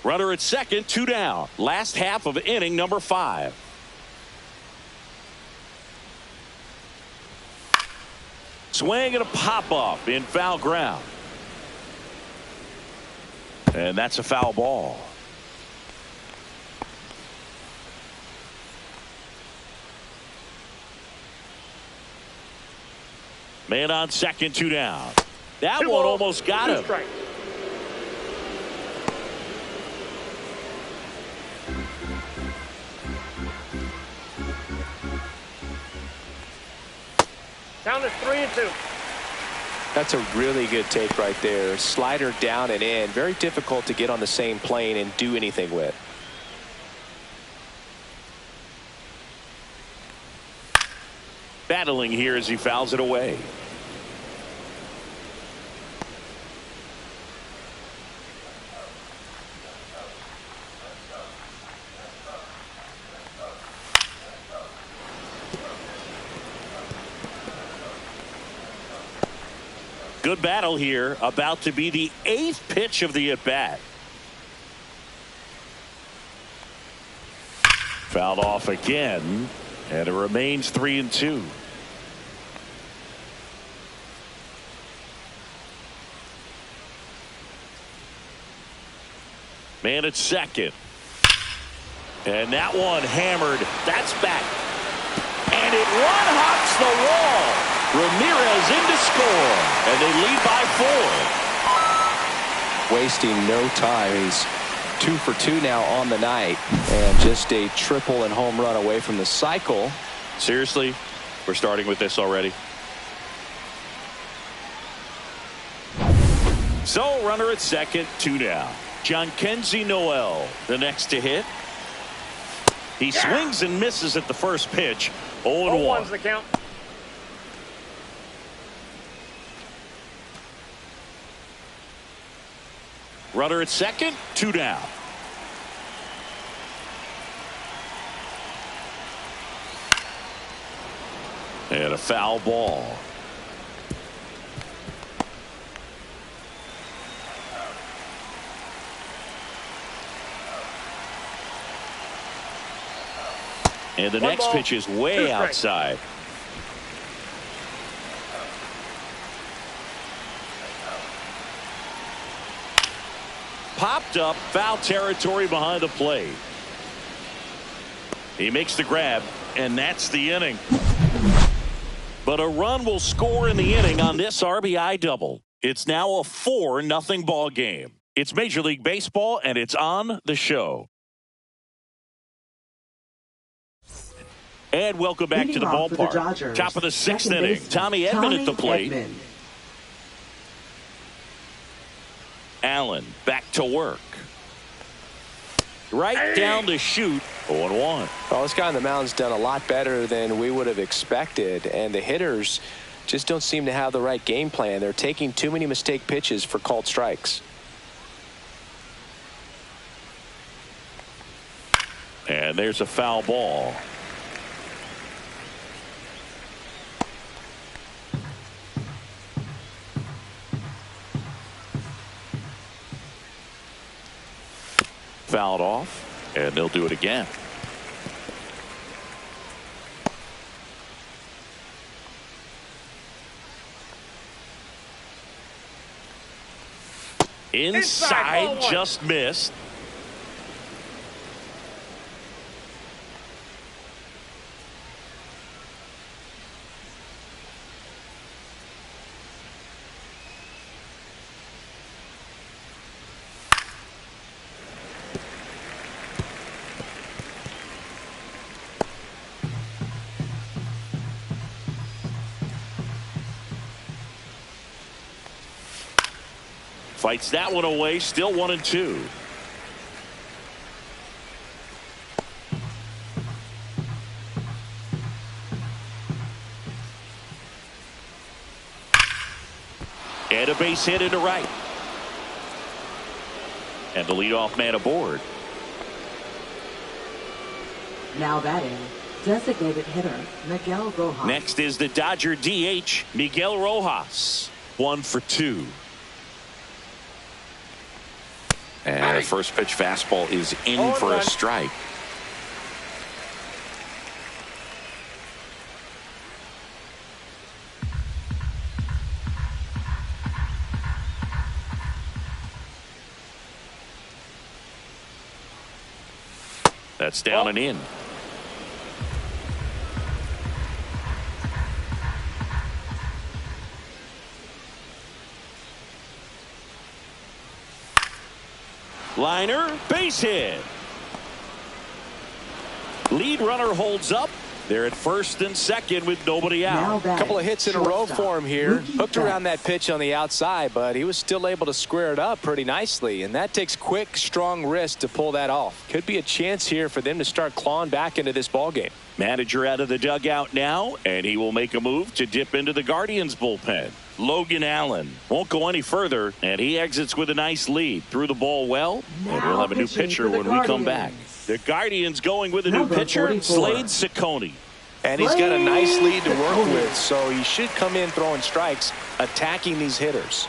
Speaker 1: Runner at second, 2 down. Last half of inning number 5. Swing and a pop-up in foul ground. And that's a foul ball. Man on second, 2 down. That
Speaker 3: 2
Speaker 1: one
Speaker 3: balls,
Speaker 1: almost got
Speaker 3: 2
Speaker 1: him.
Speaker 3: strikes. Down to 3-2.
Speaker 2: That's a really good take right there. Slider down and in. Very difficult to get on the same plane and do anything with.
Speaker 1: Battling here as he fouls it away. Good battle here. About to be the 8th pitch of the at-bat. Fouled off again, and it remains 3-2. Man at second. And that one hammered. That's back. And it one-hops the wall. Ramirez in to score, and they lead by 4.
Speaker 2: Wasting no time. He's 2 for 2 now on the night, and just a triple and home run away from the cycle.
Speaker 1: Seriously, we're starting with this already. So runner at second, 2 now. Jhonkensy Noel, the next to hit. He swings and misses at the first pitch. 0-1.
Speaker 3: The count.
Speaker 1: Runner at second, 2 down. And a foul ball. And the next pitch is way outside. Popped up, foul territory behind the plate. He makes the grab, and that's the inning. But a run will score in the inning on this RBI double. It's now a 4-0 ball game. It's Major League Baseball, and it's on the show. And welcome back to the ballpark. Top of the 6th inning. Tommy Edman at the plate. Allen back to work. Right down the chute. 0-1.
Speaker 2: Well, this guy on the mound's done a lot better than we would have expected, and the hitters just don't seem to have the right game plan. They're taking too many mistake pitches for called strikes.
Speaker 1: And there's a foul ball. Fouled off, and they'll do it again. Inside, just missed. Fights that one away, still 1-2. And a base hit into right. And the leadoff man aboard.
Speaker 4: Now batting, designated hitter Miguel Rojas.
Speaker 1: Next is the Dodger DH Miguel Rojas. 1 for 2.
Speaker 5: And the first pitch fastball is in for a strike.
Speaker 1: That's down and in. Liner, base hit. Lead runner holds up, They're at first and second with nobody out.
Speaker 2: A couple of hits in a row for him here. Hooked around that pitch on the outside, but he was still able to square it up pretty nicely. And that takes quick, strong wrist to pull that off. Could be a chance here for them to start clawing back into this ball game.
Speaker 1: Manager out of the dugout now, and he will make a move to dip into the Guardians bullpen. Logan Allen won't go any further, and he exits with a nice lead. Threw the ball well, and we'll have a new pitcher when we come back. The Guardians going with a new pitcher,
Speaker 4: 44.
Speaker 1: Slade Ciccone.
Speaker 2: And he's got a nice lead to work with, so he should come in throwing strikes, attacking these hitters.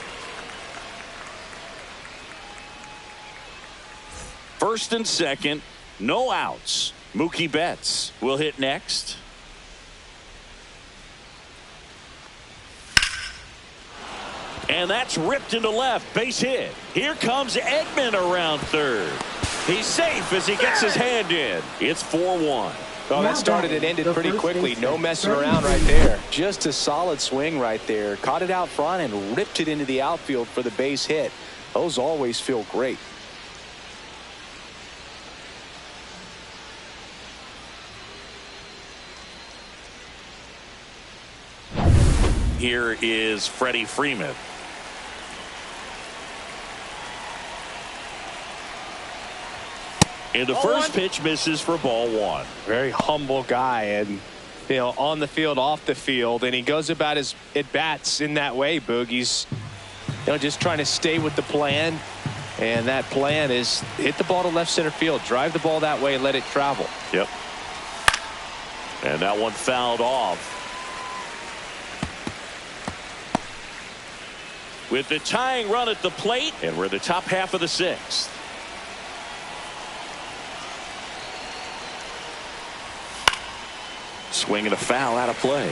Speaker 1: First and second, no outs. Mookie Betts will hit next. And that's ripped into left. Base hit. Here comes Edman around third. He's safe as he gets his hand in. It's 4-1.
Speaker 2: Oh, that started and ended pretty quickly. No messing around right there. Just a solid swing right there. Caught it out front and ripped it into the outfield for the base hit. Those always feel great.
Speaker 1: Here is Freddie Freeman. And the first pitch misses for ball one.
Speaker 2: Very humble guy, and you know, on the field, off the field, and he goes about his at-bats in that way, Boog. He's just trying to stay with the plan, and that plan is hit the ball to left center field, drive the ball that way, and let it travel.
Speaker 1: Yep. And that one fouled off. With the tying run at the plate, and we're in the top half of the sixth. Swing and a foul out of play.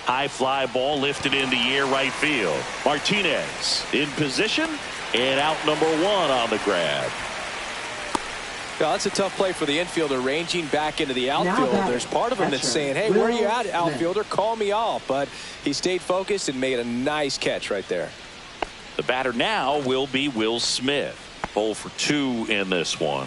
Speaker 1: High fly ball lifted in the air right field. Martinez in position and out number one on the grab.
Speaker 2: Well, that's a tough play for the infielder, ranging back into the outfield. There's part of him that's saying, hey, where are you at, outfielder? Call me off. But he stayed focused and made a nice catch right there.
Speaker 1: The batter now will be Will Smith. 0 for 2 in this one.